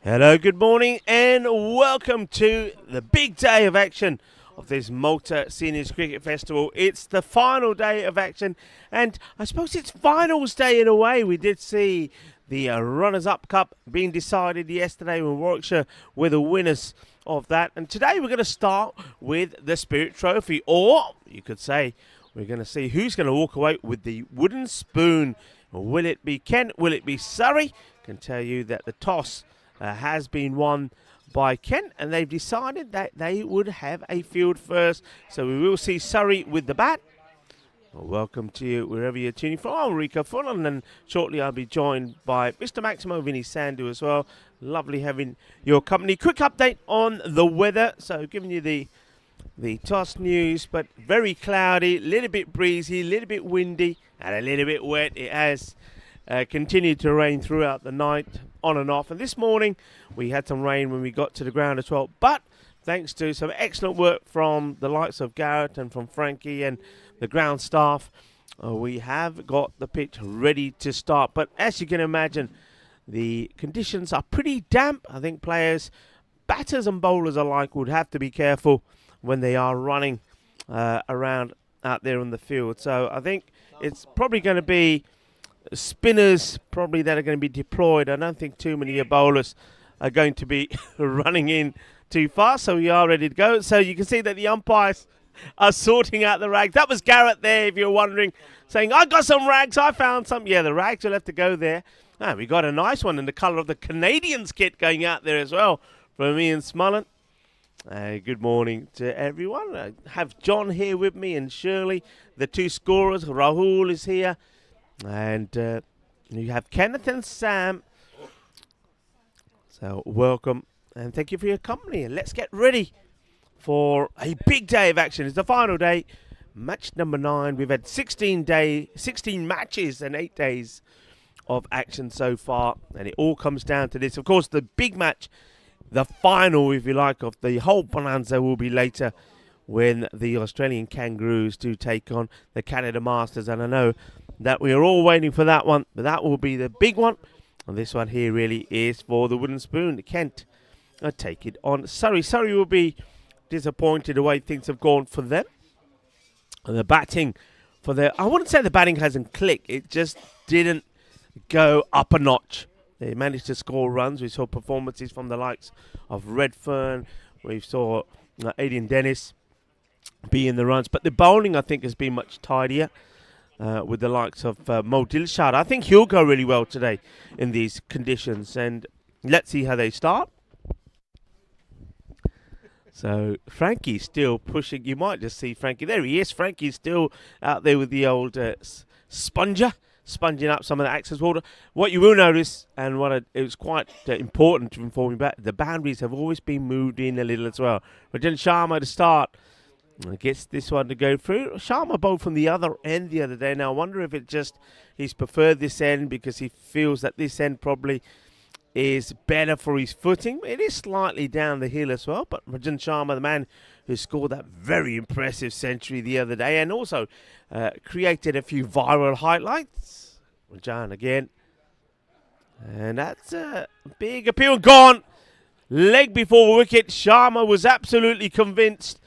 Hello, good morning, and welcome to the big day of action of this Malta Seniors Cricket Festival. It's the final day of action, and I suppose it's finals day in a way. We did see the Runners-Up Cup being decided yesterday in Warwickshire were the winners of that. And today we're going to start with the Spirit Trophy, or you could say we're going to see who's going to walk away with the wooden spoon. Will it be Kent? Will it be Surrey? I can tell you that the toss has been won by Kent, and they've decided that they would have a field first. So we will see Surrey with the bat. Well, welcome to you wherever you're tuning from. I'm Rico Fulham, and shortly I'll be joined by Mr. Maximo Vinny Sandu as well. Lovely having your company. Quick update on the weather. So giving you the toss news, but very cloudy, a little bit breezy, a little bit windy, and a little bit wet. It has continued to rain throughout the night, on and off. And this morning, we had some rain when we got to the ground as well. But thanks to some excellent work from the likes of Garrett and from Frankie and the ground staff, we have got the pitch ready to start. But as you can imagine, the conditions are pretty damp. I think players, batters and bowlers alike, would have to be careful when they are running around out there on the field. So I think it's probably going to be spinners probably that are going to be deployed. I don't think too many bowlers are going to be running in too fast, so we are ready to go. So you can see that the umpires are sorting out the rags. That was Garrett there, if you're wondering, saying, I got some rags, I found some. Yeah, the rags will have to go there. We got a nice one in the colour of the Canadians kit going out there as well from Ian Smullen. Good morning to everyone. I have John here with me and Shirley, the two scorers. Rahul is here. And you have Kenneth and Sam. So welcome and thank you for your company. And let's get ready for a big day of action. It's the final day, match number 9. We've had 16 matches and 8 days of action so far. And it all comes down to this. Of course, the big match, the final, if you like, of the whole bonanza will be later when the Australian Kangaroos do take on the Canada Masters. And I know that we are all waiting for that one, but that will be the big one. And this one here really is for the wooden spoon. Kent, I take it on Surrey. Surrey will be disappointed the way things have gone for them. And the batting for their, I wouldn't say the batting hasn't clicked. It just didn't go up a notch. They managed to score runs. We saw performances from the likes of Redfern. We saw Aidan Dennis be in the runs. But the bowling, I think, has been much tidier. With the likes of Mo Dilshad. I think he'll go really well today in these conditions. And let's see how they start. So Frankie's still pushing. You might just see Frankie. There he is. Frankie's still out there with the old sponging up some of the access water. What you will notice, and it was quite important to inform you about, the boundaries have always been moved in a little as well. Rajan Sharma to start. Gets this one to go through. Sharma bowled from the other end the other day. Now, I wonder if he's preferred this end because he feels that this end probably is better for his footing. It is slightly down the hill as well, but Rajan Sharma, the man who scored that very impressive century the other day and also created a few viral highlights. Rajan again. And that's a big appeal. Gone. Leg before wicket. Sharma was absolutely convinced.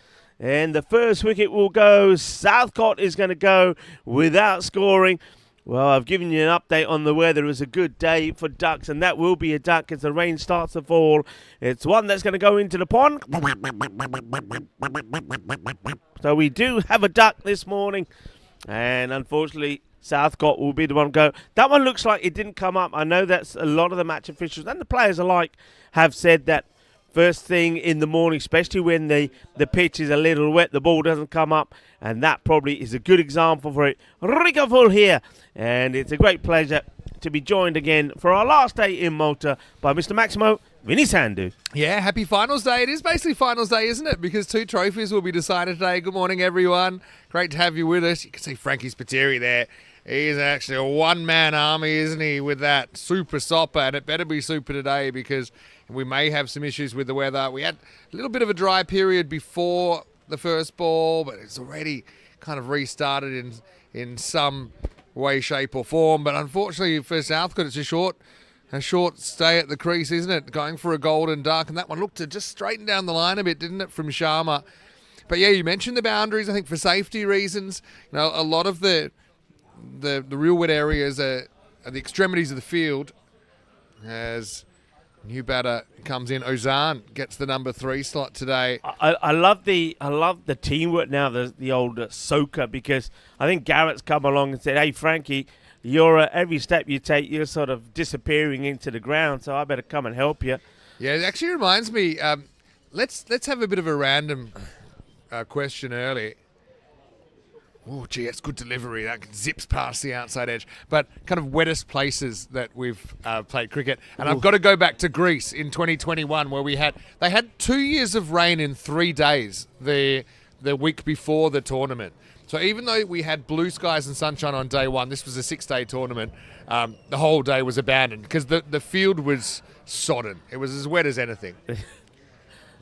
And the first wicket will go. Southcott is going to go without scoring. Well, I've given you an update on the weather. It was a good day for ducks, and that will be a duck as the rain starts to fall. It's one that's going to go into the pond. So we do have a duck this morning, and unfortunately, Southcott will be the one to go. That one looks like it didn't come up. I know that's a lot of the match officials and the players alike have said that first thing in the morning, especially when the pitch is a little wet, the ball doesn't come up, and that probably is a good example for it. Rico Full here, and it's a great pleasure to be joined again for our last day in Malta by Mr. Maximo Vinny Sandu. Yeah, happy finals day. It is basically finals day, isn't it? Because 2 trophies will be decided today. Good morning, everyone. Great to have you with us. You can see Frankie Spiteri there. He's actually a one-man army, isn't he, with that super stopper, and it better be super today because we may have some issues with the weather. We had a little bit of a dry period before the first ball, but it's already kind of restarted in some way, shape or form. But unfortunately for Southcote, it's a short a short stay at the crease, isn't it? Going for a golden duck, and that one looked to just straighten down the line a bit, didn't it, from Sharma? But yeah, you mentioned the boundaries. I think for safety reasons, a lot of the real wet areas are at the extremities of the field. As new batter comes in, Ozan gets the number 3 slot today. I love the teamwork now, the old soaker, because I think Garrett's come along and said, "Hey Frankie, you're every step you take, you're sort of disappearing into the ground, so I better come and help you." Yeah, it actually reminds me. Let's have a bit of a random question early. Oh, gee, that's good delivery. That zips past the outside edge. But kind of wettest places that we've played cricket. And I've got to go back to Greece in 2021 where they had 2 years of rain in 3 days the week before the tournament. So even though we had blue skies and sunshine on day one, this was a 6-day tournament, the whole day was abandoned because the field was sodden. It was as wet as anything.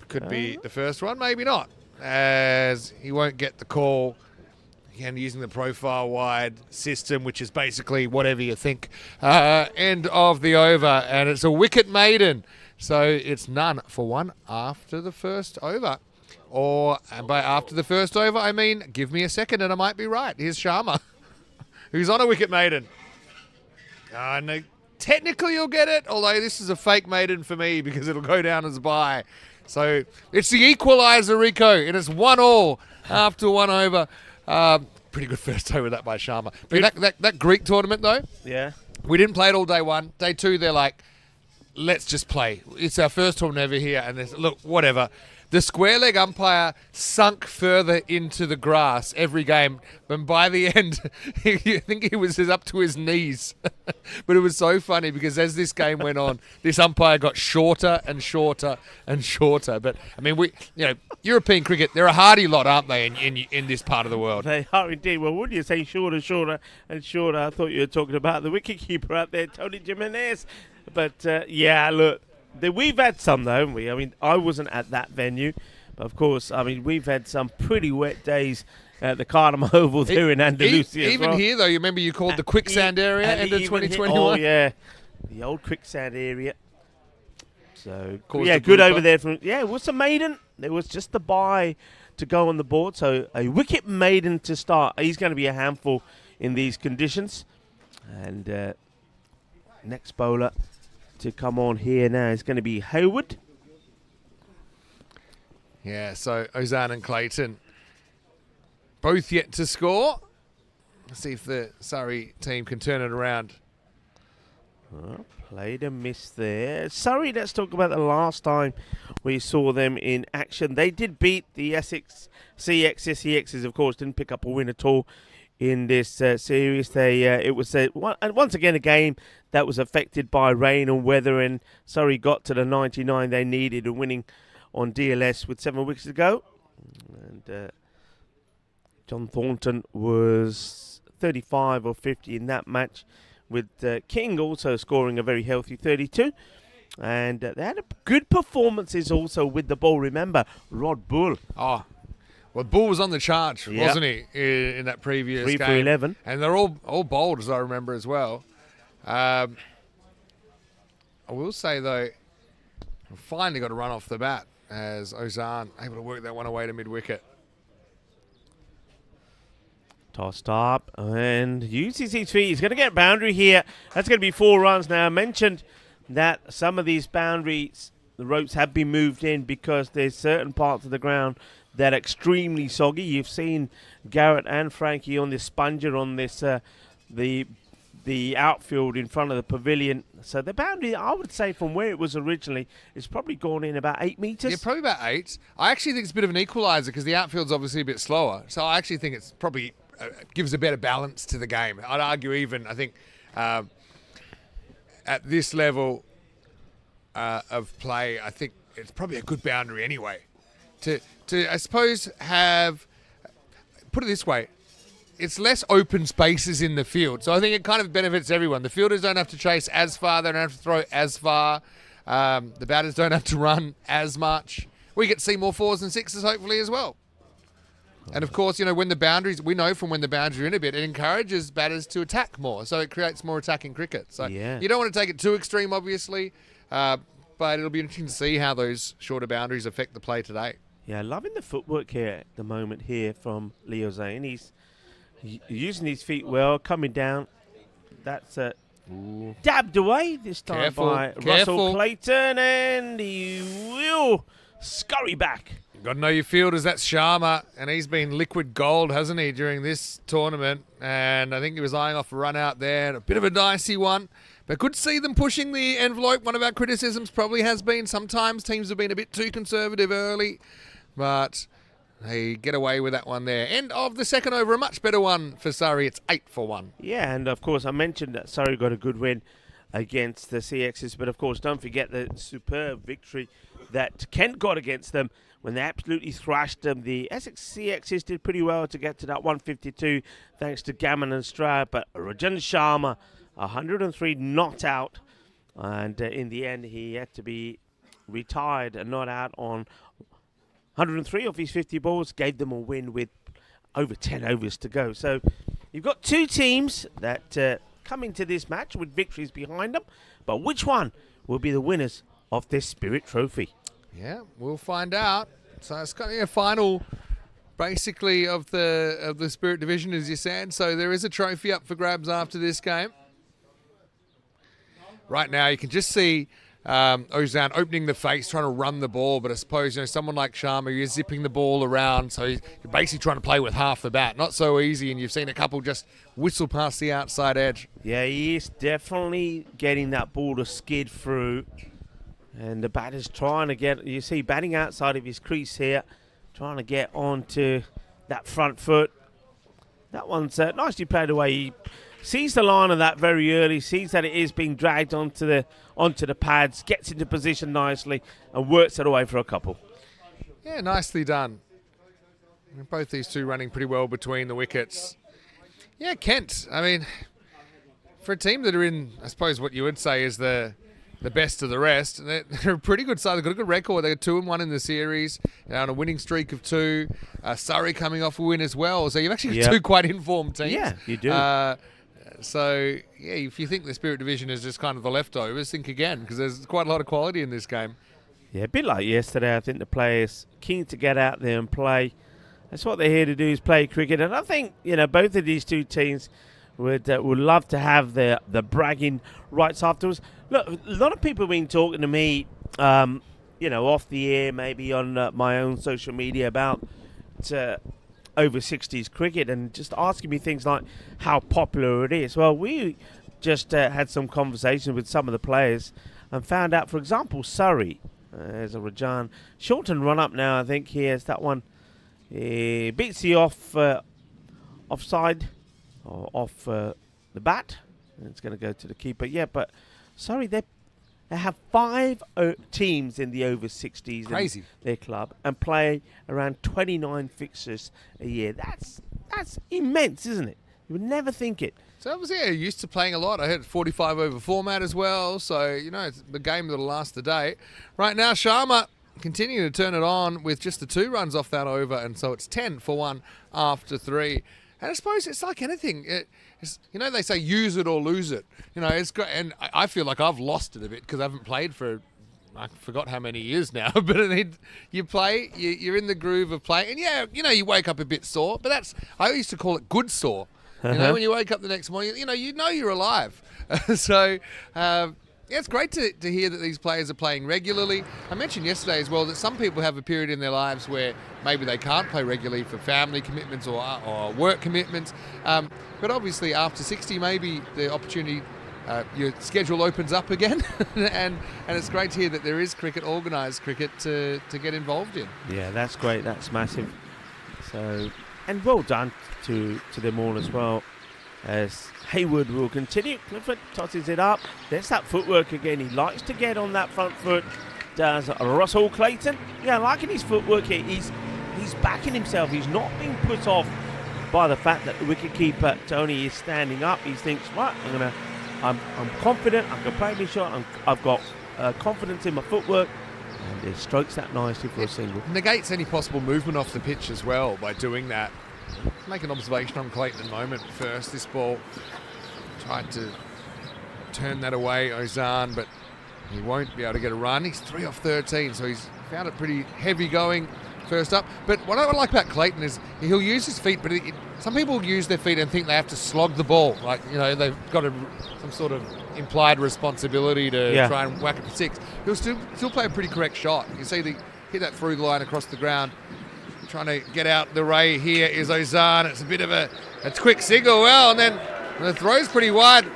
Could be the first one, maybe not, as he won't get the call. Again, using the profile wide system, which is basically whatever you think. End of the over, and it's a wicket maiden. So it's none for one after the first over. And by after the first over, I mean, give me a second and I might be right. Here's Sharma, who's on a wicket maiden. No, technically you'll get it, although this is a fake maiden for me because it'll go down as bye. So it's the equaliser, Rico, and it's 1-1 after 1 over. Pretty good first over that by Sharma. But that Greek tournament, though, yeah, we didn't play it all day one. Day two, they're like, let's just play. It's our first tournament ever here, and look, whatever. The square leg umpire sunk further into the grass every game, and by the end, I think he was up to his knees. But it was so funny because as this game went on, this umpire got shorter and shorter and shorter. But I mean, European cricket, they're a hardy lot, aren't they, in this part of the world? They are indeed. Well, wouldn't you say shorter and shorter? I thought you were talking about the wicketkeeper out there, Tony Jimenez. But yeah, look. We've had some, though, haven't we? I mean, I wasn't at that venue. But, of course, I mean, we've had some pretty wet days at the Cardamom Oval there in Andalusia as well. Even here, though, you remember you called the quicksand area end of 2021? Oh, yeah. The old quicksand area. So, yeah, good over there. It was a maiden. It was just the bye to go on the board. So, a wicket maiden to start. He's going to be a handful in these conditions. And next bowler to come on here now is going to be Hayward. Yeah, so Ozan and Clayton both yet to score. Let's see if the Surrey team can turn it around. Oh, played a miss there. Surrey, let's talk about the last time we saw them in action. They did beat the Essex SEXs, of course, didn't pick up a win at all in this series. It was once again a game that was affected by rain and weather, and Surrey got to the 99 they needed, and winning on DLS with 7 wickets to go. And John Thornton was 35 or 50 in that match, with King also scoring a very healthy 32. And they had good performances also with the ball. Remember, Rod Bull. Oh, well, Bull was on the charge, wasn't he, in that previous 3 game? for 11. And they're all bowled, as I remember, as well. I will say, though, we finally got a run off the bat as Ozan able to work that one away to mid-wicket. Tossed up and uses his feet. He's going to get a boundary here. That's going to be 4 runs now. I mentioned that some of these boundaries, the ropes have been moved in because there's certain parts of the ground that are extremely soggy. You've seen Garrett and Frankie on this sponger on this the outfield in front of the pavilion. So the boundary, I would say, from where it was originally, is probably gone in about 8 metres. Yeah, probably about 8. I actually think it's a bit of an equaliser because the outfield's obviously a bit slower. So I actually think it's probably gives a better balance to the game. I'd argue even, I think, at this level of play, I think it's probably a good boundary anyway. To I suppose, put it this way, it's less open spaces in the field. So I think it kind of benefits everyone. The fielders don't have to chase as far. They don't have to throw as far. The batters don't have to run as much. We get to see more 4s and 6s hopefully as well. And of course, when the boundaries, we know from when the boundaries are in a bit, it encourages batters to attack more. So it creates more attacking cricket. So you don't want to take it too extreme, obviously, but it'll be interesting to see how those shorter boundaries affect the play today. Yeah, loving the footwork here at the moment here from Leo Zane. He's using his feet well, coming down. That's dabbed away this time by Russell Clayton, and he will scurry back. Got to know your fielders. That's Sharma, and he's been liquid gold, hasn't he, during this tournament? And I think he was eyeing off a run out there. A bit of a dicey one, but good to see them pushing the envelope. One of our criticisms probably has been sometimes teams have been a bit too conservative early, but they get away with that one there. End of the second over, a much better one for Surrey. It's 8 for 1. Yeah, and of course I mentioned that Surrey got a good win against the CXs, but of course don't forget the superb victory that Kent got against them when they absolutely thrashed them. The Essex CXs did pretty well to get to that 152 thanks to Gammon and Stroud, but Rajan Sharma, 103 not out, and in the end he had to be retired and not out on 103 of his 50 balls, gave them a win with over 10 overs to go. So you've got two teams that come into this match with victories behind them, but which one will be the winners of this Spirit Trophy? Yeah, we'll find out. So it's kind of a final, basically, of the Spirit Division, as you said. So there is a trophy up for grabs after this game. Right now, you can just see Ozan opening the face, trying to run the ball. But I suppose someone like Sharma, you're zipping the ball around, so you're basically trying to play with half the bat. Not so easy, and you've seen a couple just whistle past the outside edge. Yeah, he is definitely getting that ball to skid through. And the batter's trying to get, you see, batting outside of his crease here, trying to get onto that front foot. That one's nicely played away. He sees the line of that very early, sees that it is being dragged onto the pads, gets into position nicely, and works it away for a couple. Yeah, nicely done. Both these two running pretty well between the wickets. Yeah, Kent, I mean, for a team that are in, I suppose what you would say is the best of the rest. They're a pretty good side. They've got a good record. They got 2-1 in the series. They're on a winning streak of 2. Surrey coming off a win as well. So you've actually got two quite informed teams. Yeah, you do. So, yeah, if you think the Spirit Division is just kind of the leftovers, think again, because there's quite a lot of quality in this game. Yeah, a bit like yesterday. I think the players keen to get out there and play. That's what they're here to do, is play cricket. And I think, both of these two teams would love to have the bragging rights afterwards. Look, a lot of people have been talking to me, off the air, maybe on my own social media about over 60s cricket, and just asking me things like how popular it is. Well, we just had some conversations with some of the players and found out, for example, Surrey, there's a Rajan Shorten run up now, I think here's that one. He beats the offside, or off the bat. It's going to go to the keeper. Yeah, but Surrey, they have 5 teams in the over 60s in their club and play around 29 fixtures a year. That's immense, isn't it? You would never think it. So obviously, used to playing a lot. I heard 45 over format as well. So, it's the game that'll last the day. Right now, Sharma continuing to turn it on with just the 2 runs off that over. And so it's 10 for 1 after 3. And I suppose it's like anything. They say use it or lose it. It's great. And I feel like I've lost it a bit because I haven't played for, I forgot how many years now. But you play, you're in the groove of play. And you wake up a bit sore. But I used to call it good sore. When you wake up the next morning, you know you're alive. So, it's great to hear that these players are playing regularly. I mentioned yesterday as well that some people have a period in their lives where maybe they can't play regularly for family commitments or work commitments. But obviously after 60, maybe the opportunity, your schedule opens up again. and it's great to hear that there is cricket, organised cricket, to get involved in. Yeah, that's great. That's massive. So, and well done to them all as well. As Hayward will continue. Clifford tosses it up. There's that footwork again. He likes to get on that front foot. Does Russell Clayton. Yeah, liking his footwork here. He's backing himself. He's not being put off by the fact that the wicketkeeper Tony is standing up. He thinks, right, I'm confident. I can play my shot. I've got confidence in my footwork. And he strokes that nicely for a single. Negates any possible movement off the pitch as well by doing that. Make an observation on Clayton at the moment first. This ball tried to turn that away, Ozan, but he won't be able to get a run. He's 3 off 13, so he's found it pretty heavy going first up. But what I like about Clayton is he'll use his feet, but some people use their feet and think they have to slog the ball. Like, they've got some sort of implied responsibility to try and whack it for 6. He'll still play a pretty correct shot. You see hit that through the line across the ground. Trying to get out the ray here is Ozan. It's a bit of a quick single. Well, and then the throw's pretty wide.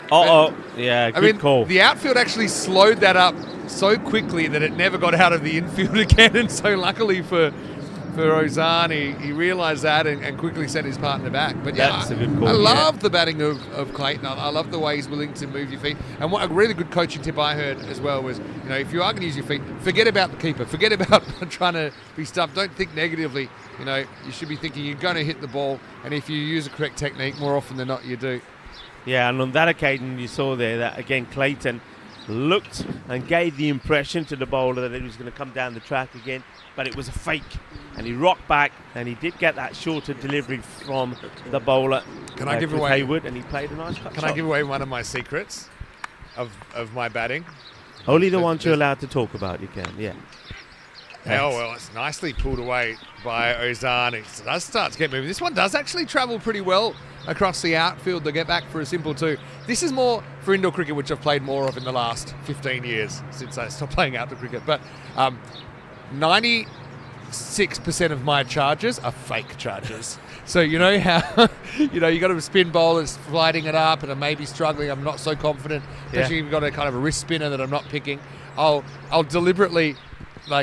Yeah, good call. The outfield actually slowed that up so quickly that it never got out of the infield again. And so luckily for Ozan, he realised that and quickly sent his partner back. But that's a good call. I love the batting of Clayton. I love the way he's willing to move your feet. And what a really good coaching tip I heard as well was, if you are going to use your feet, forget about the keeper. Forget about trying to be stumped. Don't think negatively. You should be thinking you're going to hit the ball. And if you use a correct technique, more often than not, you do. Yeah, and on that occasion, you saw there that, again, Clayton looked and gave the impression to the bowler that he was going to come down the track again, but it was a fake. And he rocked back, and he did get that shorter delivery from the bowler. Can I give away Hayward, and he played a nice cut Can shot. I give away one of my secrets of my batting? Only the ones you're allowed to talk about, you can, yeah. Oh, well, it's nicely pulled away by Ozan. It does start to get moving. This one does actually travel pretty well across the outfield to get back for a simple 2. This is more for indoor cricket, which I've played more of in the last 15 years since I stopped playing outdoor cricket. But 96% of my charges are fake charges. So you know how, you got a spin bowler that's lighting it up and I may be struggling. I'm not so confident, especially if you've got a kind of a wrist spinner that I'm not picking. I'll deliberately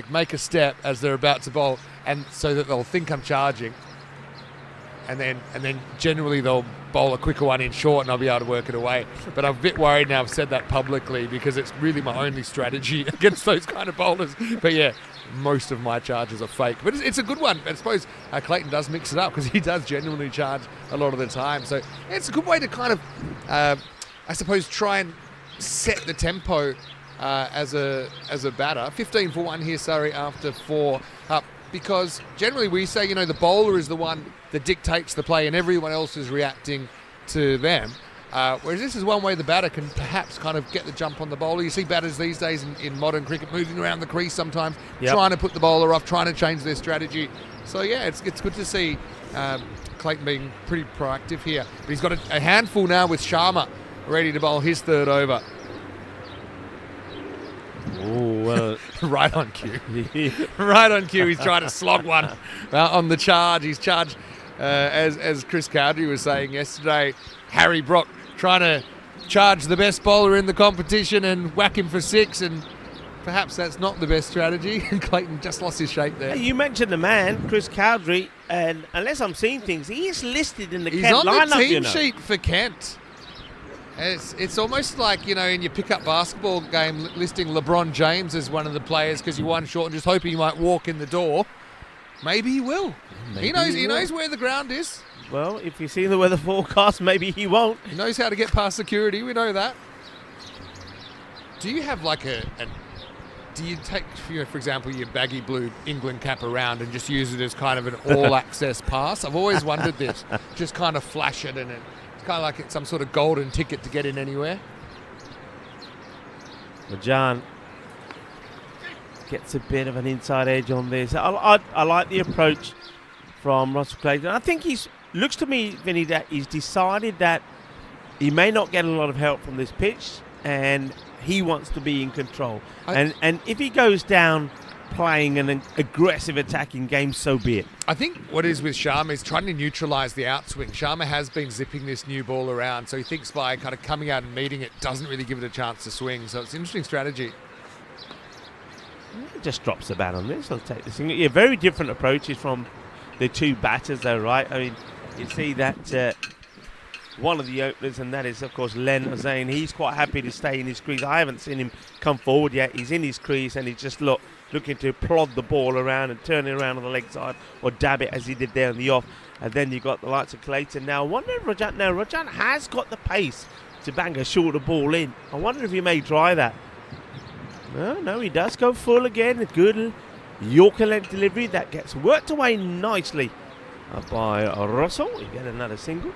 make a step as they're about to bowl, and so that they'll think I'm charging, and then generally they'll bowl a quicker one in short, and I'll be able to work it away. But I'm a bit worried now I've said that publicly because it's really my only strategy against those kind of bowlers. But yeah, most of my charges are fake, but it's a good one. I suppose Clayton does mix it up because he does genuinely charge a lot of the time. So it's a good way to kind of, I suppose, try and set the tempo. As a batter. 15 for 1 here, Surrey, after 4 up, because generally we say, the bowler is the one that dictates the play and everyone else is reacting to them. Whereas this is one way the batter can perhaps kind of get the jump on the bowler. You see batters these days in modern cricket moving around the crease sometimes, trying to put the bowler off, trying to change their strategy. So yeah, it's good to see Clayton being pretty proactive here. But he's got a handful now with Sharma ready to bowl his 3rd over. Oh, well. Right on cue. Right on cue. He's trying to slog one on the charge. He's charged, as Chris Cowdery was saying yesterday, Harry Brock trying to charge the best bowler in the competition and whack him for 6, and perhaps that's not the best strategy. Clayton just lost his shape there. Hey, you mentioned the man, Chris Cowdery, and unless I'm seeing things, he is listed in the He's Kent on lineup, the team sheet for Kent. It's almost like, in your pickup basketball game, listing LeBron James as one of the players because you won short and just hoping he might walk in the door. Maybe he will. He knows where the ground is. Well, if you see the weather forecast, maybe he won't. He knows how to get past security. We know that. Do you have do you take, for example, your baggy blue England cap around and just use it as kind of an all-access pass? I've always wondered this. Just kind of flash it and it's kind of like it's some sort of golden ticket to get in anywhere. Majan gets a bit of an inside edge on this. I like the approach from Russell Clayton. I think looks to me, Vinny, that he's decided that he may not get a lot of help from this pitch and he wants to be in control. And if he goes down playing an aggressive attacking game, so be it. I think what is with Sharma is trying to neutralise the outswing. Sharma has been zipping this new ball around, so he thinks by kind of coming out and meeting it doesn't really give it a chance to swing. So it's an interesting strategy. He just drops the bat on this. I'll take this thing. Yeah, very different approaches from the two batters, though, right? I mean, you see that one of the openers, and that is, of course, Len Ozane. He's quite happy to stay in his crease. I haven't seen him come forward yet. He's in his crease, and he's just looking to plod the ball around and turn it around on the leg side or dab it as he did there on the off. And then you've got the likes of Clayton. Now, I wonder if Rajan has got the pace to bang a shorter ball in. I wonder if he may try that. No, he does go full again. A good Yorker length delivery that gets worked away nicely by Russell. You get another single.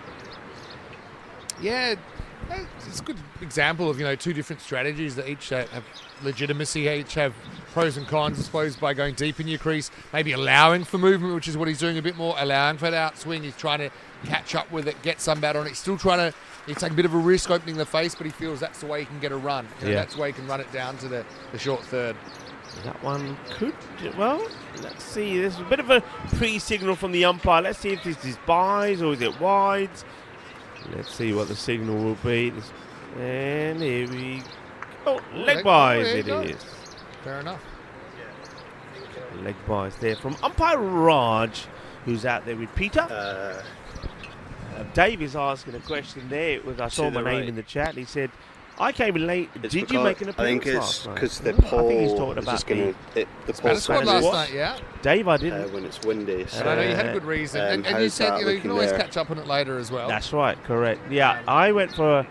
Yeah, it's a good example of, two different strategies that each have legitimacy, each have pros and cons, I suppose, by going deep in your crease, maybe allowing for movement, which is what he's doing a bit more, allowing for that outswing. He's trying to catch up with it, get some bat on it. He's still trying to, he's taking a bit of a risk opening the face, but he feels that's the way he can get a run. That's the way he can run it down to the short third. That one could, well, let's see. There's a bit of a pre-signal from the umpire. Let's see if this is byes or is it wides. Let's see what the signal will be. And here we go. Leg byes it is. Fair enough. Leg byes there from umpire Raj, who's out there with Peter. Dave is asking a question there. I saw my name in the chat. He said, I came in late. Did you make an appearance last night? I think it's because the pole. I think he's talking about the pole squad last night, yeah. Dave, I didn't. When it's windy. So, I know you had a good reason. And you said you can always catch up on it later as well. That's right, correct. Yeah, I went for,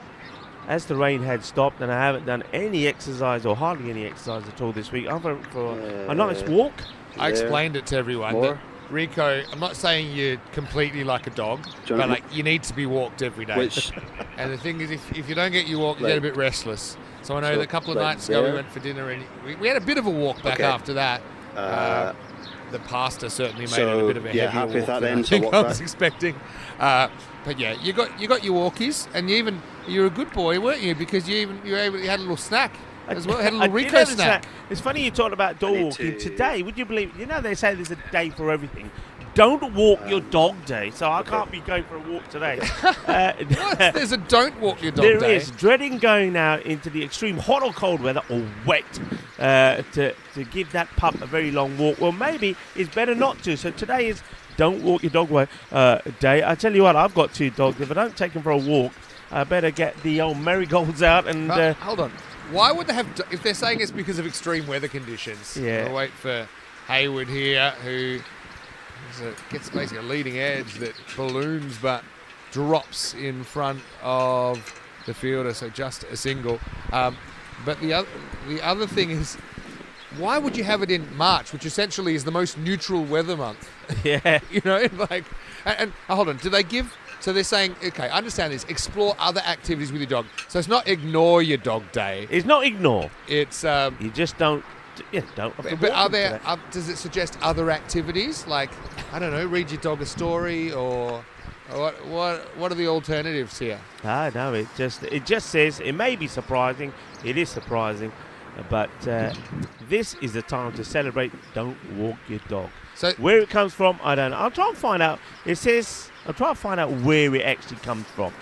as the rain had stopped and I haven't done any exercise or hardly any exercise at all this week, I went for a nice walk. I explained it to everyone. That Rico, I'm not saying you're completely like a dog, but you need to be walked every day. And the thing is, if you don't get your walk, you get a bit restless. So I know that a couple of nights ago we went for dinner and we had a bit of a walk back after that. The pasta certainly made it a bit of a heavier walk than I think I was expecting. But yeah, you got your walkies, and you're a good boy, weren't you? Because you had a little snack as well. Had a little Rico snack. It's funny you talked about dog walking today. Would you believe? They say there's a day for everything. Don't walk your dog day, so I can't be going for a walk today. What? There's a don't walk your dog day? There is. Dreading going out into the extreme hot or cold weather or wet to give that pup a very long walk. Well, maybe it's better not to. So today is don't walk your dog day. I tell you what, I've got 2 dogs. If I don't take them for a walk, I better get the old marigolds out and... hold on. Why would they have... If they're saying it's because of extreme weather conditions, we'll wait for Hayward here, who... gets basically a leading edge that balloons but drops in front of the fielder, so just a single. But the other thing is, why would you have it in March, which essentially is the most neutral weather month? Yeah. And hold on, do they give... So they're saying, okay, I understand this, explore other activities with your dog. So it's not ignore your dog day. It's not ignore. It's... you just don't... don't have to but are there? Does it suggest other activities like, I don't know, read your dog a story or what are the alternatives here? No, it just says it may be surprising. It is surprising, but this is the time to celebrate. Don't walk your dog. So where it comes from, I don't know. I'll try and find out. It says I'll try and find out where it actually comes from.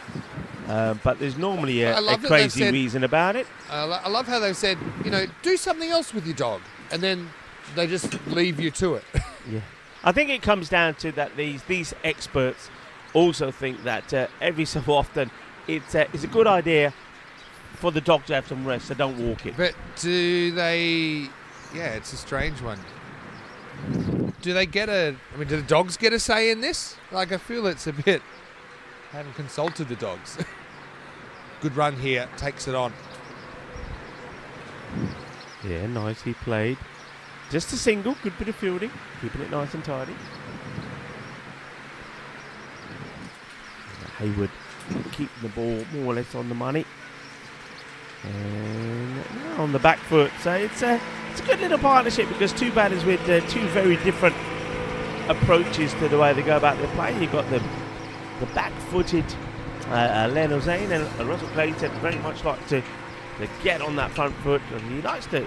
But there's normally a crazy reason about it. I love how they've said, do something else with your dog, and then they just leave you to it. Yeah, I think it comes down to that these experts also think that every so often it's a good idea for the dog to have some rest, so don't walk it. But do they? Yeah, it's a strange one. Do they get do the dogs get a say in this? I feel it's a bit... Haven't consulted the dogs. Good run here, takes it on. Yeah, nicely played. Just a single, good bit of fielding, keeping it nice and tidy. Hayward keeping the ball more or less on the money. And on the back foot. So it's a good little partnership because 2 batters with 2 very different approaches to the way they go about their play. You've got the back-footed Len Zane and Russell Clayton very much like to get on that front foot, and he likes to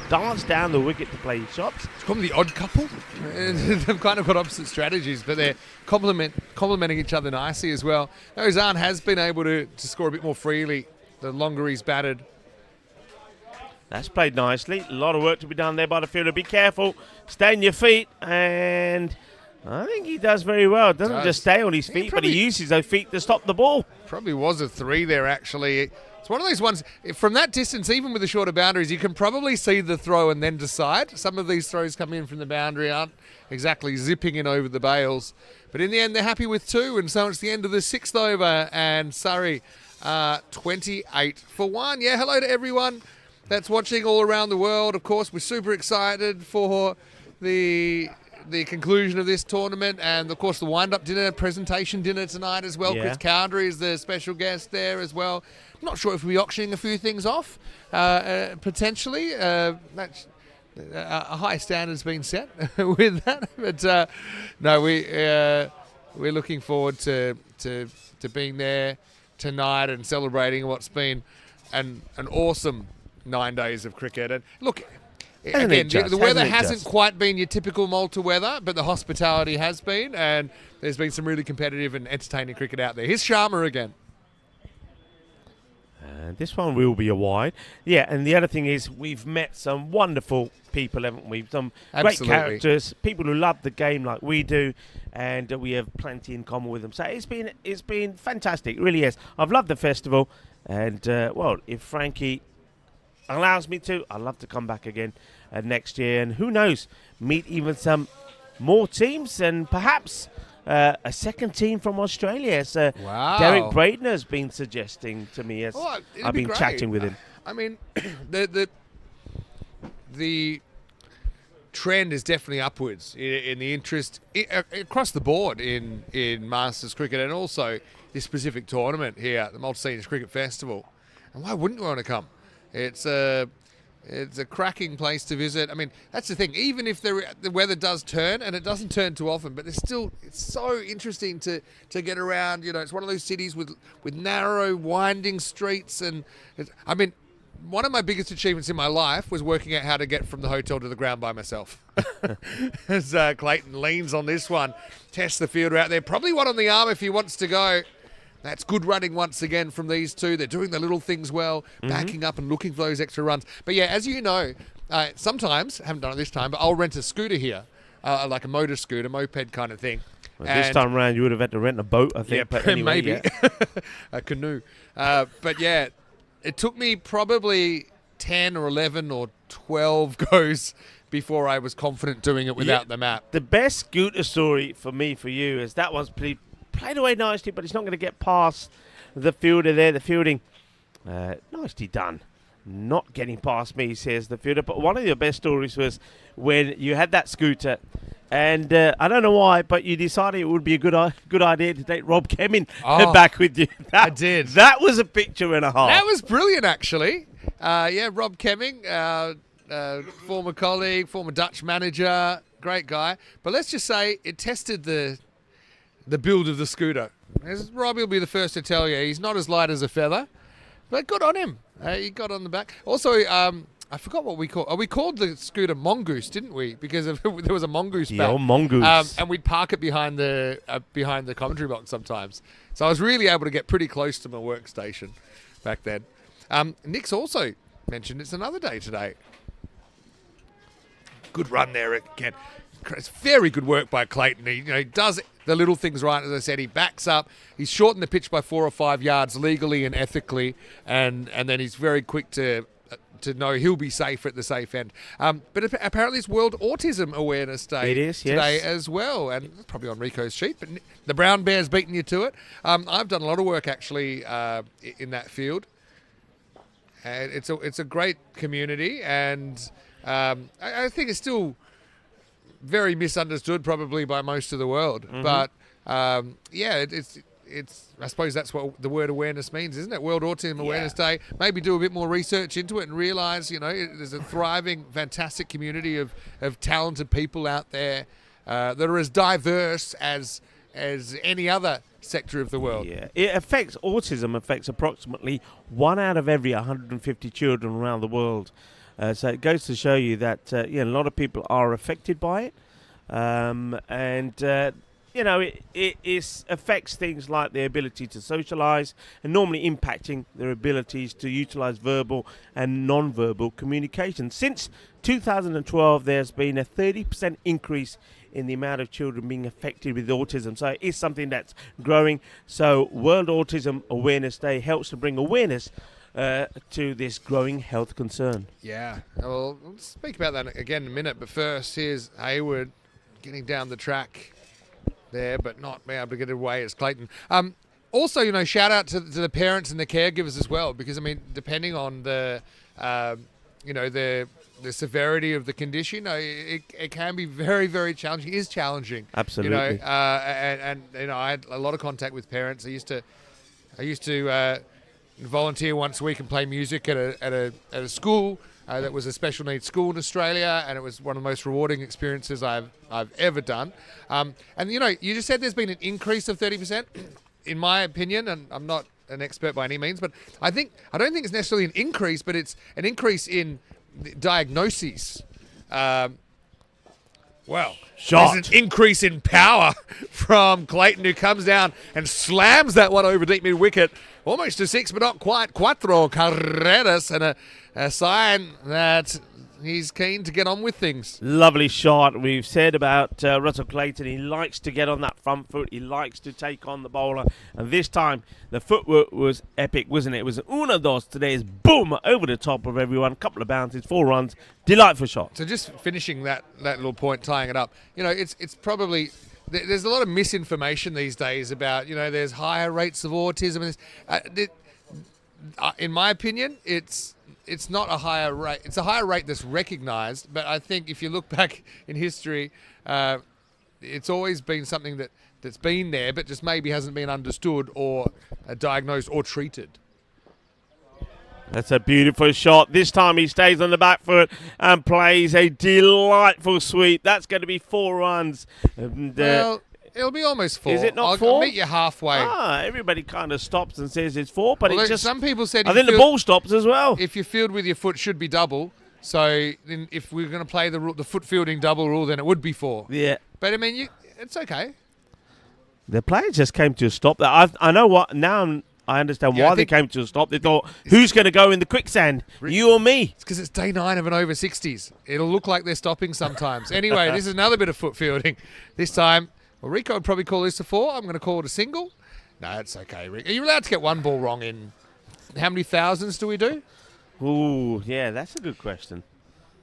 dance down the wicket to play shots. It's called the odd couple. They've kind of got opposite strategies, but they're complementing each other nicely as well. Ozan has been able to score a bit more freely the longer he's batted. That's played nicely. A lot of work to be done there by the fielder. Be careful. Stay on your feet. And I think he does very well. Doesn't just stay on his feet, but he uses those feet to stop the ball. Probably was a 3 there, actually. It's one of those ones, from that distance, even with the shorter boundaries, you can probably see the throw and then decide. Some of these throws come in from the boundary aren't exactly zipping in over the bails. But in the end, they're happy with 2, and so it's the end of the 6th over, and Surrey 28 for 1. Yeah, hello to everyone. that's watching all around the world. Of course, we're super excited for the conclusion of this tournament, and of course the wind-up dinner, presentation dinner tonight as well. Yeah. Chris Cowdery is the special guest there as well. Not sure if we'll be auctioning a few things off, potentially. That's a high standard's been set with that, but no, we're looking forward to being there tonight and celebrating what's been an awesome 9 days of cricket. And look, Hasn't again, it just? the weather Hasn't it hasn't just? quite been your typical Malta weather, but the hospitality has been, and there's been some really competitive and entertaining cricket out there. Here's Sharma again. And this one will be a wide. Yeah, and the other thing is we've met some wonderful people, haven't we? Some Absolutely. great characters, people who love the game like we do, and we have plenty in common with them. So it's been fantastic, it really is. I've loved the festival, and well, if Frankie allows me to, I'd love to come back again next year, and who knows, meet even some more teams, and perhaps a second team from Australia. So Wow. Derek Braden has been suggesting to me as Oh, it'd I've be been great. chatting with him. I mean, the trend is definitely upwards in the interest across the board in Masters cricket, and also this specific tournament here at the Malta Seniors Cricket Festival. And why wouldn't you want to come? It's a cracking place to visit. I mean, that's the thing. Even if the weather does turn, and it doesn't turn too often, but it's so interesting to get around. You know, it's one of those cities with narrow, winding streets, and I mean, one of my biggest achievements in my life was working out how to get from the hotel to the ground by myself. As Clayton leans on this one, tests the fielder out there. Probably one on the arm if he wants to go. That's good running once again from these two. They're doing the little things well, backing up and looking for those extra runs. But yeah, as you know, sometimes, haven't done it this time, but I'll rent a scooter here, like a motor scooter, moped kind of thing. Well, this time around, you would have had to rent a boat, I think. Yeah, but anyway, maybe. yeah. A canoe. But yeah, it took me probably 10 or 11 or 12 goes before I was confident doing it without the map. The best scooter story for you is that one's played away nicely, but it's not going to get past the fielder there. The fielding, nicely done. Not getting past me, says the fielder. But one of your best stories was when you had that scooter, and I don't know why, but you decided it would be a good idea to take Rob Kemin back with you. I did. That was a picture and a half. That was brilliant, actually. Rob Kemming, former colleague, former Dutch manager, great guy. But let's just say it tested the build of the scooter. As Robbie will be the first to tell you, he's not as light as a feather, but good on him. He got on the back. Also, I forgot what we called. We called the scooter Mongoose, didn't we? Because there was a mongoose back. Yeah, mongoose. And we'd park it behind the commentary box sometimes. So I was really able to get pretty close to my workstation back then. Nick's also mentioned it's another day today. Good run there again. It's very good work by Clayton. He does the little things right. As I said, he backs up. He's shortened the pitch by 4 or 5 yards legally and ethically, and then he's very quick to know he'll be safe at the safe end. But apparently it's World Autism Awareness Day. It is, yes. Today as well, and it's probably on Rico's sheet, but the brown bear's beating you to it. I've done a lot of work actually in that field, and it's a great community, and I think it's still very misunderstood probably by most of the world. But it's I suppose that's what the word awareness means, isn't it? World Autism Awareness Day. Maybe do a bit more research into it and realise, there's a thriving, fantastic community of talented people out there that are as diverse as any other sector of the world. Yeah, autism affects approximately 1 out of every 150 children around the world. So it goes to show you that a lot of people are affected by it, it affects things like their ability to socialise, and normally impacting their abilities to utilise verbal and non-verbal communication. Since 2012, there's been a 30% increase in the amount of children being affected with autism. So it is something that's growing. So World Autism Awareness Day helps to bring awareness to this growing health concern. Yeah. Well, we'll speak about that again in a minute, but first, here's Hayward getting down the track there, but not being able to get it away as Clayton. Also, shout out to the parents and the caregivers as well, because, depending on the the severity of the condition. It can be very, very challenging. It is challenging. Absolutely. And I had a lot of contact with parents. I used to volunteer once a week and play music at a school that was a special needs school in Australia, and it was one of the most rewarding experiences I've ever done. And you just said there's been an increase of 30%. In my opinion, and I'm not an expert by any means, but I don't think it's necessarily an increase, but it's an increase in diagnoses. There's an increase in power from Clayton, who comes down and slams that one over deep mid wicket, almost to six, but not quite. Cuatro carreras, and a sign that he's keen to get on with things. Lovely shot. We've said about Russell Clayton, he likes to get on that front foot. He likes to take on the bowler. And this time, the footwork was epic, wasn't it? It was an uno dos. Today's boom over the top of everyone. Couple of bounces, 4 runs. Delightful shot. So just finishing that little point, tying it up, it's probably... There's a lot of misinformation these days about, there's higher rates of autism. In my opinion, it's not a higher rate. It's a higher rate that's recognised, but I think if you look back in history, it's always been something that's been there, but just maybe hasn't been understood or diagnosed or treated. That's a beautiful shot. This time he stays on the back foot and plays a delightful sweep. That's going to be 4 runs. And, it'll be almost 4. Is it not 4? I'll meet you halfway. Everybody kind of stops and says it's 4, but Well, it just... some people said... I think the ball stops as well. If you field with your foot, should be double. So then if we're going to play the foot fielding double rule, then it would be 4. Yeah. But, I mean, it's okay. The player just came to a stop there. I know what... Now I understand why they came to a stop. They thought, who's going to go in the quicksand? You or me? It's because it's day 9 of an over 60s. It'll look like they're stopping sometimes. Anyway, this is another bit of foot fielding. This time, Rico would probably call this a 4. I'm going to call it a single. No, it's okay, Rico. Are you allowed to get one ball wrong in... How many thousands do we do? Ooh, yeah, that's a good question.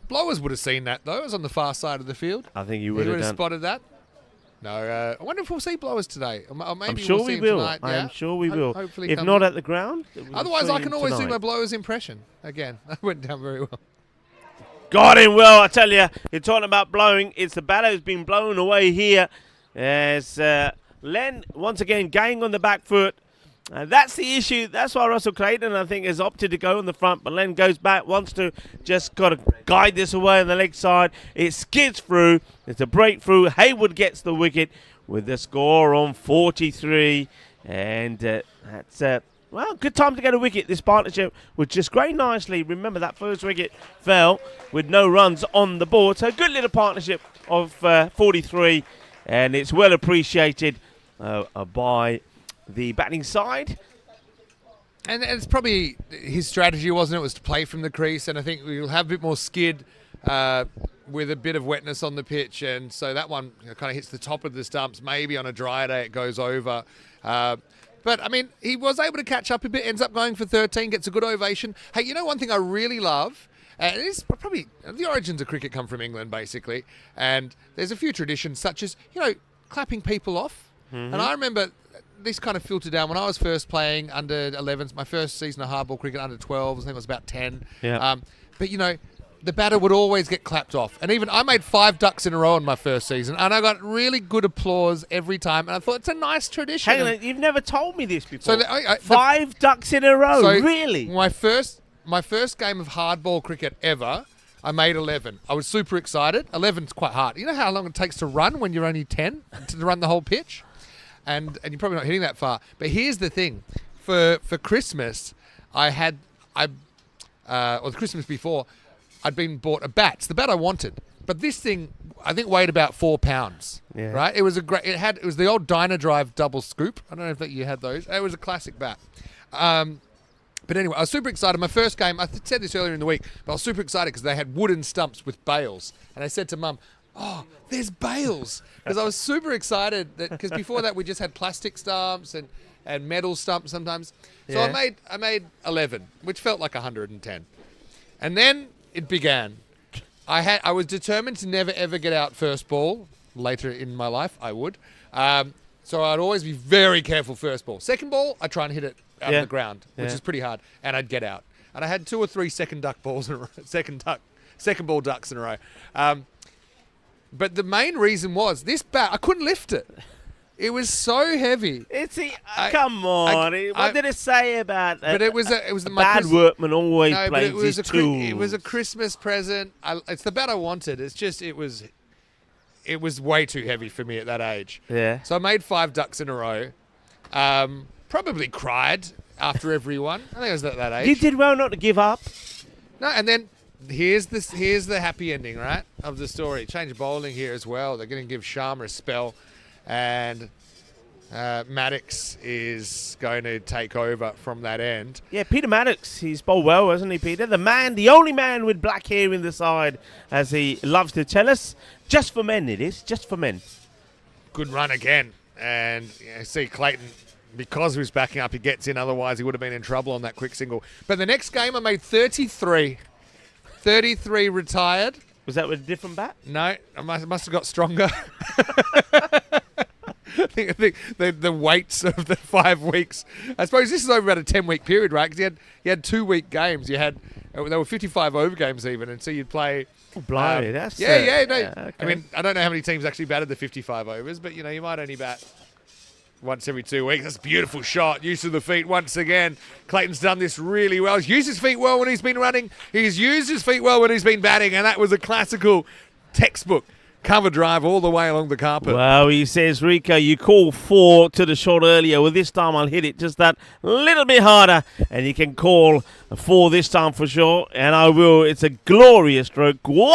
Blowers would have seen that, though. It was on the far side of the field. I think he would have spotted that. No, I wonder if we'll see Blowers today. Or maybe I'm sure we'll see we will. Tonight. I am sure we will. Hopefully if not at the ground. Otherwise, I can always do my Blowers impression. Again, that went down very well. Got him well, I tell you. You're talking about blowing. It's the batter who's been blown away here. As Len, once again, going on the back foot. That's the issue. That's why Russell Clayton, I think, has opted to go on the front. But Len goes back, wants to just got to guide this away on the leg side. It skids through. It's a breakthrough. Hayward gets the wicket with the score on 43. And that's, good time to get a wicket. This partnership was just great nicely. Remember, that first wicket fell with no runs on the board. So good little partnership of 43. And it's well appreciated by the batting side. And it's probably his strategy, wasn't it? Was to play from the crease, and I think we'll have a bit more skid with a bit of wetness on the pitch, and so that one kind of hits the top of the stumps. Maybe on a dry day it goes over. But, I mean, he was able to catch up a bit, ends up going for 13, gets a good ovation. Hey, one thing I really love, and it's probably the origins of cricket come from England, basically, and there's a few traditions such as, clapping people off. Mm-hmm. And I remember... This kind of filtered down when I was first playing under 11s. My first season of hardball cricket under 12s, I think it was about 10. Yeah. But the batter would always get clapped off, and even I made 5 ducks in a row in my first season, and I got really good applause every time. And I thought it's a nice tradition. Hang on, you've never told me this before. So 5 ducks in a row, so really? My first game of hardball cricket ever, I made 11. I was super excited. 11's quite hard. You know how long it takes to run when you're only 10 to run the whole pitch. And you're probably not hitting that far. But here's the thing. For Christmas, or the Christmas before, I'd been bought a bat. It's the bat I wanted. But this thing, I think, weighed about 4 pounds. Yeah. Right? It was it was the old Dynadrive double scoop. I don't know if you had those. It was a classic bat. But anyway, I was super excited. My first game, I said this earlier in the week, but I was super excited because they had wooden stumps with bails. And I said to Mum, oh, there's bails. Because I was super excited because before that we just had plastic stumps and metal stumps sometimes. So I made 11, which felt like 110. And then it began. I was determined to never ever get out first ball. Later in my life, I would. So I'd always be very careful first ball. Second ball, I try and hit it out of the ground, which is pretty hard, and I'd get out. and I had 2 or 3 second ball ducks in a row. But the main reason was this bat, I couldn't lift it. It was so heavy. Come on. What did it say about But it was my bad workman always no, but plays it was his tools. it was a Christmas present. It's the bat I wanted. It's just it was way too heavy for me at that age. Yeah. So I made 5 ducks in a row. Probably cried after every one. I think I was at that age. You did well not to give up. No, and then here's the happy ending, right, of the story. Change bowling here as well. They're going to give Sharma a spell, and Maddox is going to take over from that end. Yeah, Peter Maddox, he's bowled well, hasn't he, Peter? The only man with black hair in the side, as he loves to tell us. Just for men, it is. Just for men. Good run again. And see Clayton, because he was backing up, he gets in. Otherwise, he would have been in trouble on that quick single. But the next game, I made 33. 33 retired. Was that with a different bat? No, I must have got stronger. I think the weights of the 5 weeks. I suppose this is over about a 10-week period, right? Because you had 2-week games. There were 55 over games even, and so you'd play. Oh, blimey, that's no. okay. I mean, I don't know how many teams actually batted the 55 overs, but you might only bat once every 2 weeks. That's a beautiful shot. Use of the feet once again. Clayton's done this really well. He's used his feet well when he's been running. He's used his feet well when he's been batting, and that was a classical textbook cover drive all the way along the carpet. Well, he says, Rico, you called 4 to the shot earlier. Well, this time I'll hit it just that little bit harder, and you can call 4 this time for sure, and I will. It's a glorious stroke. 4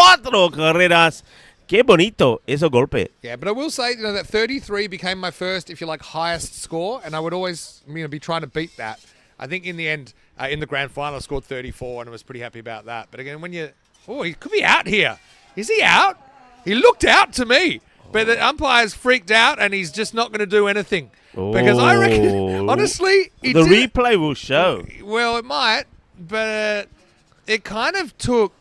carreras. Qué bonito ese golpe. Yeah, but I will say, that 33 became my first, if you like, highest score, and I would always, be trying to beat that. I think in the end, in the grand final, I scored 34, and I was pretty happy about that. But again, he could be out here. Is he out? He looked out to me, but the umpire's freaked out, and he's just not going to do anything. Because I reckon, honestly, the replay will show. Well, it might, but it kind of took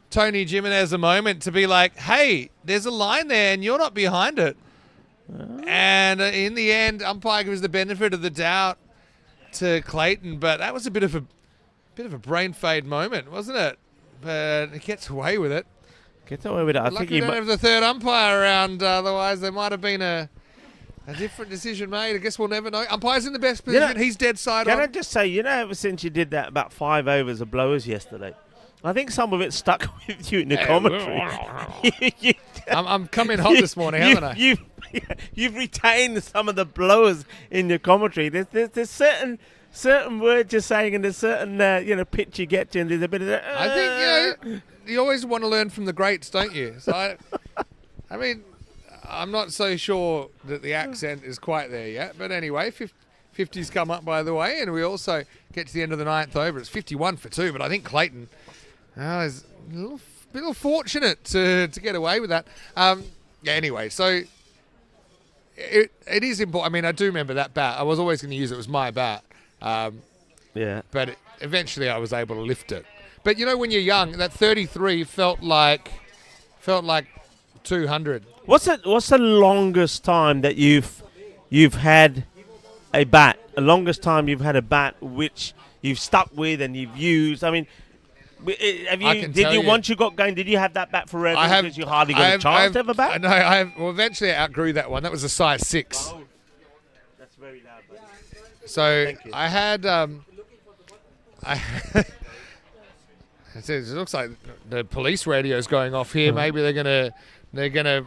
Tony Jimenez a moment to be like, hey, there's a line there, and you're not behind it. And in the end, umpire gives the benefit of the doubt to Clayton, but that was a bit of a brain fade moment, wasn't it? But he gets away with it. Gets away with it. I think we don't have the third umpire around, otherwise there might have been a different decision made. I guess we'll never know. Umpire's in the best position. He's dead side on. Can I just say, ever since you did that about 5 overs of blowers yesterday, I think some of it stuck with you in the commentary. I'm coming hot this morning, haven't I? You've retained some of the blowers in your commentary. There's certain words you're saying, and there's certain pitch you get to, and there's a bit of that. I think you always want to learn from the greats, don't you? So I mean, I'm not so sure that the accent is quite there yet. But anyway, 50's come up by the way, and we also get to the end of the 9th over. It's 51 for 2, but I think Clayton is a little fortunate to get away with that. Anyway, so it is important. I mean, I do remember that bat. I was always going to use it. It was my bat. But eventually I was able to lift it. But when you're young, that 33 felt like 200. What's the longest time that you've had a bat? The longest time you've had a bat which you've stuck with and you've used. I mean, once you got going, did you have that bat forever? Because you hardly got a chance to have a bat. No, well, eventually I outgrew that one. That was a size 6. Oh, that's very loud, buddy. So I had. It looks like the police radio's going off here. Maybe they're gonna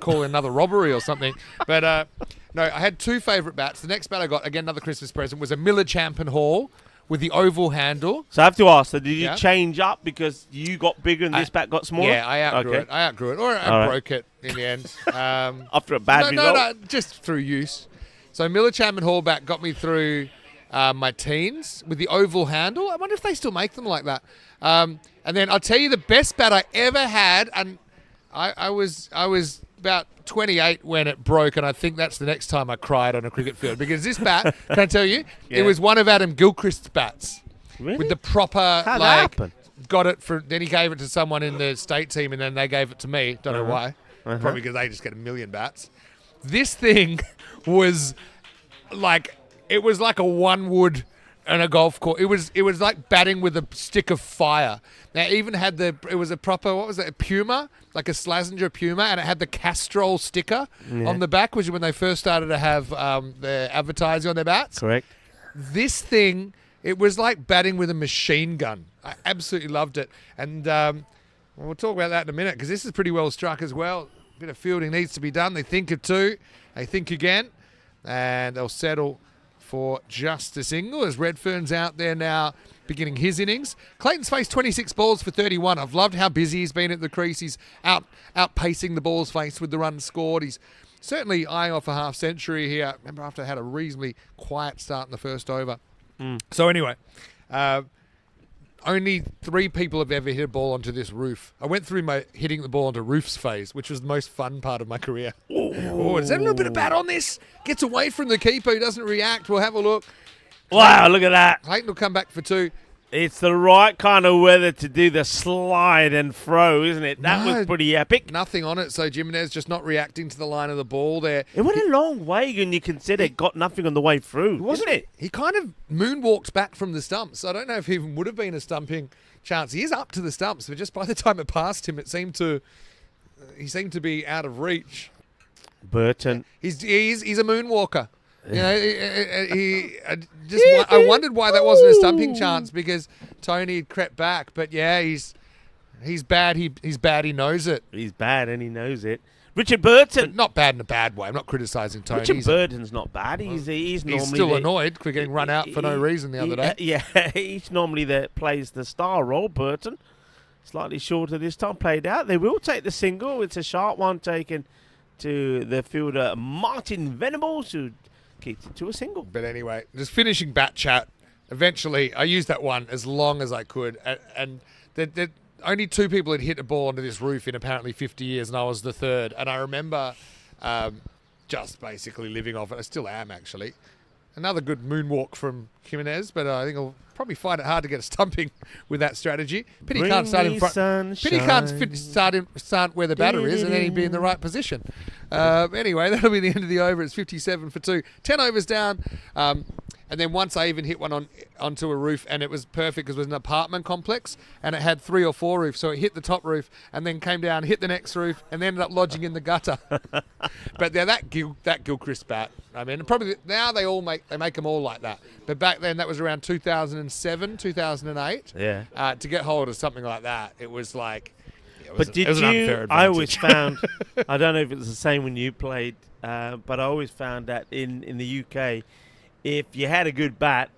call another robbery or something. But no, I had 2 favourite bats. The next bat I got, again another Christmas present, was a Miller Champion Hall with the oval handle. So I have to ask, did you change up because you got bigger and this bat got smaller? Yeah, I outgrew it. Or I broke it in the end. After a bad result? No, just through use. So Miller Chapman Hall bat got me through my teens with the oval handle. I wonder if they still make them like that. And then I'll tell you the best bat I ever had, and I was about 28 when it broke, and I think that's the next time I cried on a cricket field, because this bat, can I tell you, it was one of Adam Gilchrist's bats. Really? With the proper, How'd that happen? got it for, then he gave it to someone in the state team, and then they gave it to me. Don't know why. Probably because they just get a million bats. This thing was like, it was like a one wood and a golf course. It was like batting with a stick of fire. Now, it even had it was a proper, what was it, a Puma, like a Slazenger Puma, and it had the Castrol sticker on the back, which is when they first started to have their advertising on their bats. Correct. This thing, it was like batting with a machine gun. I absolutely loved it. And we'll talk about that in a minute, because this is pretty well struck as well. A bit of fielding needs to be done. They think of two. They think again. And they'll settle for just a single as Redfern's out there now beginning his innings. Clayton's faced 26 balls for 31. I've loved how busy he's been at the crease. He's outpacing the balls faced with the runs scored. He's certainly eyeing off a half century here. Remember, after I had a reasonably quiet start in the first over. So anyway, only 3 people have ever hit a ball onto this roof. I went through my hitting the ball onto roofs phase, which was the most fun part of my career. Oh, is that a little bit of bat on this? Gets away from the keeper. He doesn't react. We'll have a look. Wow, look at that. Clayton will come back for 2. It's the right kind of weather to do the slide and throw, isn't it? That No, was pretty epic. Nothing on it, so Jimenez just not reacting to the line of the ball there. It went a long way when you consider it got nothing on the way through, wasn't it? He kind of moonwalked back from the stumps. I don't know if he even would have been a stumping chance. He is up to the stumps, but just by the time it passed him, he seemed to be out of reach. Burton. He's a moonwalker. You know, I wondered why that wasn't a stumping chance, because Tony had crept back. But yeah, he's bad. He's bad. He knows it. He's bad and he knows it. Richard Burton. But not bad in a bad way. I'm not criticising Tony. Richard Burton's not bad. He's normally still annoyed for getting run out for no reason the other day. Yeah, he's normally plays the star role. Burton, slightly shorter this time, played out. They will take the single. It's a sharp one taken to the fielder Martin Venables, who keeps it to a single. But anyway, just finishing bat chat. Eventually, I used that one as long as I could, and only 2 people had hit a ball onto this roof in apparently 50 years, and I was the 3rd. And I remember just basically living off it. I still am, actually. Another good moonwalk from Jimenez, but I think I'll probably find it hard to get a stumping with that strategy. Pity he can't start in front. Pity he can't start where the batter is, and then he'd be in the right position. Anyway, that'll be the end of the over. It's 57 for 2. 10 overs down. And then once I even hit one onto a roof, and it was perfect because it was an apartment complex, and it had 3 or 4 roofs. So it hit the top roof and then came down, hit the next roof, and then ended up lodging in the gutter. But they're that Gilchrist bat. I mean, probably now they make them all like that. But back then, that was around 2007, 2008. Yeah. To get hold of something like that, it was like. But did you? I always found. I don't know if it was the same when you played, but I always found that in the UK, if you had a good bat,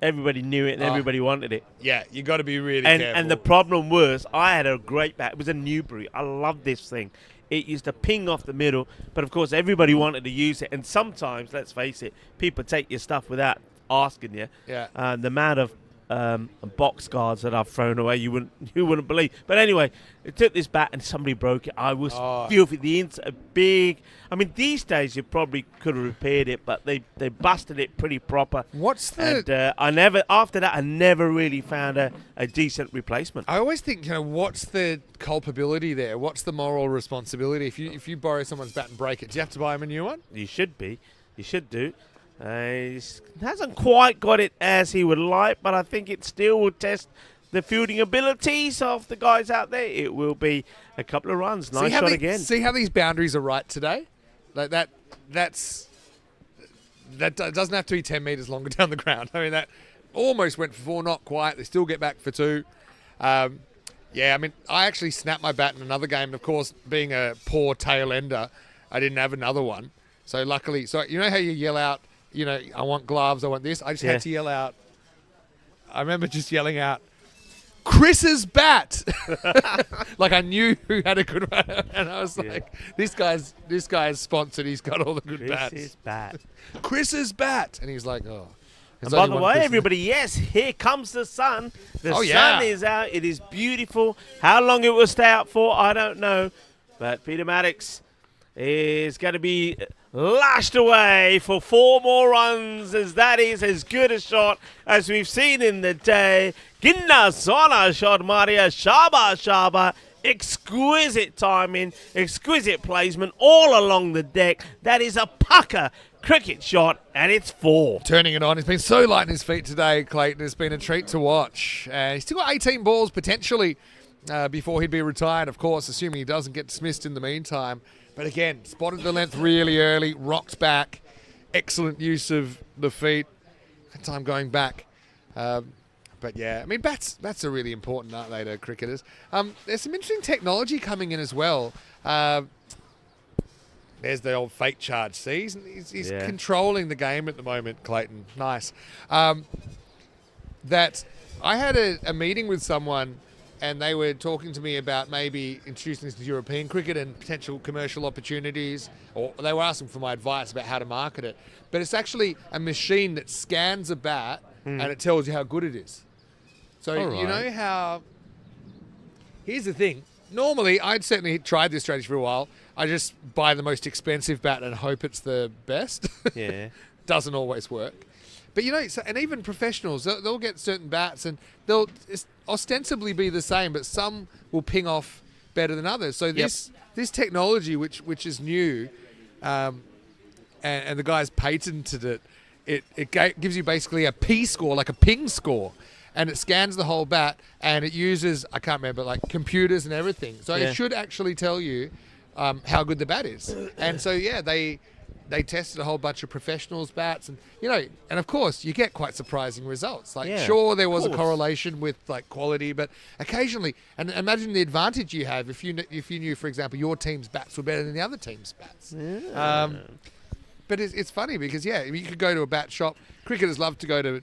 everybody knew it and everybody wanted it. Yeah, you got to be really careful. And the problem was, I had a great bat. It was a Newbury. I loved this thing. It used to ping off the middle, but of course everybody wanted to use it. And sometimes, let's face it, people take your stuff without asking you. Yeah. The amount of box guards that I've thrown away, you wouldn't believe. But anyway, it took this bat and somebody broke it. I was filthy. The big. I mean, these days you probably could have repaired it, but they busted it pretty proper. What's the? And after that I never really found a decent replacement. I always think, what's the culpability there? What's the moral responsibility if you borrow someone's bat and break it? Do you have to buy him a new one? You should be. You should do. He hasn't quite got it as he would like, but I think it still will test the fielding abilities of the guys out there. It will be a couple of runs. Nice shot again. See how these boundaries are right today? Like that doesn't have to be 10 metres longer down the ground. I mean, that almost went for 4, not quite. They still get back for 2. I mean, I actually snapped my bat in another game. And, of course, being a poor tail ender, I didn't have another one. So, luckily, you know how you yell out, I want gloves, I want this? I just had to yell out. I remember just yelling out, Chris's bat. Like I knew who had a good one. And I was like, this guy's sponsored. He's got all the good bats. Chris's bat. Chris's bat. And he's like, oh. And by the way, everybody, yes, here comes the sun. The sun is out. It is beautiful. How long it will stay out for, I don't know. But Peter Maddox is going to be lashed away for 4 more runs, as that is as good a shot as we've seen in the day. Ginna Sona shot Maria Shaba. Exquisite timing, exquisite placement all along the deck. That is a pucker cricket shot, and it's 4. Turning it on. He's been so light on his feet today, Clayton. It's been a treat to watch. He's still got 18 balls potentially before he'd be retired, of course, assuming he doesn't get dismissed in the meantime. But again, spotted the length really early, rocked back. Excellent use of the feet. Good time going back. But yeah, I mean, bats are really important, aren't they, to cricketers? There's some interesting technology coming in as well. There's the old fake charge. See, he's controlling the game at the moment, Clayton. Nice. That I had a meeting with someone, and they were talking to me about maybe introducing this to European cricket and potential commercial opportunities, or they were asking for my advice about how to market it. But it's actually a machine that scans a bat and it tells you how good it is. So you know how... Here's the thing. Normally, I'd certainly tried this strategy for a while. I just buy the most expensive bat and hope it's the best. Yeah. Doesn't always work. But, and even professionals, they'll get certain bats and they'll ostensibly be the same, but some will ping off better than others. So this technology, which is new, and the guys patented it, it gives you basically a P score, like a ping score. And it scans the whole bat, and it uses, I can't remember, like computers and everything. So it should actually tell you how good the bat is. And so, they tested a whole bunch of professionals' bats. And, and of course, you get quite surprising results. Like, sure, there was a correlation with, like, quality, but occasionally, and imagine the advantage you have if you knew, for example, your team's bats were better than the other team's bats. Yeah. But it's funny because, you could go to a bat shop. Cricketers love to go to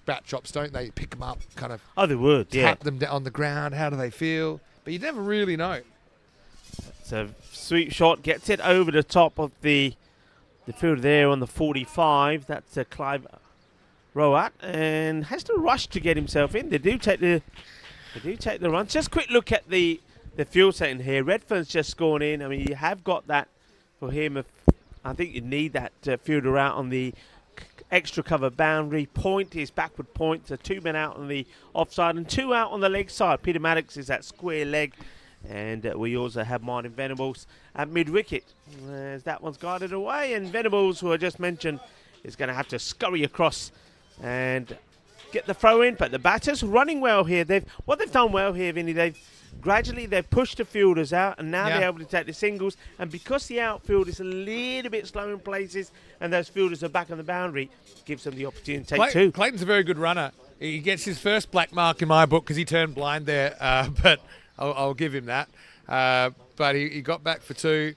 bat shops, don't they? Pick them up, kind of. Oh, they would, tap them down on the ground. How do they feel? But you never really know. So sweep shot gets it over the top of the field there on the 45. That's Clive Rowat, and has to rush to get himself in. They do take the runs. Just quick look at the field setting here. Redfern's just scored in. I mean, you have got that for him. I think you need that fielder out on the extra cover boundary. Point is backward point, so 2 men out on the offside and 2 out on the leg side. Peter Maddox is that square leg, and we also have Martin Venables at mid wicket as that one's guided away, and Venables, who I just mentioned, is going to have to scurry across and get the throw in. But the batters running well here. What they've done well here, Vinny, they've pushed the fielders out, and now they're able to take the singles. And because the outfield is a little bit slow in places and those fielders are back on the boundary, gives them the opportunity to take 2. Clayton's a very good runner. He gets his first black mark in my book because he turned blind there, but I'll give him that. But he got back for 2.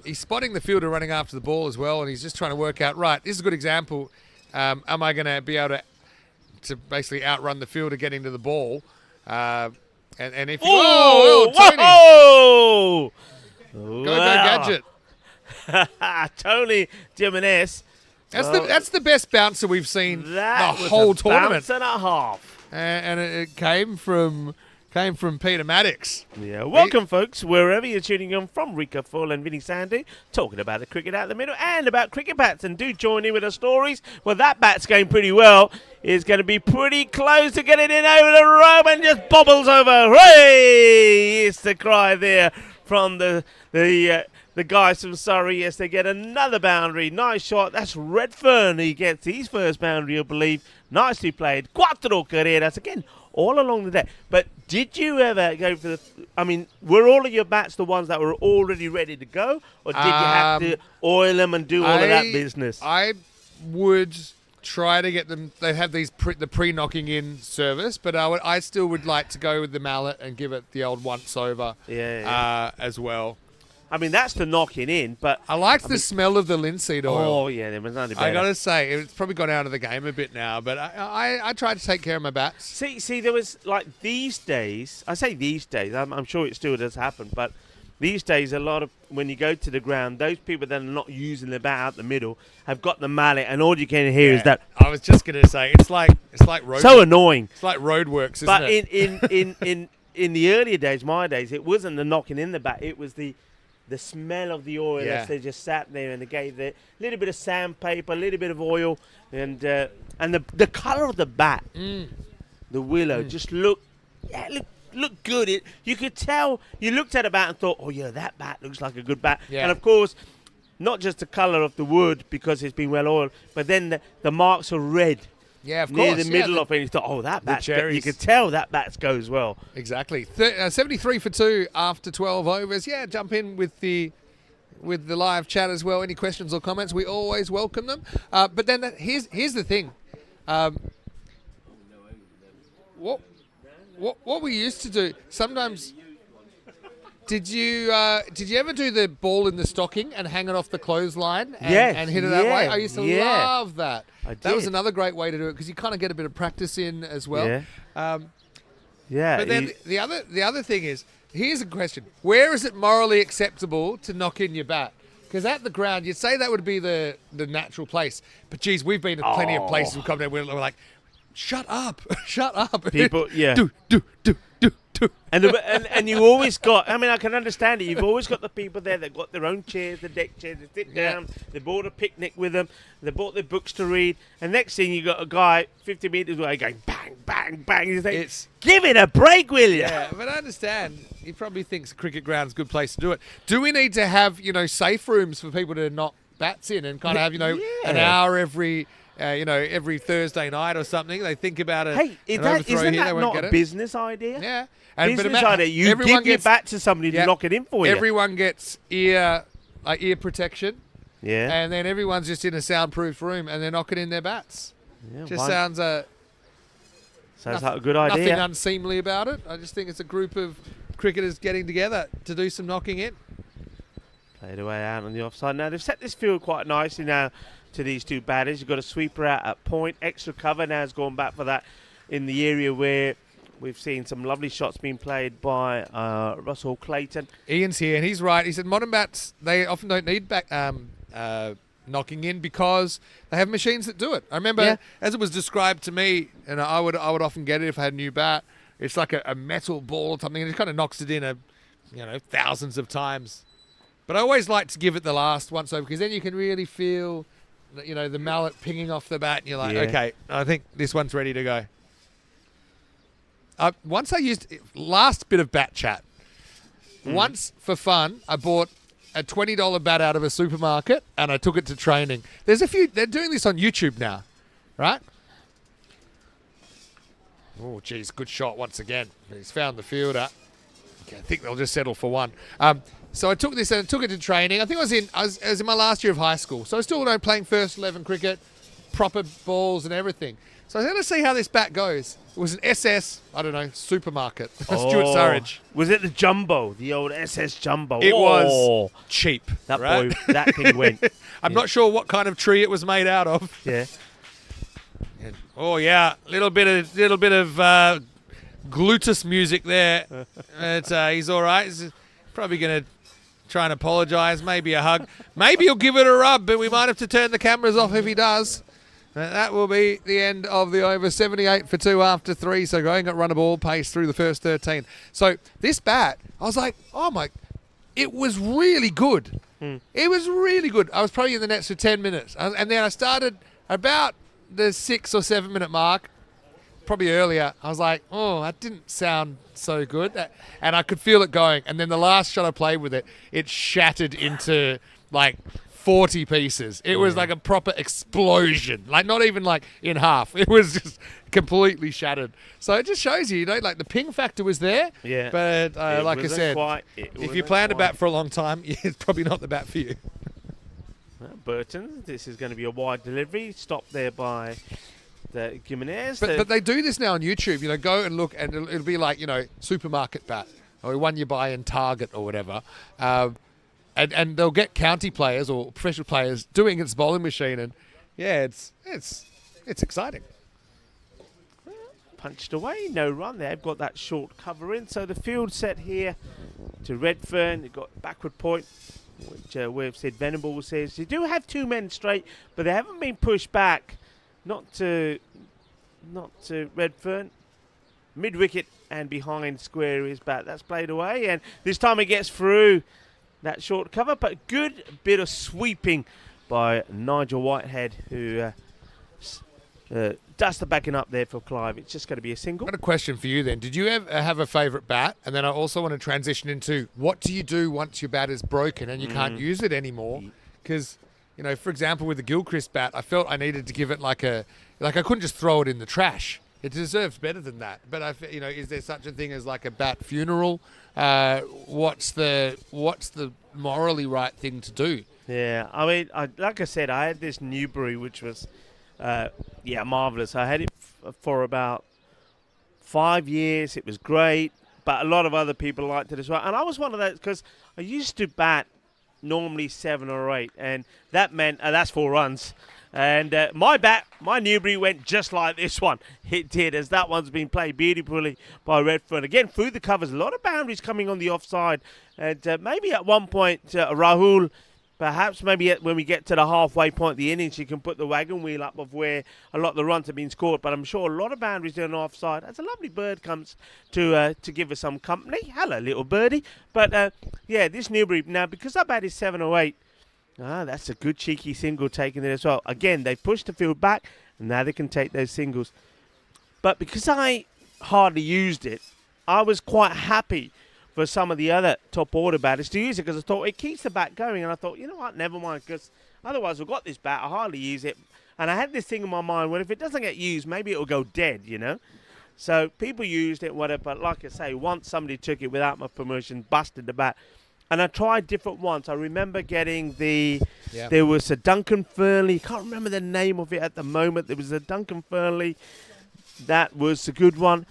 He's spotting the fielder running after the ball as well, and he's just trying to work out, right, this is a good example. Am I going to be able to basically outrun the fielder getting to the ball? And if you... Whoa! Go Gadget. Tony Jimenez. That's the best bouncer we've seen the whole tournament. Bounce and a half. And it came from Peter Maddox. Yeah, welcome, folks, wherever you're tuning in from. Rika Full and Vinny Sandu, talking about the cricket out the middle and about cricket bats. And do join in with the stories. Well, that bat's going pretty well. It's going to be pretty close to getting in over the rope and just bobbles over. Hooray! It's the cry there from the guys from Surrey. Yes, they get another boundary. Nice shot. That's Redfern. He gets his first boundary, I believe. Nicely played. Cuatro carreras. Again, all along the deck. But did you ever go for were all of your bats the ones that were already ready to go? Or did you have to oil them and do all of that business? I would try to get them. They have the pre-knocking in service, but I still would like to go with the mallet and give it the old once over as well. I mean, that's the knocking in, but... I liked the smell of the linseed oil. Oh, yeah, there was nothing better. I got to say, it's probably gone out of the game a bit now, but I tried to take care of my bats. See, there was, like, these days... I say these days, I'm sure it still does happen, but these days, a lot of... When you go to the ground, those people that are not using the bat out the middle have got the mallet, and all you can hear is that... I was just going to say, it's like road... So annoying. It's like roadworks, isn't it? But in the earlier days, my days, it wasn't the knocking in the bat, it was the smell of the oil as they just sat there, and they gave a little bit of sandpaper, a little bit of oil, and the colour of the bat, the willow, just looked looked good. You could tell. You looked at a bat and thought, oh yeah, that bat looks like a good bat. Yeah. And of course, not just the colour of the wood because it's been well oiled, but then the marks are red. Yeah, of Near course. the middle of it, you thought, oh, that bat. You cherries. could tell that bat goes well. Exactly. 73 for 2 after 12 overs. Yeah, jump in with the live chat as well. Any questions or comments, we always welcome them. But then here's the thing. What we used to do sometimes. Did you ever do the ball in the stocking and hang it off the clothesline and hit it that way? I used to love that. That was another great way to do it because you kind of get a bit of practice in as well. Yeah. But then the other thing is, here's a question: where is it morally acceptable to knock in your bat? Because at the ground, you'd say that would be the natural place. But geez, we've been to plenty of places we've come down where we're like, shut up, shut up. People, yeah. do. And you always got, I mean, I can understand it. You've always got the people there that got their own chairs, the deck chairs, they sit down, they bought a picnic with them, they bought their books to read, and next thing you got a guy 50 metres away going bang, bang, bang. You think, give it a break, will you? Yeah, but I understand. He probably thinks a cricket ground's a good place to do it. Do we need to have, safe rooms for people to knock bats in and kind of have, an hour every Thursday night or something? They think about it. Hey, isn't that not a business idea? Yeah. Business idea. You give your bat to somebody to knock it in for you. Everyone gets ear protection. Yeah. And then everyone's just in a soundproof room and they're knocking in their bats. Yeah, just sounds like a good idea. Nothing unseemly about it. I just think it's a group of cricketers getting together to do some knocking in. Played away out on the offside. Now, they've set this field quite nicely now to these two batters. You've got a sweeper out at point. Extra cover now has gone back for that in the area where we've seen some lovely shots being played by Russell Clayton. Ian's here, and he's right. He said modern bats, they often don't need back knocking in because they have machines that do it. I remember, as it was described to me, and I would often get it if I had a new bat, it's like a metal ball or something, and it kind of knocks it in thousands of times. But I always like to give it the last once over because then you can really feel, the mallet pinging off the bat, and you're like, okay, I think this one's ready to go. Once I used last bit of bat chat. Once for fun, I bought a $20 bat out of a supermarket and I took it to training. There's a few. They're doing this on YouTube now, right? Oh, geez, good shot once again. He's found the fielder. Okay, I think they'll just settle for one. So I took this and took it to training. I think I was in my last year of high school, so I was still playing first 11 cricket, proper balls and everything. So I was going to see how this bat goes. It was an SS, supermarket. Stuart Surridge. Was it the Jumbo, the old SS Jumbo? It was cheap. That thing went. I'm not sure what kind of tree it was made out of. Yeah. Little bit of gluteus music there. But he's all right. He's probably going to try and apologise. Maybe a hug. Maybe he'll give it a rub, but we might have to turn the cameras off if he does. That will be the end of the over. 78 for 2 after 3. So going at run of ball pace through the first 13. So this bat, I was like, oh my, it was really good. It was really good. I was probably in the nets for 10 minutes. And then I started about the 6 or 7 minute mark, probably earlier. I was like, oh, that didn't sound so good. And I could feel it going. And then the last shot I played with it, it shattered into 40 pieces. It was like a proper explosion. Not even in half. It was just completely shattered. So it just shows you, the ping factor was there. Yeah. But like I said, if you plan to bat for a long time, it's probably not the bat for you. Well, Burton, this is going to be a wide delivery. Stopped there by the Jimenez. But they do this now on YouTube. Go and look, and it'll be supermarket bat or one you buy in Target or whatever. And they'll get county players or professional players doing its bowling machine, and it's exciting. Punched away, no run. They've got that short cover in, so the field set here to Redfern. They've got backward point, which we've said Venable says they do have 2 men straight, but they haven't been pushed back. Not to Redfern. Mid wicket and behind square is bat. That's played away, and this time it gets through that short cover, but good bit of sweeping by Nigel Whitehead, who Duster backing up there for Clive. It's just going to be a single. I've got a question for you then. Did you ever have a favourite bat? And then I also want to transition into what do you do once your bat is broken and you can't use it anymore? Because, for example, with the Gilchrist bat, I felt I needed to give it I couldn't just throw it in the trash. It deserves better than that. But, is there such a thing as like a bat funeral? What's the morally right thing to do? Yeah, I mean, like I said, I had this Newbury, which was, marvellous. I had it for about 5 years. It was great, but a lot of other people liked it as well. And I was one of those, because I used to bat normally 7 or 8, and that meant, that's 4 runs. And my Newbury went just like this one. It did, as that one's been played beautifully by Redfern. Again, through the covers, a lot of boundaries coming on the offside. And maybe at one point, Rahul, perhaps maybe when we get to the halfway point of the innings, you can put the wagon wheel up of where a lot of the runs have been scored. But I'm sure a lot of boundaries are on the offside. As a lovely bird comes to give us some company. Hello, little birdie. But, this Newbury, now, because I batted 7 or 8, that's a good cheeky single taken there as well. Again, they pushed the field back, and now they can take those singles. But because I hardly used it, I was quite happy for some of the other top order batters to use it, because I thought it keeps the bat going. And I thought, you know what, never mind, because otherwise we've got this bat, I hardly use it. And I had this thing in my mind, well, if it doesn't get used, maybe it'll go dead, So people used it, whatever. But like I say, once somebody took it without my permission, busted the bat. And I tried different ones. I remember getting there was a Duncan Fernley. Can't remember the name of it at the moment. There was a Duncan Fernley. That was a good one.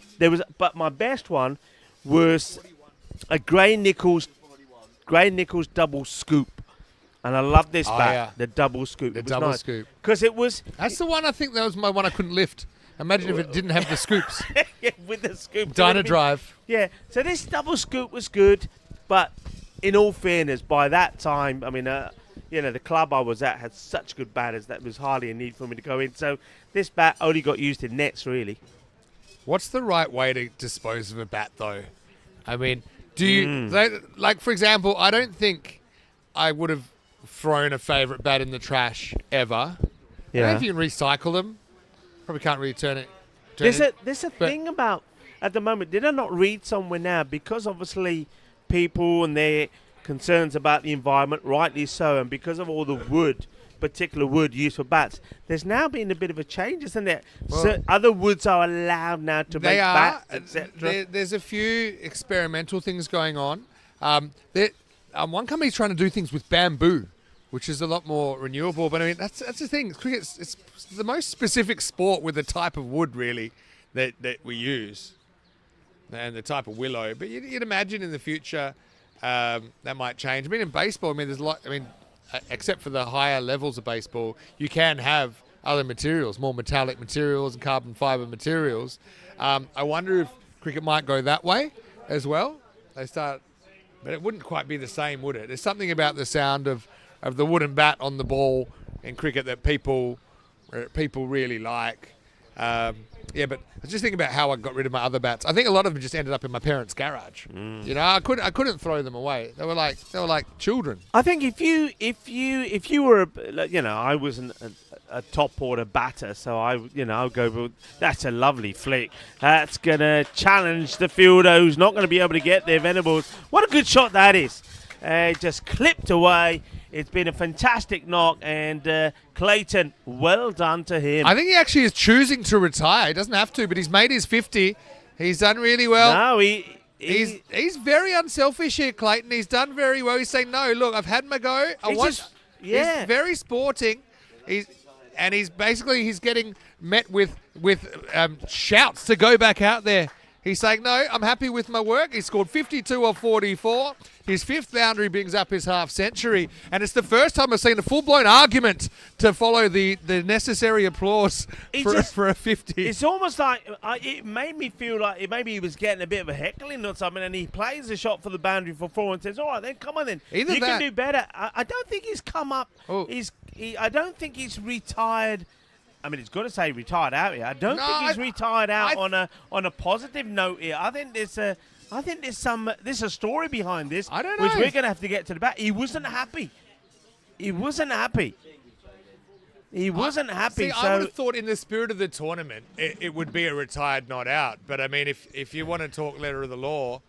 But my best one was a Gray Nichols double scoop. And I love this bat, the double scoop. The double scoop. Because it was... That's the one, I think that was my one I couldn't lift. Imagine if it didn't have the scoops. Yeah, with the scoop. Dyna drive. Yeah, so this double scoop was good, but... In all fairness, by that time, I mean, the club I was at had such good batters that there was hardly a need for me to go in. So this bat only got used in nets, really. What's the right way to dispose of a bat, though? I mean, do you... Like, for example, I don't think I would have thrown a favourite bat in the trash ever. Yeah. I don't know if you can recycle them. Probably can't really turn it. There's a thing about, at the moment, did I not read somewhere now, because obviously... people and their concerns about the environment, rightly so, and because of all the particular wood used for bats, there's now been a bit of a change, isn't there? Well, so other woods are allowed now to make bats, etc. There's a few experimental things going on. One company's trying to do things with bamboo, which is a lot more renewable. But I mean, that's the thing. Cricket's it's the most specific sport with the type of wood, really, that we use. And the type of willow, but you'd imagine in the future that might change. I mean, in baseball, there's a lot. Except for the higher levels of baseball, you can have other materials, more metallic materials and carbon fiber materials. I wonder if cricket might go that way as well. But it wouldn't quite be the same, would it? There's something about the sound of the wooden bat on the ball in cricket that people really like. But I was just thinking about how I got rid of my other bats. I think a lot of them just ended up in my parents' garage. I couldn't throw them away. They were like children. I think if you were, I wasn't a top order batter, so I'll go. That's a lovely flick. That's gonna challenge the fielder who's not going to be able to get their Venables. What a good shot that is! Just clipped away. It's been a fantastic knock, and Clayton, well done to him. I think he actually is choosing to retire. He doesn't have to, but he's made his 50. He's done really well. No, he's very unselfish here, Clayton. He's done very well. He's saying, no, look, I've had my go. He's very sporting. He's getting met with shouts to go back out there. He's saying, no, I'm happy with my work. He scored 52 of 44. His 5th boundary brings up his half century. And it's the first time I've seen a full-blown argument to follow the necessary applause for a 50. It's almost like it made me feel like maybe he was getting a bit of a heckling or something, and he plays a shot for the boundary for 4 and says, all right, then, come on then. Can do better. I don't think he's come up. I don't think he's retired. I mean, it's got to say retired out here. I don't think he's retired out on a positive note here. I think there's a story behind this, I don't know. which we're going to have to get to the back. He wasn't happy. He wasn't happy. See, I would have thought in the spirit of the tournament, it would be a retired not out. But, I mean, if you want to talk letter of the law,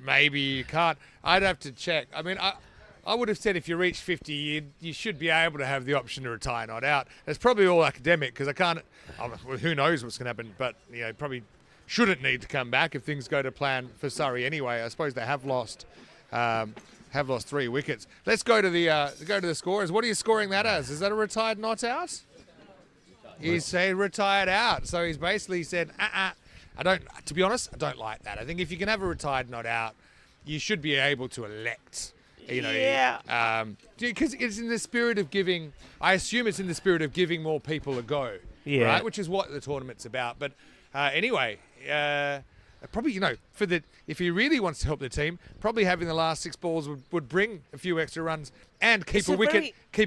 maybe you can't. I'd have to check. I mean, I would have said if you reach 50, you should be able to have the option to retire not out. It's probably all academic because who knows what's going to happen. But, probably shouldn't need to come back if things go to plan for Surrey anyway. I suppose they have lost 3 wickets. Let's go to the scorers. What are you scoring that as? Is that a retired not out? He's saying retired out. So he's basically said, to be honest, I don't like that. I think if you can have a retired not out, you should be able to elect. Yeah. Because it's in the spirit of giving. I assume it's in the spirit of giving more people a go. Yeah. Right, which is what the tournament's about. But anyway. Probably, if he really wants to help the team, probably having the last 6 balls would bring a few extra runs and keep a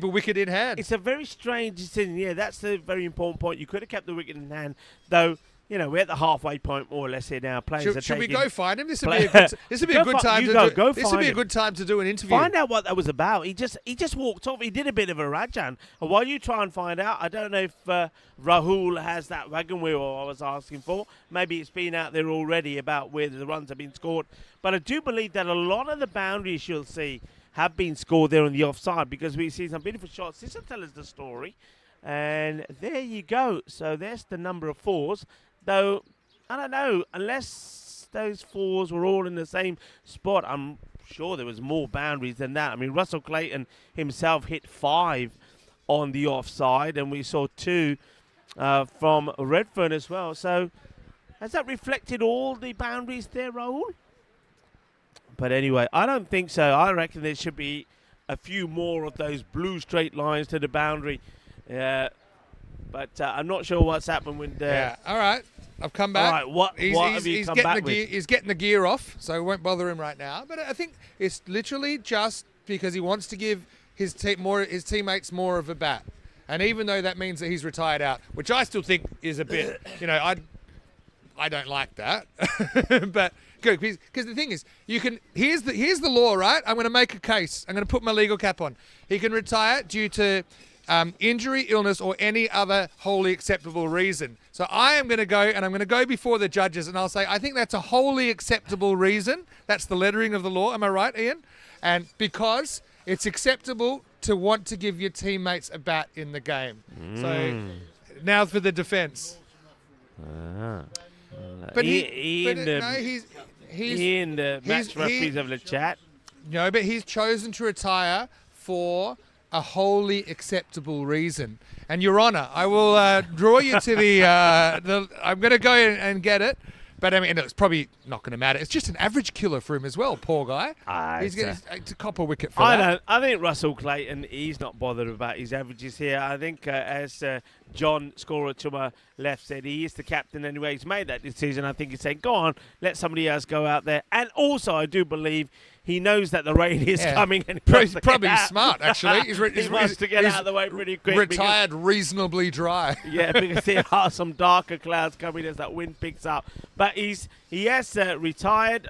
wicket in hand. It's a very strange decision. Yeah, that's the very important point. You could have kept the wicket in hand, though. We're at the halfway point more or less here now. Should we go find him? This would be a good time to do an interview. Find out what that was about. He just walked off. He did a bit of a Rajan. And while you try and find out, I don't know if Rahul has that wagon wheel I was asking for. Maybe it's been out there already about where the runs have been scored. But I do believe that a lot of the boundaries you'll see have been scored there on the offside because we see some beautiful shots. This will tell us the story. And there you go. So there's the number of 4s. Though, I don't know, unless those 4s were all in the same spot, I'm sure there was more boundaries than that. I mean, Russell Clayton himself hit 5 on the offside, and we saw 2 from Redfern as well. So, has that reflected all the boundaries there, Rahul? But anyway, I don't think so. I reckon there should be a few more of those blue straight lines to the boundary. But I'm not sure what's happened with the... Yeah, all right. I've come back. All right, what have you come back with? He's getting the gear off, so we won't bother him right now. But I think it's literally just because he wants to give his teammates more of a bat. And even though that means that he's retired out, which I still think is a bit, I don't like that. But good, because the thing is, here's the law, right? I'm going to make a case. I'm going to put my legal cap on. He can retire due to... injury, illness, or any other wholly acceptable reason. So I am going to go, and I'm going to go before the judges, and I'll say, I think that's a wholly acceptable reason. That's the lettering of the law. Am I right, Ian? And because it's acceptable to want to give your teammates a bat in the game. So now for the defence. But he and the match referees have a chat. No, but he's chosen to retire for a wholly acceptable reason. And Your Honour, I will draw you to the I'm going to go and get it. But I mean, it's probably not going to matter. It's just an average killer for him as well, poor guy. He's going to cop a wicket for that. I think Russell Clayton, he's not bothered about his averages here. I think as John, scorer to my left, said, he is the captain anyway. He's made that decision. I think he's saying, go on, let somebody else go out there. And also, I do believe he knows that the rain is coming. And he's probably smart, actually. He wants to get out of the way pretty quick. Retired reasonably dry. Yeah, because there are some darker clouds coming as that wind picks up. But he has retired,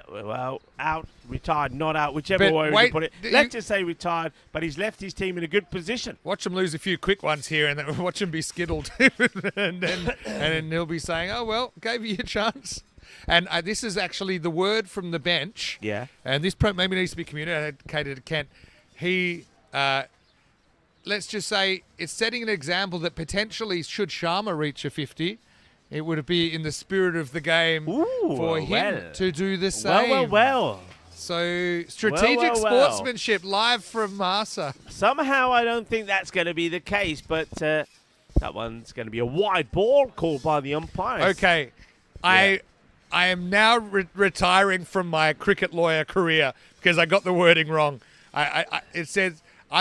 retired, not out, whichever way we put it. Let's just say retired, but he's left his team in a good position. Watch him lose a few quick ones here, and then watch him be skittled. and then he'll be saying, oh, well, gave you a chance. And this is actually the word from the bench. Yeah. And this maybe needs to be communicated to Kent. He, let's just say, it's setting an example that potentially should Sharma reach a 50, it would be in the spirit of the game for him to do the same. Well. So, strategic sportsmanship live from Marsa. Somehow I don't think that's going to be the case, but that one's going to be a wide ball called by the umpires. Okay. Yeah. I am now retiring from my cricket lawyer career because I got the wording wrong. I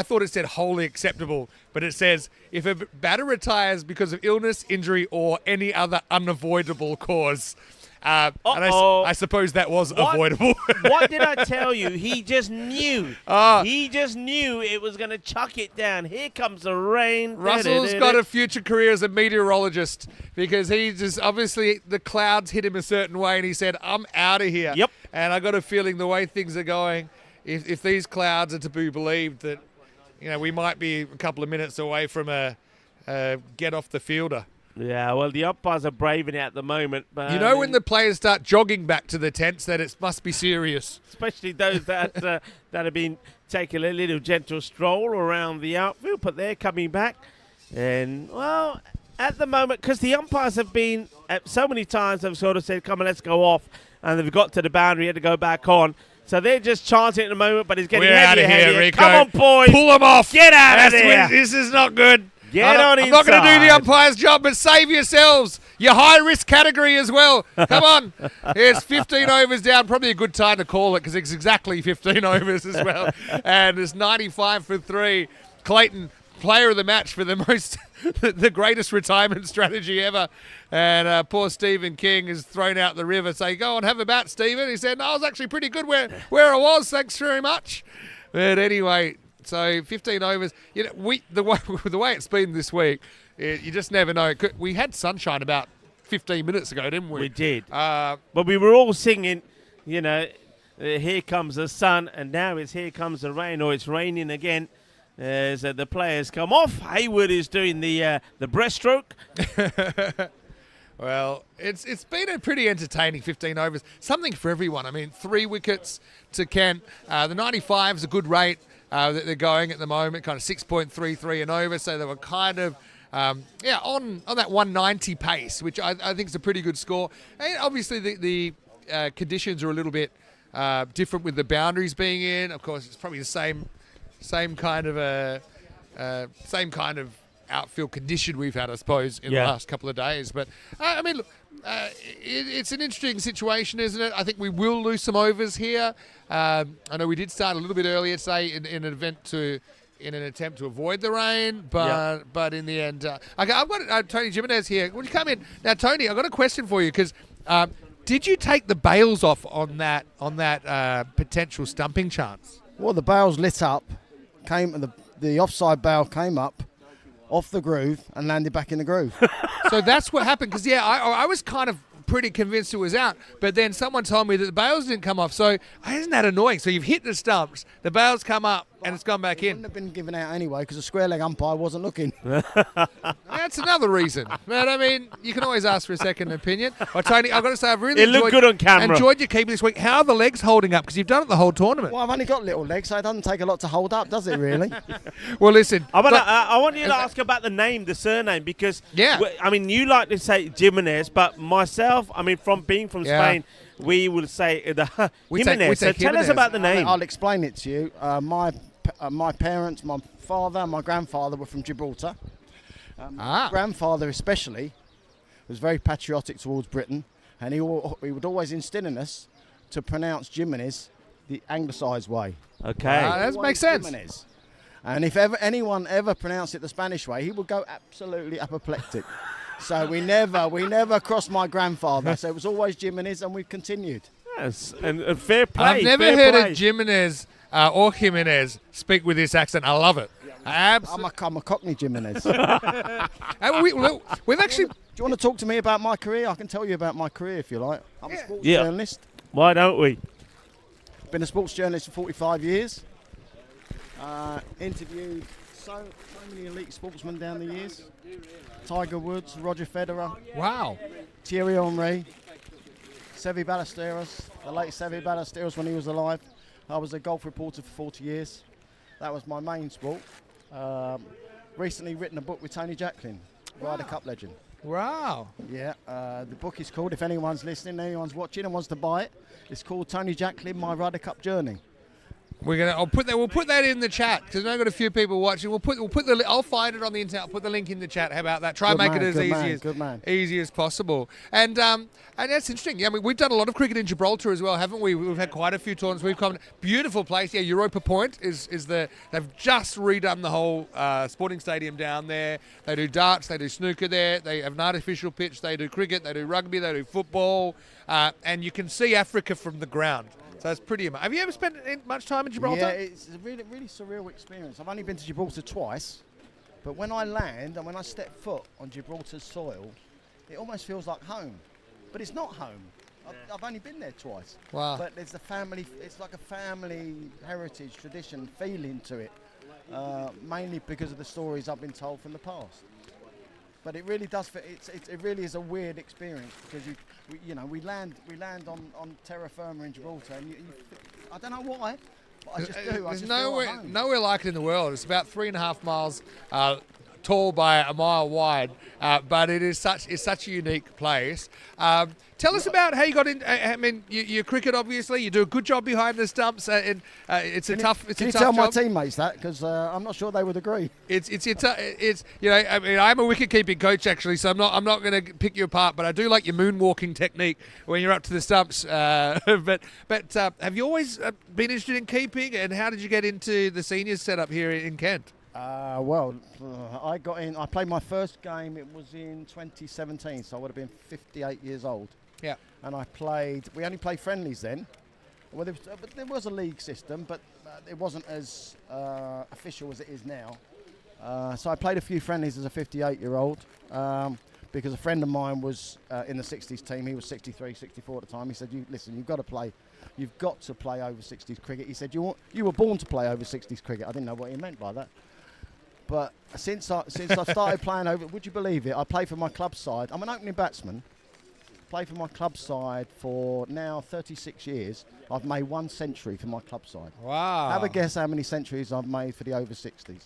thought it said wholly acceptable, but it says if a batter retires because of illness, injury, or any other unavoidable cause. And I suppose that was avoidable. What did I tell you? He just knew. He just knew it was going to chuck it down. Here comes the rain. Russell's got a future career as a meteorologist because he just obviously the clouds hit him a certain way and he said, I'm out of here. Yep. And I got a feeling the way things are going, if these clouds are to be believed, that we might be a couple of minutes away from a get off the fielder. Yeah, well, the umpires are braving it at the moment. But You know when the players start jogging back to the tents that it must be serious. especially those that that have been taking a little gentle stroll around the outfield, but they're coming back. And, well, at the moment, because the umpires have been, so many times they've sort of said, come on, let's go off, and they've got to the boundary, had to go back on. So they're just chanting at the moment, but it's getting We're heavier, out of here, heavier. Rico. Come on, boys. Pull them off. Get out of there. This is not good. Get on I'm not going to do the inside. umpire's job, but save yourselves. Your high-risk category as well. Come on. It's 15 overs down. Probably a good time to call it because it's exactly 15 overs as well. And it's 95 for 3. Clayton, player of the match for the greatest retirement strategy ever. And poor Stephen King is thrown out the river saying, go on, have a bat, Stephen. He said, no, I was actually pretty good where I was. Thanks very much. But anyway, so 15 overs. You know, the way it's been this week, you just never know. We had sunshine about 15 minutes ago, didn't we? We did. But But we were all singing, here comes the sun, and now it's here comes the rain, or it's raining again. As the players come off. Hayward is doing the breaststroke. Well, it's been a pretty entertaining 15 overs. Something for everyone. I mean, 3 wickets to Kent. The 95 is a good rate that they're going at the moment, kind of 6.33 and over. So they were kind of, on that 190 pace, which I think is a pretty good score. And obviously the conditions are a little bit different with the boundaries being in. Of course, it's probably the same kind of outfield condition we've had, I suppose, in the last couple of days. But, I mean, look, it's an interesting situation, isn't it? I think we will lose some overs here. I know we did start a little bit earlier today in an attempt to avoid the rain, but in the end... I've got Tony Jimenez here. Will you come in? Now, Tony, I've got a question for you, because did you take the bails off on that potential stumping chance? Well, the bails lit up, the offside bail came up, off the groove and landed back in the groove. So that's what happened, because, I was kind of pretty convinced it was out, but then someone told me that the bails didn't come off. So isn't that annoying? So you've hit the stumps, the bails come up, and it's gone back in. Wouldn't have been given out anyway because the square leg umpire wasn't looking. That's another reason. But, I mean, you can always ask for a second opinion. Well, Tony, I've got to say, I've really Looked good on camera. enjoyed your keeping this week. How are the legs holding up? Because you've done it the whole tournament. Well, I've only got little legs, so it doesn't take a lot to hold up, does it, really? Well, listen. I want you to ask about the name, the surname, because you like to say Jimenez, but myself, from being from Spain, we would say Jimenez. So tell us about the name. I'll explain it to you. My parents, my father and my grandfather were from Gibraltar. My grandfather especially was very patriotic towards Britain, and he would always instill in us to pronounce Jimenez the anglicised way. Okay. That makes sense. Jimenez. And if anyone ever pronounced it the Spanish way, he would go absolutely apoplectic. So we never crossed my grandfather. So it was always Jimenez, and we've continued. Yes, and fair play. I've never heard of Jimenez or Jimenez speak with this accent. I love it. I'm a Cockney Jimenez. We've actually... Do you want to talk to me about my career? I can tell you about my career if you like. I'm a sports journalist. Why don't we? Been a sports journalist for 45 years. Interviewed so many elite sportsmen down the years. Tiger Woods, Roger Federer. Wow. Thierry Henry. Seve Ballesteros, the late Seve Ballesteros when he was alive. I was a golf reporter for 40 years. That was my main sport. Recently written a book with Tony Jacklin, Ryder Cup legend. Wow. Yeah, the book is called, if anyone's listening, anyone's watching and wants to buy it, it's called Tony Jacklin, My Ryder Cup Journey. We'll put that in the chat because I've got a few people watching. I'll find it on the internet. I'll put the link in the chat. How about that? Try and make it as easy as possible. And that's interesting. Yeah, we've done a lot of cricket in Gibraltar as well, haven't we? We've had quite a few tournaments. We've come beautiful place. Yeah, Europa Point they've just redone the whole sporting stadium down there. They do darts, they do snooker there. They have an artificial pitch. They do cricket, they do rugby, they do football, and you can see Africa from the ground. So it's pretty amazing. Have you ever spent much time in Gibraltar? Yeah, it's a really, really surreal experience. I've only been to Gibraltar twice, but when I land and when I step foot on Gibraltar's soil, it almost feels like home. But it's not home. I've only been there twice. Wow. But there's it's like a family heritage, tradition, feeling to it, mainly because of the stories I've been told from the past. But it really does. It really is a weird experience because we land on terra firma in Gibraltar, and I don't know why, but I just do. There's nowhere like it in the world. It's about 3.5 miles tall by a mile wide, but it's such a unique place. Tell us about how you got in. I mean, you cricket, obviously. You do a good job behind the stumps, and it's a tough job. Can you tell my teammates that? Because I'm not sure they would agree. It's I mean, I'm a wicket keeping coach actually, so I'm not going to pick you apart, but I do like your moonwalking technique when you're up to the stumps. But have you always been interested in keeping, and how did you get into the seniors setup here in Kent? I got in. I played my first game. It was in 2017, so I would have been 58 years old. Yeah. And we only played friendlies then. Well, there was a league system, but it wasn't as official as it is now. So I played a few friendlies as a 58-year-old because a friend of mine was in the 60s team. He was 63, 64 at the time. He said, listen, you've got to play over 60s cricket. He said, you were born to play over 60s cricket. I didn't know what he meant by that. But since I started playing over, would you believe it? I play for my club side. I'm an opening batsman. Play for my club side for now 36 years. I've made 1 century for my club side. Wow. Have a guess how many centuries I've made for the over 60s.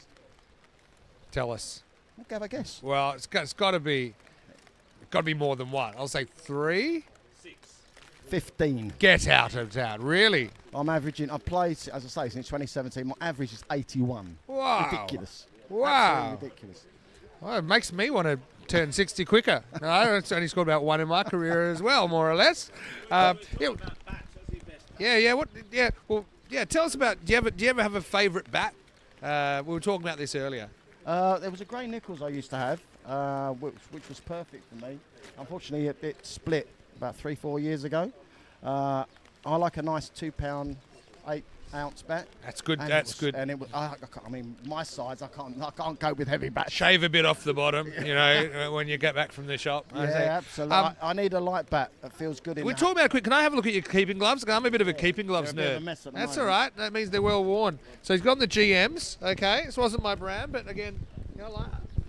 Tell us. Have a guess. Well, it's got to be more than 1. I'll say 3. 15. Get out of town. Really? I've played, as I say, since 2017. My average is 81. Wow. Ridiculous. Wow. Absolutely ridiculous. Well, it makes me want to turn 60 quicker. No, I only scored about 1 in my career as well, more or less. Well, tell us about, do you ever have a favourite bat? We were talking about this earlier. There was a Grey Nichols I used to have, which was perfect for me. Unfortunately, it split about 3-4 years ago. I like a nice 2 pound 8 ounce bat. That's good. And good. And it was. I mean, my size, I can't cope with heavy bats. Shave a bit off the bottom, when you get back from the shop. Yeah, absolutely. I need a light bat that feels good. We're talking about quick. Can I have a look at your keeping gloves? I'm a bit of a keeping gloves They're a bit of nerd. a mess at the That's moment. all right. That means they're well worn. So he's got the GMs. Okay, this wasn't my brand, but again,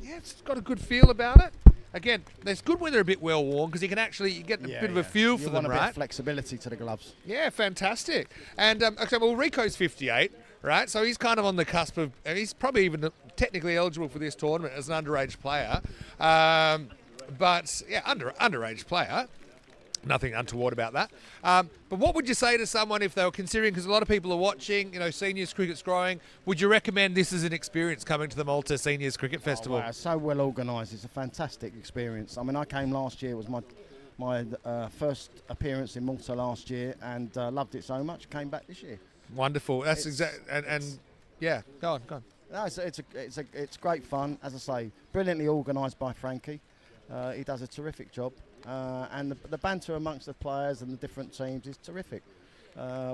it's got a good feel about it. Again, it's good when they're a bit well worn because you can actually get a bit of a feel for them, want a right? bit of flexibility to the gloves. Yeah, fantastic. And Rico's 58, right? So he's kind of on the cusp of, and he's probably even technically eligible for this tournament as an underage player. But yeah, underage player. Nothing untoward about that. But what would you say to someone if they were considering, because a lot of people are watching, seniors cricket's growing, would you recommend this as an experience coming to the Malta Seniors Cricket Festival? Oh, wow, so well organised. It's a fantastic experience. I mean, I came last year. It was my first appearance in Malta last year and loved it so much. Came back this year. Wonderful. That's exact. And yeah, go on. No, it's great fun. As I say, brilliantly organised by Frankie. He does a terrific job. And the banter amongst the players and the different teams is terrific.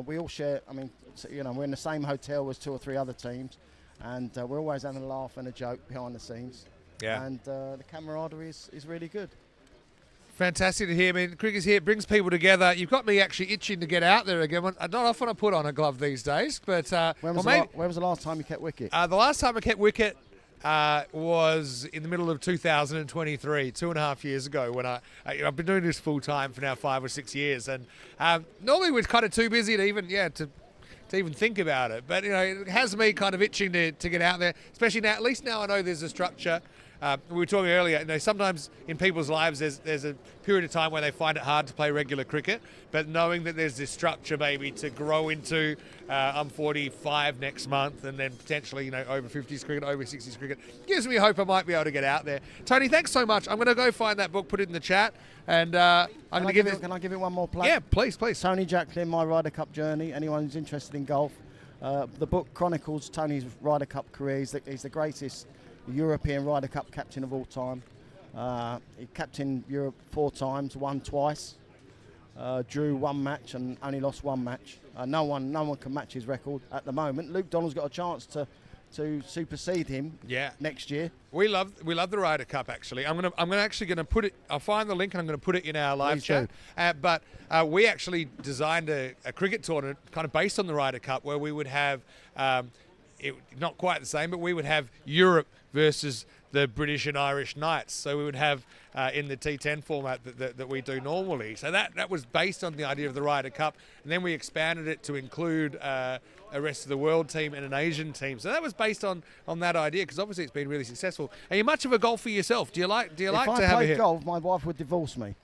We all share, we're in the same hotel as 2 or 3 other teams, and we're always having a laugh and a joke behind the scenes. Yeah. And the camaraderie is really good. Fantastic to hear. I mean, cricket's here, it brings people together. You've got me actually itching to get out there again. Not often I put on a glove these days, but when was the last time you kept wicket? The last time I kept wicket was in the middle of 2023, 2.5 years ago, when I've been doing this full time for now 5 or 6 years, and normally we're kind of too busy to even think about it. But it has me kind of itching to get out there, especially now. At least now I know there's a structure. We were talking earlier, sometimes in people's lives there's a period of time where they find it hard to play regular cricket, but knowing that there's this structure maybe to grow into, I'm 45 next month, and then potentially, over 50s cricket, over 60s cricket, gives me hope I might be able to get out there. Tony, thanks so much. I'm going to go find that book, put it in the chat, and I'm going to give it... Can I give it one more plug? Yeah, please. Tony Jacklin, My Ryder Cup Journey. Anyone who's interested in golf. The book chronicles Tony's Ryder Cup career. He's the greatest European Ryder Cup captain of all time. He captained Europe 4 times, won twice, drew 1 match and only lost 1 match. No one can match his record at the moment. Luke Donald's got a chance to supersede him next year. We love the Ryder Cup actually. I'm gonna put it. I'll find the link and I'm gonna put it in our live chat. But we actually designed a cricket tournament kind of based on the Ryder Cup where we would have not quite the same, but we would have Europe versus the British and Irish Knights. So we would have in the T10 format that we do normally. So that was based on the idea of the Ryder Cup, and then we expanded it to include a rest of the world team and an Asian team. So that was based on that idea, because obviously it's been really successful. Are you much of a golfer yourself? Do you like to have a hit? If I played golf, my wife would divorce me.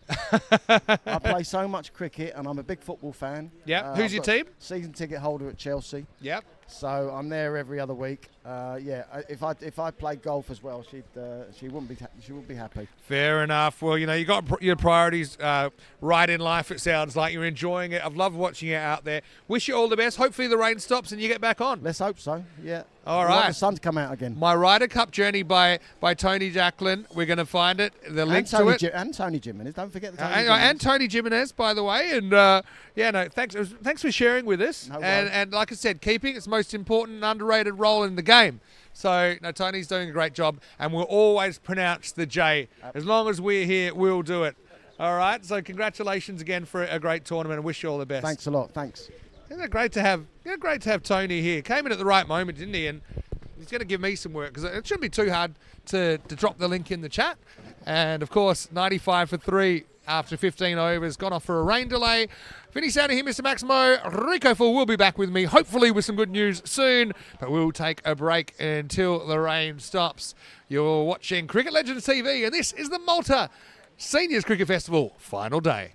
I play so much cricket, and I'm a big football fan. Yeah. Who's your team? Season ticket holder at Chelsea. Yep. So I'm there every other week. If I played golf as well, she wouldn't be happy. Fair enough. Well, you got your priorities right in life. It sounds like you're enjoying it. I've loved watching you out there. Wish you all the best. Hopefully the rain stops and you get back on. Let's hope so. Yeah. All We want right. the sun to come out again. My Ryder Cup journey by Tony Jacklin. We're going to find it. The link to it. And Tony Jimenez. Don't forget the Tony And Tony Jimenez, by the way. And thanks for sharing with us. No worries. And like I said, keeping its most important and underrated role in the game. So Tony's doing a great job, and we'll always pronounce the J. As long as we're here, we'll do it. All right. So congratulations again for a great tournament, and wish you all the best. Thanks a lot. Thanks. Isn't it great to have Tony here? Came in at the right moment, didn't he? And he's going to give me some work, because it shouldn't be too hard to drop the link in the chat. And of course, 95 for 3 after 15 overs, gone off for a rain delay. Finish out of here, Mr. Maximo. Rico Full will be back with me, hopefully with some good news soon. But we'll take a break until the rain stops. You're watching Cricket Legends TV, and this is the Malta Seniors Cricket Festival final day.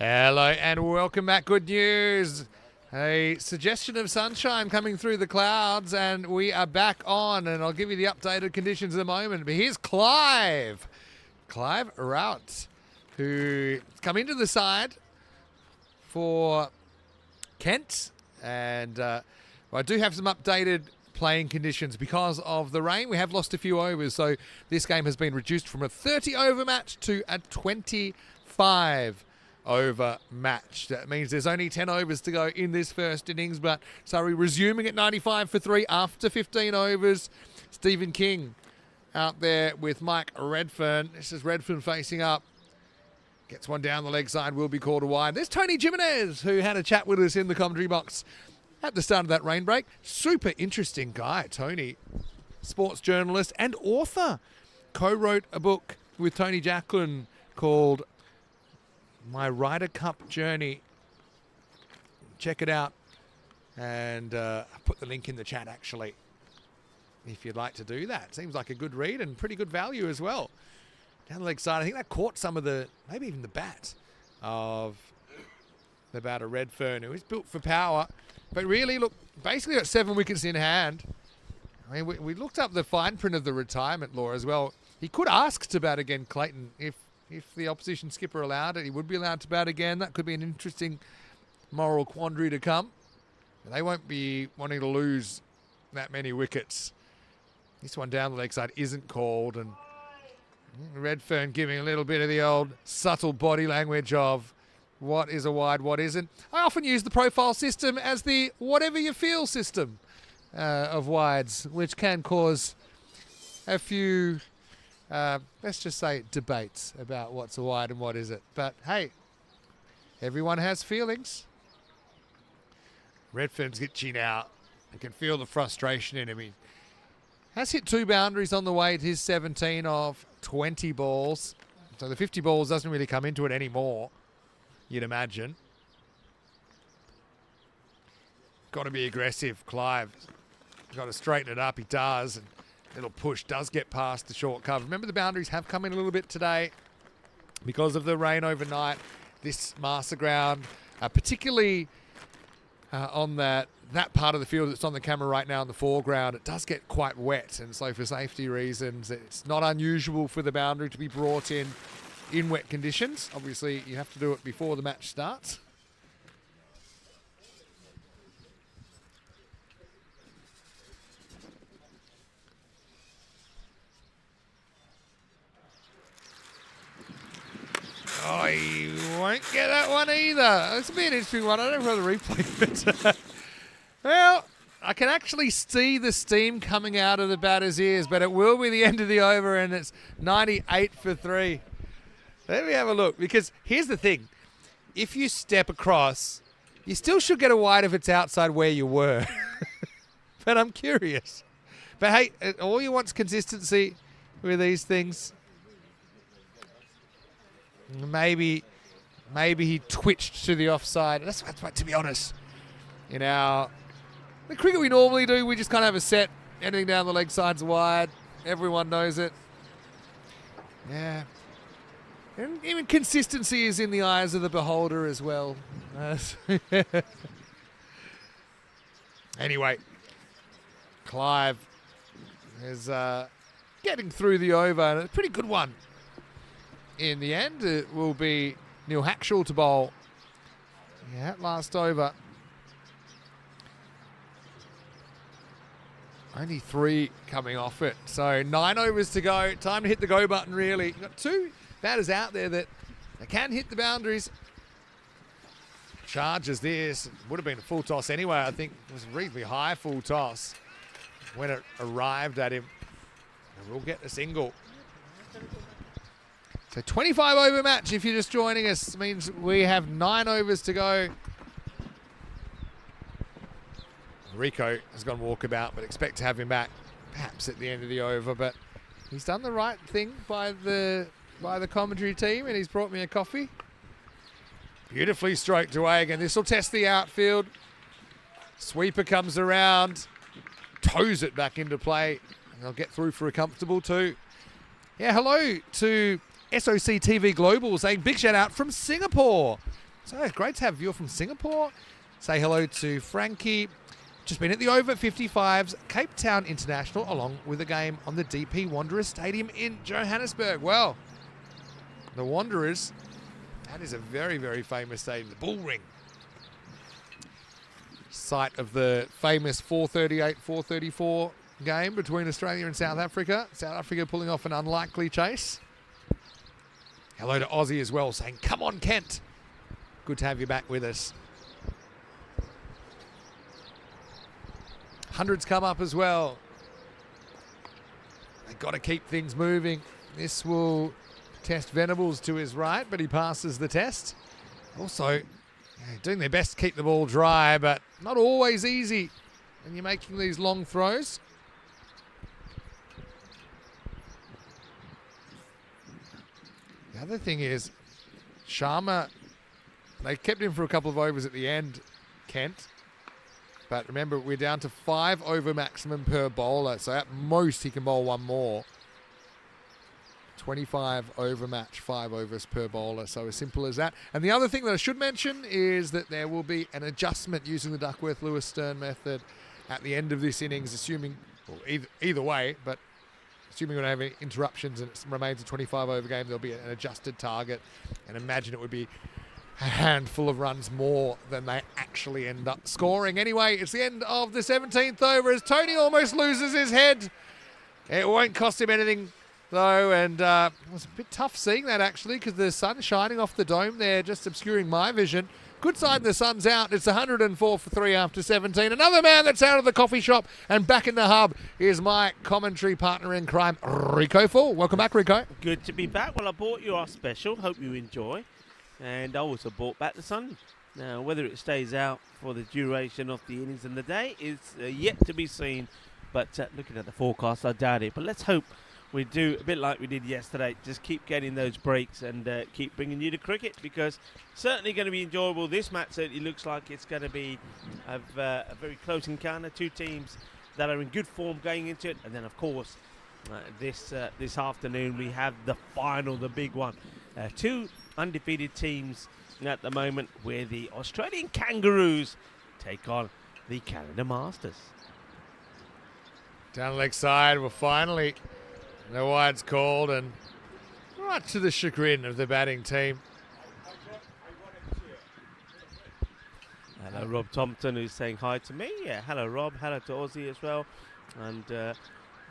Hello and welcome back. Good news. A suggestion of sunshine coming through the clouds, and we are back on, and I'll give you the updated conditions in a moment. But here's Clive Rout, who's come into the side for Kent, and I do have some updated playing conditions because of the rain. We have lost a few overs, so this game has been reduced from a 30-over match to a 25-over match. That means there's only 10 overs to go in this first innings, but Surrey resuming at 95 for 3 after 15 overs. Stephen King out there with Mike Redfern. This is Redfern facing up. Gets one down the leg side, will be called a wide. There's Tony Jimenez, who had a chat with us in the commentary box at the start of that rain break. Super interesting guy, Tony. Sports journalist and author. Co-wrote a book with Tony Jacklin called My Ryder Cup Journey. Check it out. And I put the link in the chat, actually, if you'd like to do that. Seems like a good read and pretty good value as well. Down the leg side, I think that caught some of the, maybe even the bat of the batter Redfern, who is built for power. But really, look, basically got 7 wickets in hand. I mean, we looked up the fine print of the retirement law as well. He could ask to bat again, Clayton, if the opposition skipper allowed it. He would be allowed to bat again. That could be an interesting moral quandary to come. They won't be wanting to lose that many wickets. This one down the leg side isn't called, and Redfern giving a little bit of the old subtle body language of what is a wide, what isn't. I often use the profile system as the whatever you feel system of wides, which can cause a few, let's just say, debates about what's a wide and what isn't. But hey, everyone has feelings. Redfern's itchy now. I can feel the frustration in him. He has hit 2 boundaries on the way to his 17 of 20 balls. So the 50 balls doesn't really come into it anymore, you'd imagine. Got to be aggressive, Clive. Got to straighten it up. He does. And little push does get past the short cover. Remember, the boundaries have come in a little bit today because of the rain overnight. This Marsa ground, particularly on that part of the field that's on the camera right now in the foreground, it does get quite wet. And so for safety reasons, it's not unusual for the boundary to be brought in wet conditions. Obviously, you have to do it before the match starts. Oh, you won't get that one either. It's a bit an interesting one. I don't know the replay, but well, I can actually see the steam coming out of the batter's ears, but it will be the end of the over, and it's 98 for 3. Let me have a look, because here's the thing. If you step across, you still should get a wide if it's outside where you were. But I'm curious. But hey, all you want's consistency with these things. Maybe he twitched to the offside. That's to be honest. In the cricket we normally do, we just kind of have a set, anything down the leg side's wide. Everyone knows it. Yeah. And even consistency is in the eyes of the beholder as well. Anyway, Clive is getting through the over, and a pretty good one. In the end, it will be Neil Hackshall to bowl. Yeah, last over. Only 3 coming off it. So 9 overs to go. Time to hit the go button, really. You've got 2 batters out there that they can hit the boundaries. Charges this. Would have been a full toss anyway. I think it was a reasonably high full toss when it arrived at him. And we'll get a single. So 25 over match, if you're just joining us, means we have 9 overs to go. Rico has gone walkabout, but expect to have him back perhaps at the end of the over. But he's done the right thing by the commentary team, and he's brought me a coffee. Beautifully stroked away again. This will test the outfield. Sweeper comes around, toes it back into play, and they'll get through for a comfortable 2. Yeah, hello to SOC TV Global saying big shout out from Singapore. So great to have a viewer from Singapore. Say hello to Frankie. Just been at the over 55s Cape Town International along with a game on the DP Wanderers Stadium in Johannesburg. Well, the Wanderers, that is a very, very famous stadium, the Bull Ring. Site of the famous 438-434 game between Australia and South Africa. South Africa pulling off an unlikely chase. Hello to Aussie as well, saying, come on, Kent. Good to have you back with us. Hundreds come up as well. They've got to keep things moving. This will test Venables to his right, but he passes the test. Also, doing their best to keep the ball dry, but not always easy when you're making these long throws. The other thing is, Sharma, they kept him for a couple of overs at the end, Kent. But remember, we're down to 5 over maximum per bowler. So at most, he can bowl one more. 25 over match, 5 overs per bowler. So as simple as that. And the other thing that I should mention is that there will be an adjustment using the Duckworth-Lewis-Stern method at the end of this innings, assuming, well, either way, but assuming we don't have any interruptions and it remains a 25 over game, there'll be an adjusted target. And imagine it would be a handful of runs more than they actually end up scoring. Anyway, it's the end of the 17th over as Tony almost loses his head. It won't cost him anything, though, and it was a bit tough seeing that, actually, because the sun's shining off the dome there, just obscuring my vision. Good sign the sun's out. It's 104 for 3 after 17. Another man that's out of the coffee shop and back in the hub is my commentary partner in crime, Rico Full. Welcome back, Rico. Good to be back. Well, I bought you our special. Hope you enjoy. And I also brought back the sun. Now, whether it stays out for the duration of the innings and the day is yet to be seen. But looking at the forecast, I doubt it. But let's hope we do a bit like we did yesterday. Just keep getting those breaks and keep bringing you to cricket, because certainly going to be enjoyable. This match certainly looks like it's going to be a very close encounter. Two teams that are in good form going into it. And then, of course, this afternoon we have the final, the big one. Two undefeated teams at the moment, where the Australian Kangaroos take on the Canada Masters. Down the leg side, well, finally, no wide's called, and right to the chagrin of the batting team. Hello, Rob Thompson, who's saying hi to me. Yeah, hello, Rob. Hello to Aussie as well. And a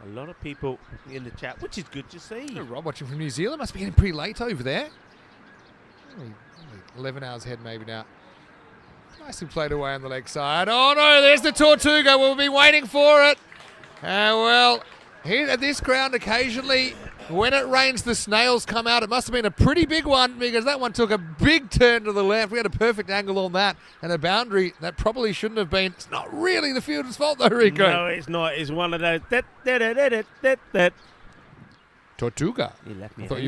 lot of people in the chat, which is good to see. Hello, Rob, watching from New Zealand. Must be getting pretty late over there. Only 11 hours ahead maybe now. Nicely played away on the leg side. Oh no, there's the Tortuga. We'll be waiting for it. Well, here at this ground occasionally, when it rains, the snails come out. It must have been a pretty big one, because that one took a big turn to the left. We had a perfect angle on that, and a boundary that probably shouldn't have been. It's not really the fielder's fault though, Rico. No, it's not. It's one of those. Tortuga. You left me I thought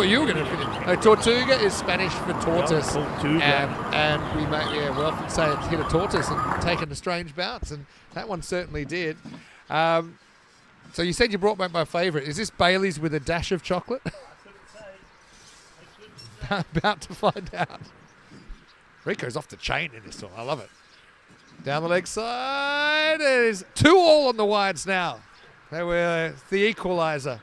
you were going to finish. Tortuga is Spanish for tortoise. And we we often say it's hit a tortoise and taken a strange bounce, and that one certainly did. So you said you brought back my favourite. Is this Bailey's with a dash of chocolate? About to find out. Rico's off the chain in this one. I love it. Down the leg side. It is 2-all on the wides now. They were the equaliser.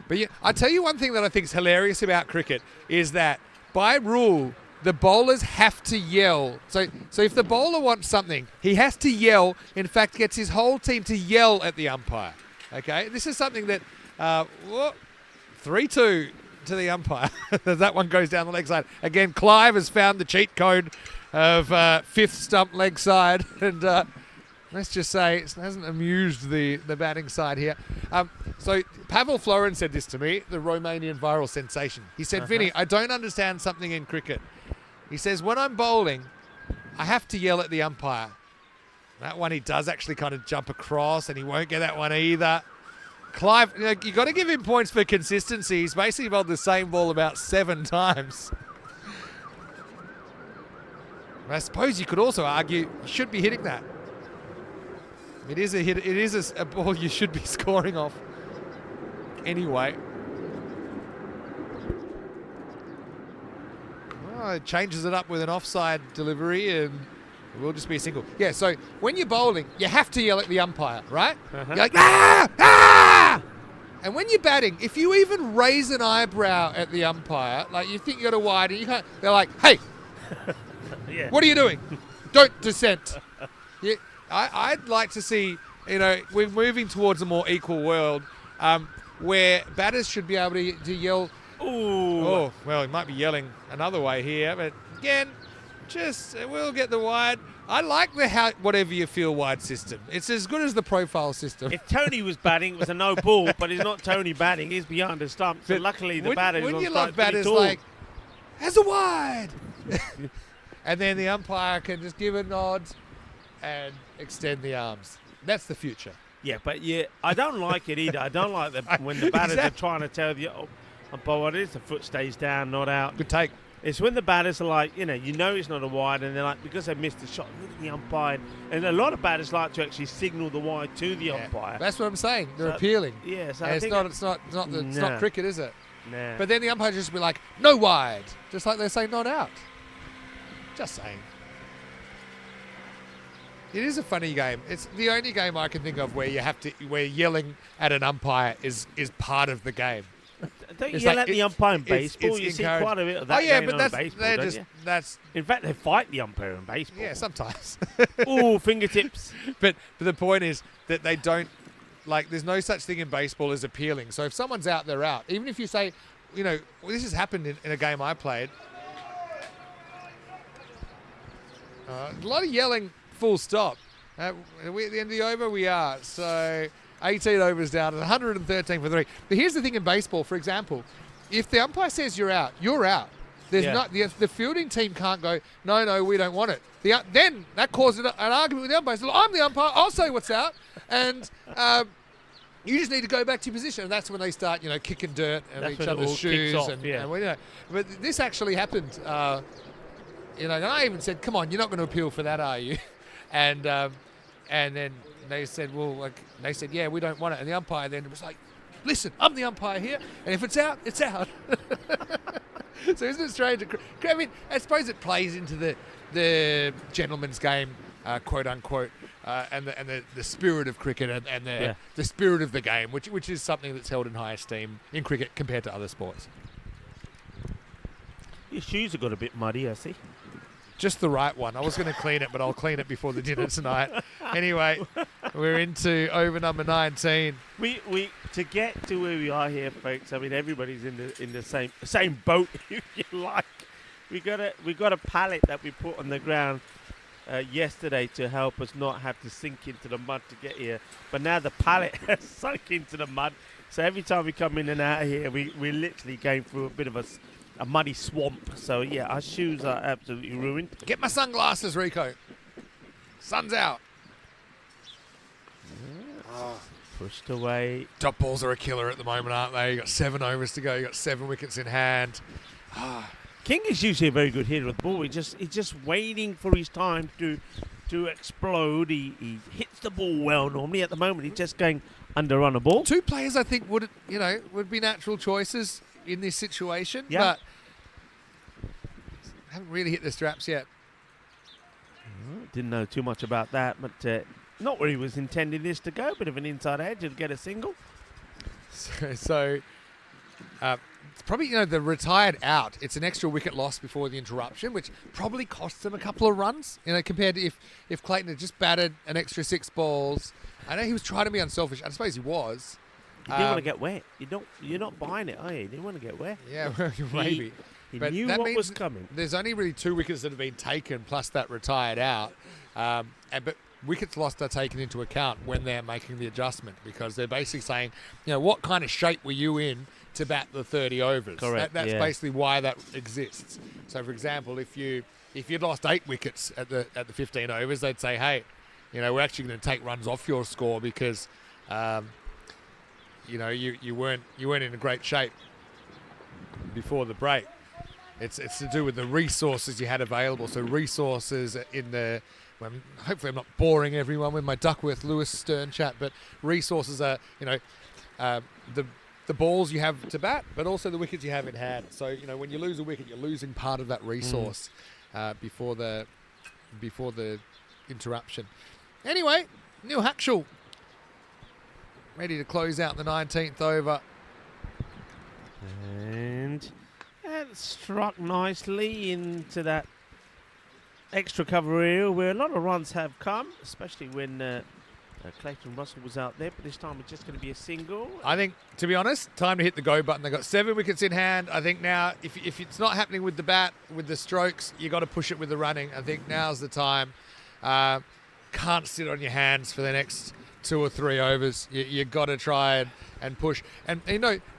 But yeah, I tell you one thing that I think is hilarious about cricket is that by rule, the bowlers have to yell. So if the bowler wants something, he has to yell. In fact, gets his whole team to yell at the umpire. Okay, this is something that 3-2 to the umpire. That one goes down the leg side. Again, Clive has found the cheat code of fifth stump leg side, and let's just say it hasn't amused the batting side here. So Pavel Florin said this to me, the Romanian viral sensation. He said, Vinny, I don't understand something in cricket. He says, when I'm bowling, I have to yell at the umpire. That one he does actually kind of jump across, and he won't get that one either. Clive, you got to give him points for consistency. He's basically bowled the same ball about 7 times. I suppose you could also argue you should be hitting that. It is a hit. It is a ball you should be scoring off. Anyway. it changes it up with an offside delivery and it will just be a single. Yeah, so when you're bowling, you have to yell at the umpire, right? You're like, ah! Ah! And when you're batting, if you even raise an eyebrow at the umpire, like you think you got a wide and you can't, they're like, hey, what are you doing? Don't dissent. I'd like to see, we're moving towards a more equal world where batters should be able to yell. Ooh. Oh, well, he might be yelling another way here, but again, we'll get the wide. I like the whatever you feel wide system. It's as good as the profile system. If Tony was batting, it was a no ball, but it's not Tony batting. He's behind the stump. So luckily the batter is on you strike love batters pretty tall. like, has a wide. And then the umpire can just give a nod and extend the arms. That's the future. Yeah, but I don't like it either. I don't like when the batters are trying to tell you, umpire, what it is, the foot stays down, not out. Good take. It's when the batters are like, it's not a wide, and they're like, because they missed the shot, look at the umpire. And a lot of batters like to actually signal the wide to the umpire. That's what I'm saying. They're appealing. Yeah, so it's not cricket, is it? Nah. But then the umpire just be like, no wide, just like they say not out. Just saying. It is a funny game. It's the only game I can think of where yelling at an umpire is part of the game. Don't you yell at the umpire in baseball? You see quite a bit of that going on in baseball, that's in fact, they fight the umpire in baseball. Yeah, sometimes. Ooh, fingertips. But the point is that they don't, there's no such thing in baseball as appealing. So if someone's out, they're out. Even if you say, this has happened in a game I played. A lot of yelling, full stop. Are we at the end of the over? We are. So 18 overs down and 113 for 3. But here's the thing in baseball, for example, if the umpire says you're out, you're out. There's not the fielding team can't go, no, we don't want it. Then that causes an argument with the umpire. So I'm the umpire, I'll say what's out, and you just need to go back to your position. And that's when they start, kicking dirt and each other's shoes. But this actually happened. And I even said, come on, you're not going to appeal for that, are you? And then they said, yeah, we don't want it. And the umpire then was like, listen, I'm the umpire here, and if it's out, it's out. So isn't it strange? I mean, I suppose it plays into the gentleman's game, quote unquote, and the spirit of cricket and the spirit of the game, which is something that's held in high esteem in cricket compared to other sports. Your shoes have got a bit muddy, I see. Just the right one. I was going to clean it, but I'll clean it before the dinner tonight. Anyway, we're into over number 19. We to get to where we are here, folks. I mean, everybody's in the same boat. If you like, we got a pallet that we put on the ground yesterday to help us not have to sink into the mud to get here. But now the pallet has sunk into the mud. So every time we come in and out of here, we're literally going through a bit of a muddy swamp. So, yeah, our shoes are absolutely ruined. Get my sunglasses, Rico. Sun's out. Pushed away. Dot balls are a killer at the moment, aren't they? You got 7 overs to go. You got 7 wickets in hand. King is usually a very good hitter with the ball. He's just waiting for his time to explode. He hits the ball well normally. At the moment, he's just going under on a ball. 2 players I think would be natural choices in this situation, but haven't really hit the straps yet. Didn't know too much about that, but not where he was intending this to go. Bit of an inside edge to get a single. So it's probably the retired out. It's an extra wicket loss before the interruption, which probably costs them a couple of runs. Compared to if Clayton had just batted an extra 6 balls. I know he was trying to be unselfish. I suppose he was. You didn't want to get wet. You're not buying it, are you? You didn't want to get wet. Yeah, well, maybe. He knew what was coming. There's only really 2 wickets that have been taken, plus that retired out. But wickets lost are taken into account when they're making the adjustment, because they're basically saying, what kind of shape were you in to bat the 30 overs? Correct. That's basically why that exists. So, for example, if you'd lost 8 wickets at the 15 overs, they'd say, hey, we're actually going to take runs off your score because you weren't in a great shape before the break. It's to do with the resources you had available. So resources in the hopefully I'm not boring everyone with my Duckworth Lewis Stern chat, but resources are the the balls you have to bat, but also the wickets you have in hand. So, when you lose a wicket, you're losing part of that resource before the interruption. Anyway, Neil Hackshall ready to close out the 19th over. And that struck nicely into that extra cover area where a lot of runs have come, especially when Clayton Russell was out there, but this time it's just going to be a single. I think, to be honest, time to hit the go button. They've got 7 wickets in hand. I think now, if it's not happening with the bat, with the strokes, you got to push it with the running. I think now's the time. Can't sit on your hands for the next 2 or 3 overs. You got to try and push. And,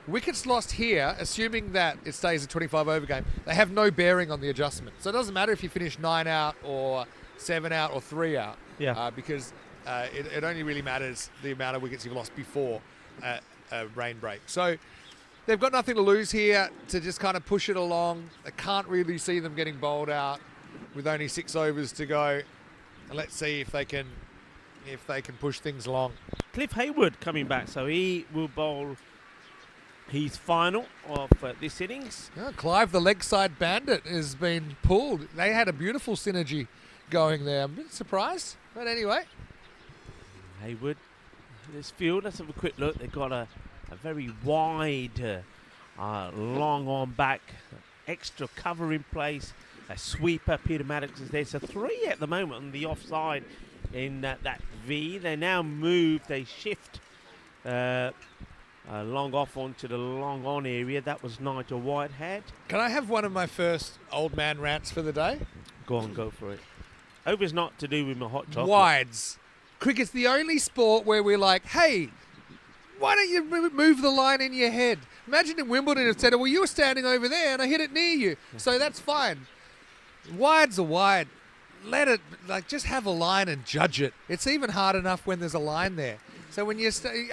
wickets lost here, assuming that it stays a 25-over game, they have no bearing on the adjustment. So it doesn't matter if you finish 9 out or 7 out or 3 out. Yeah. Because it only really matters the amount of wickets you've lost before a rain break. So they've got nothing to lose here to just kind of push it along. I can't really see them getting bowled out with only 6 overs to go. And let's see if they can push things along. Cliff Hayward coming back, so he will bowl his final of this innings. Yeah, Clive, the leg side bandit, has been pulled. They had a beautiful synergy going there. I'm a bit surprised, but anyway. Hayward, this field, let's have a quick look. They've got a very wide, long on back, extra cover in place, a sweeper. Peter Maddox is there. So 3 at the moment on the offside in that V. They now move, they shift long off onto the long on area. That was Nigel Whitehead. Can I have one of my first old man rants for the day? Go on, go for it. Hope it's not to do with my hot chocolate. Wides. Cricket's the only sport where we're like, hey, why don't you move the line in your head? Imagine in Wimbledon it said, well, you were standing over there and I hit it near you, so that's fine. Wides are wide. Let it, just have a line and judge it. It's even hard enough when there's a line there. So when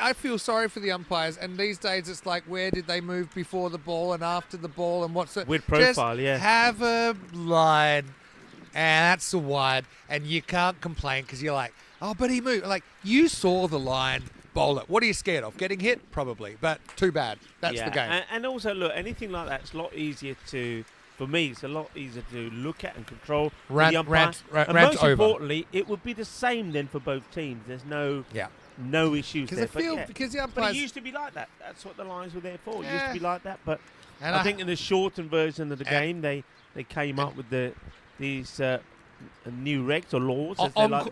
I feel sorry for the umpires, and these days it's like, where did they move before the ball and after the ball and what's it? With profile, just yeah. Have a line, and that's a wide, and you can't complain because you're like, oh, but he moved. Like, you saw the line, bowl it. What are you scared of? Getting hit? Probably, but too bad. That's the game. And also, look, anything like that's a lot easier for me, it's a lot easier to look at and control. Rant and most over. importantly, it would be the same then for both teams. There's no issues there. Because the umpires... But it used to be like that. That's what the lines were there for. It used to be like that. But I think in the shortened version of the game, they came up with these new regs or laws.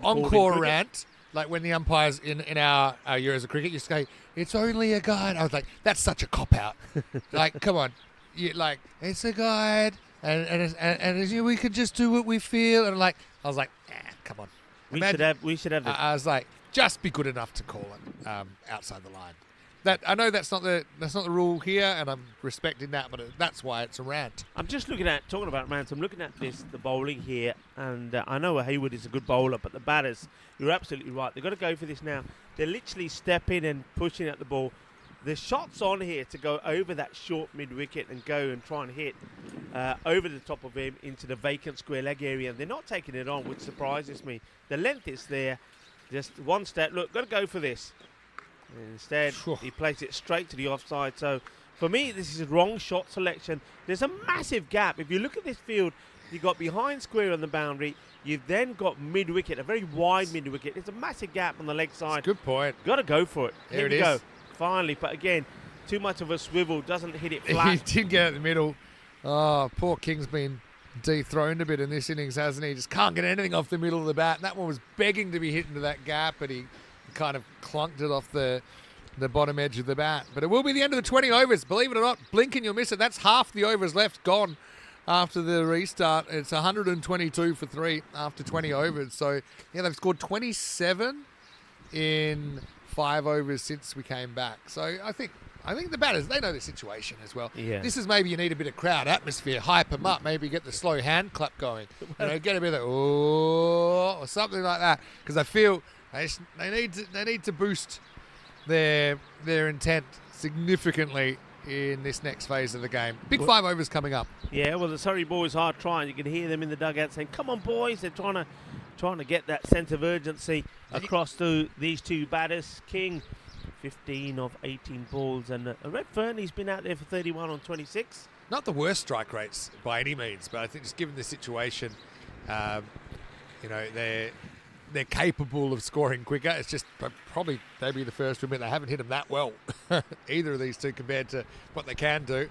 Encore rant. Like when the umpires in our Euros of cricket used to go, it's only a guide. I was like, that's such a cop-out. Like, come on. It's a guide, and we could just do what we feel. And I was like, come on. We should have. I was like, just be good enough to call it outside the line. That I know that's not the rule here, and I'm respecting that, but that's why it's a rant. I'm just talking about rants. I'm looking at the bowling here, and I know Hayward is a good bowler, but the batters, you're absolutely right. They've got to go for this now. They're literally stepping and pushing at the ball. The shot's on here to go over that short mid-wicket and go and try and hit over the top of him into the vacant square leg area. They're not taking it on, which surprises me. The length is there. Just one step. Look, got to go for this. And instead, he plays it straight to the offside. So, for me, this is wrong shot selection. There's a massive gap. If you look at this field, you've got behind square on the boundary. You've then got mid-wicket, a very wide mid-wicket. There's a massive gap on the leg side. Good point. Got to go for it. Here we go. Finally, but again, too much of a swivel, doesn't hit it flat. He did get at the middle. Oh, poor King's been dethroned a bit in this innings, hasn't he? Just can't get anything off the middle of the bat. And that one was begging to be hit into that gap, but he kind of clunked it off the bottom edge of the bat. But it will be the end of the 20 overs. Believe it or not, blink and you'll miss it. That's half the overs left gone after the restart. It's 122 for 3 after 20 overs. So, yeah, they've scored 27 in 5 overs since we came back. So I think the batters, they know the situation as well. Yeah. This is maybe you need a bit of crowd atmosphere, hype them up, maybe get the slow hand clap going. Get a bit of or something like that, because I feel they need to boost their intent significantly in this next phase of the game. Big 5 overs coming up. Yeah, well, the Surrey boys are trying. You can hear them in the dugout saying, "Come on, boys!" They're trying to get that sense of urgency across to these two batters. King 15 of 18 balls. And Redfern, he's been out there for 31 on 26. Not the worst strike rates by any means, but I think just given the situation, they're capable of scoring quicker. It's just probably they'd be the first to admit they haven't hit them that well, either of these two compared to what they can do.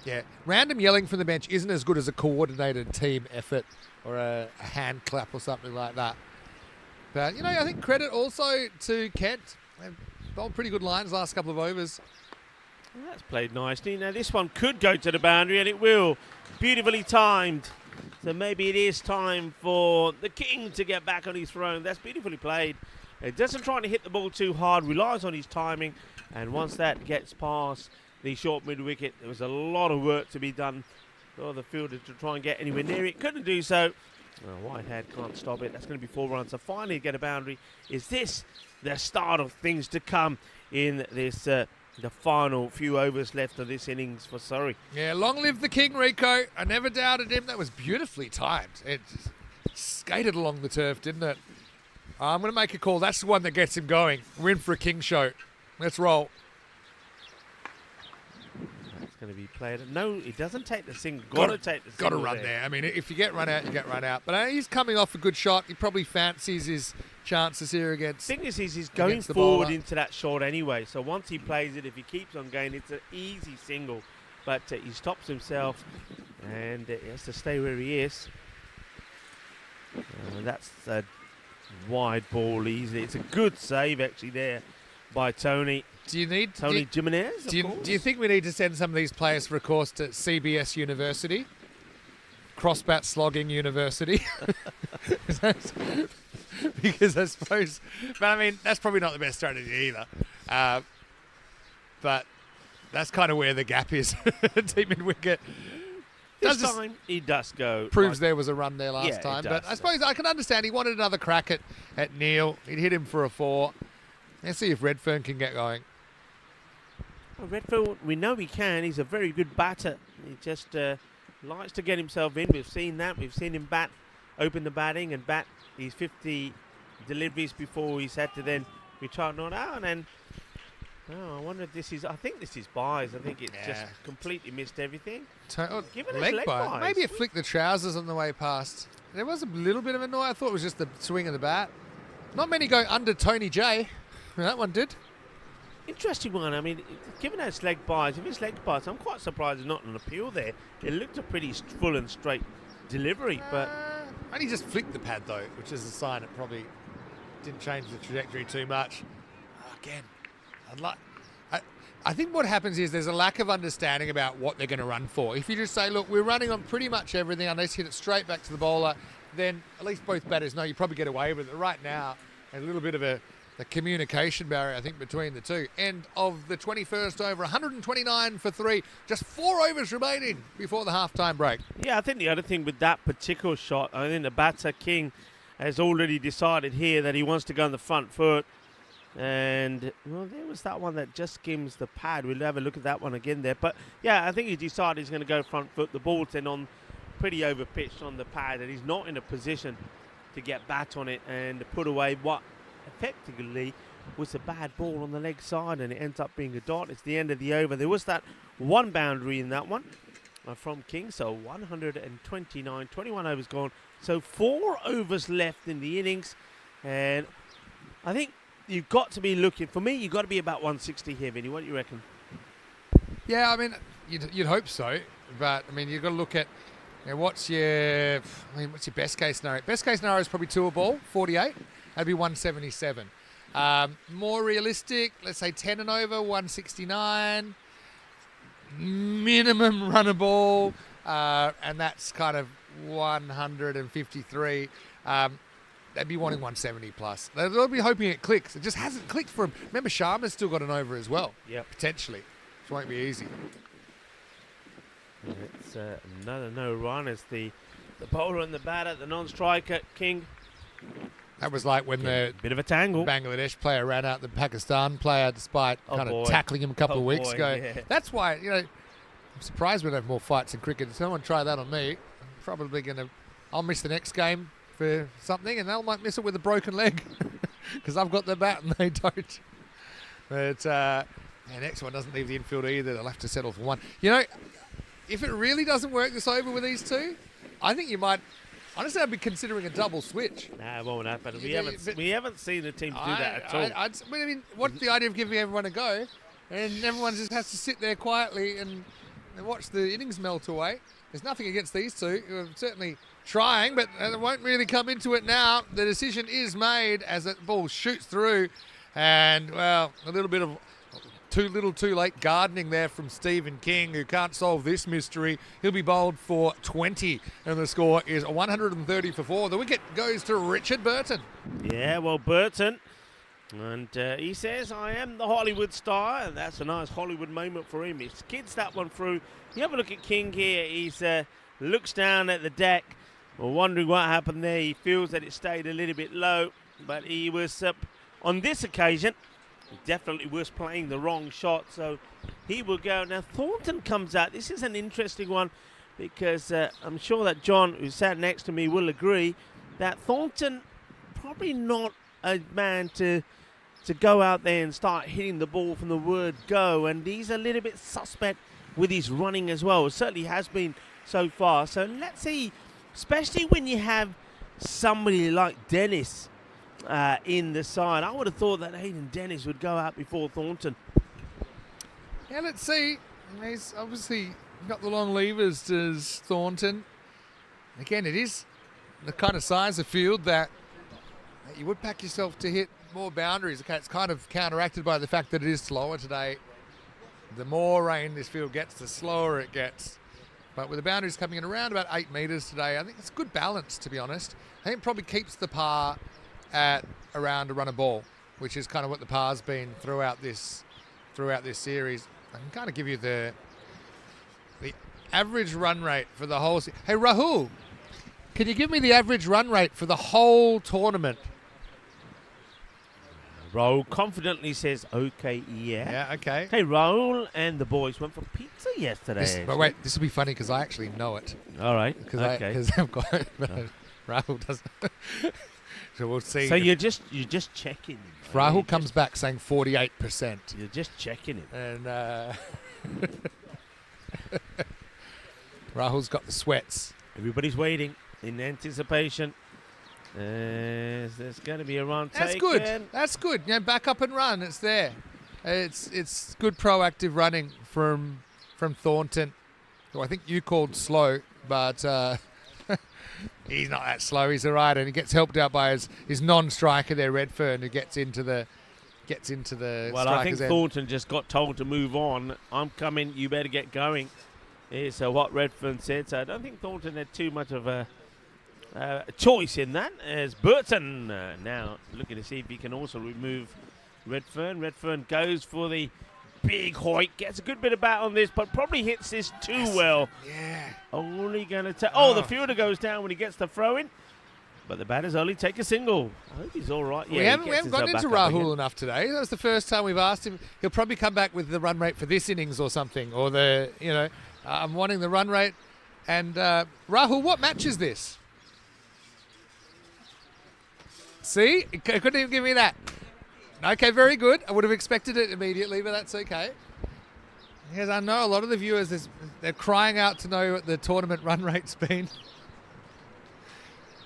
Yeah, random yelling from the bench isn't as good as a coordinated team effort or a hand clap or something like that. But, I think credit also to Kent. They've bowled pretty good lines last couple of overs. Well, that's played nicely. Now, this one could go to the boundary, and it will. Beautifully timed. So maybe it is time for the King to get back on his throne. That's beautifully played. It doesn't try to hit the ball too hard, relies on his timing. And once that gets past the short mid-wicket, there was a lot of work to be done for the fielder to try and get anywhere near it. Couldn't do so. Whitehead can't stop it. That's going to be 4 runs. So finally get a boundary. Is this the start of things to come in this the final few overs left of this innings for Surrey? Yeah, long live the King, Rico. I never doubted him. That was beautifully timed. It skated along the turf, didn't it? I'm going to make a call. That's the one that gets him going. We're in for a King show. Let's roll. That's going to be played. No, he doesn't take the single. Got to take the single. Got to run there. I mean, if you get run out, you get run out. But he's coming off a good shot. He probably fancies his chances here against. The thing is, he's going forward into that shot anyway. So once he plays it, if he keeps on going, it's an easy single. But he stops himself, and he has to stay where he is. That's a wide ball easily. It's a good save actually there by Tony. Do you need Tony Jimenez? Do you think we need to send some of these players for a course to CBS University, Crossbat Slogging University? Because I suppose, but I mean that's probably not the best strategy either. But that's kind of where the gap is. Team in wicket. This time he does go. Proves there was a run there last Yeah, time. it But does. I suppose I can understand he wanted another crack at Neil. He'd hit him for a 4. Let's see if Redfern can get going. Well, Redfield, we know he can. He's a very good batter. He just likes to get himself in. We've seen that. We've seen him open the batting and bat his 50 deliveries before he's had to then retire not out. And I wonder if this is. I think this is buys. I think it's just completely missed everything. Give it a leg buys. Maybe it flicked the trousers on the way past. There was a little bit of a noise. I thought it was just the swing of the bat. Not many go under Tony J. That one did. Interesting one. I mean, given those leg buys, if it's leg buys, I'm quite surprised there's not an appeal there. It looked a pretty full and straight delivery, but Only just flicked the pad though, which is a sign it probably didn't change the trajectory too much. Again, I think what happens is there's a lack of understanding about what they're going to run for. If you just say, look, we're running on pretty much everything, unless you hit it straight back to the bowler, then at least both batters know you probably get away with it. Right now, a little bit of a communication barrier, I think, between the two. End of the 21st over, 129 for 3. Just 4 overs remaining before the halftime break. yeah, I think the other thing with that particular shot, I think the batter King has already decided here that he wants to go on the front foot. And, well, there was that one that just skims the pad. We'll have a look at that one again there. But, yeah, I think he decided he's going to go front foot. The ball's then on pretty over-pitched on the pad, and he's not in a position to get bat on it and put away what effectively was a bad ball on the leg side, and it ends up being a dot. It's the end of the over. There was that one boundary in that one from King, so 129, 21 overs gone. So 4 overs left in the innings, and I think you've got to be looking, for me, you've got to be about 160 here, Vinny. What do you reckon? Yeah, I mean, you'd hope so, but I mean, you've got to look at what's your best case scenario. Best case scenario is probably 2 a ball, 48. That'd be 177. More realistic, let's say 10 and over, 169. Minimum run a ball, and that's kind of 153. They'd be wanting 170 plus. They'll be hoping it clicks. It just hasn't clicked for him. Remember, Sharma's still got an over as well. Yeah, potentially. Which won't be easy. It's another no run as the bowler and the batter, the non-striker, King. That was like when the bit of a tangle. Bangladesh player ran out the Pakistan player despite kind of tackling him a couple of weeks ago. Yeah. That's why, I'm surprised we don't have more fights in cricket. If someone try that on me, I'm probably I'll miss the next game for something, and they might miss it with a broken leg because I've got the bat and they don't. But next one doesn't leave the infield either. They'll have to settle for one. You know, if it really doesn't work this over with these two, I think you might. Honestly, I'd be considering a double switch. Nah, it won't happen. We haven't seen the team do that at all. I mean, what's the idea of giving everyone a go, and everyone just has to sit there quietly and watch the innings melt away? There's nothing against these two. Who are certainly trying, but they won't really come into it now. The decision is made as that ball shoots through, and well, a little bit of too little, too late gardening there from Stephen King, who can't solve this mystery. He'll be bowled for 20, and the score is 130 for 4. The wicket goes to Richard Burton. Yeah, well, Burton, and he says, I am the Hollywood star, and that's a nice Hollywood moment for him. He skids that one through. You have a look at King here. He looks down at the deck, wondering what happened there. He feels that it stayed a little bit low, but he was, on this occasion, definitely was playing the wrong shot, so he will go. Now Thornton comes out. This is an interesting one because I'm sure that John, who sat next to me, will agree that Thornton probably not a man to go out there and start hitting the ball from the word go, and he's a little bit suspect with his running as well. It certainly has been so far. So let's see, especially when you have somebody like Dennis in the side. I would have thought that Hayden Dennis would go out before Thornton. Yeah, let's see. He's obviously got the long levers as Thornton. Again, it is the kind of size of field that you would pack yourself to hit more boundaries. Okay, it's kind of counteracted by the fact that it is slower today. The more rain this field gets, the slower it gets. But with the boundaries coming in around about 8 metres today, I think it's a good balance, to be honest. I think it probably keeps the par at around a run a ball, which is kind of what the par's been throughout this series. I can kind of give you the average run rate for the whole. Hey Rahul, can you give me the average run rate for the whole tournament? Rahul confidently says, "Okay, yeah." Yeah, okay. Hey, Rahul and the boys went for pizza yesterday. But wait, this will be funny because I actually know it. All right. Because I've got it. But Rahul doesn't. So we'll see. So you're just checking. Rahul comes back saying 48%. You're just checking it. And Rahul's got the sweats. Everybody's waiting in anticipation. There's going to be a run taken. That's good. That's good. You know, back up and run. It's there. It's good proactive running from Thornton, who I think you called slow, but he's not that slow. He's all right, and he gets helped out by his non-striker there, Redfern, who gets into the. Well, I think Thornton just got told to move on. I'm coming. You better get going. Is what Redfern said. So I don't think Thornton had too much of a choice in that. As Burton now looking to see if he can also remove Redfern. Redfern goes for the big hoik. Gets a good bit of bat on this, but probably hits this too well. Yeah. Only going to take. Oh, the fielder goes down when he gets the throw in. But the batters only take a single. I hope he's all right. Yeah, we haven't gotten into Rahul enough today. That was the first time we've asked him. He'll probably come back with the run rate for this innings or something. Or I'm wanting the run rate. And Rahul, what match is this? See? He couldn't even give me that. Okay, very good. I would have expected it immediately, but that's okay. Because I know a lot of the viewers, they're crying out to know what the tournament run rate's been.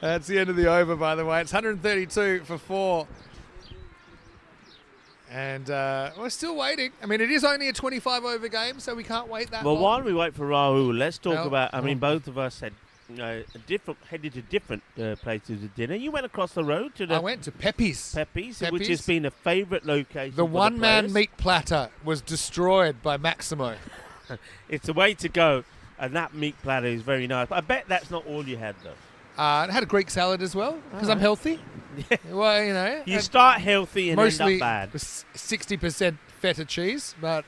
That's the end of the over, by the way. It's 132 for 4. And we're still waiting. I mean, it is only a 25-over game, so we can't wait that long. Well, while we wait for Rahul, let's talk about... I mean, both of us had headed to different places of dinner. You went across the road to the... I went to Pepe's, which has been a favourite location. The one-man meat platter was destroyed by Maximo. It's the way to go, and that meat platter is very nice. I bet that's not all you had, though. I had a Greek salad as well, because I'm healthy. Yeah. Well, you start healthy and end up bad. Mostly 60% feta cheese, but,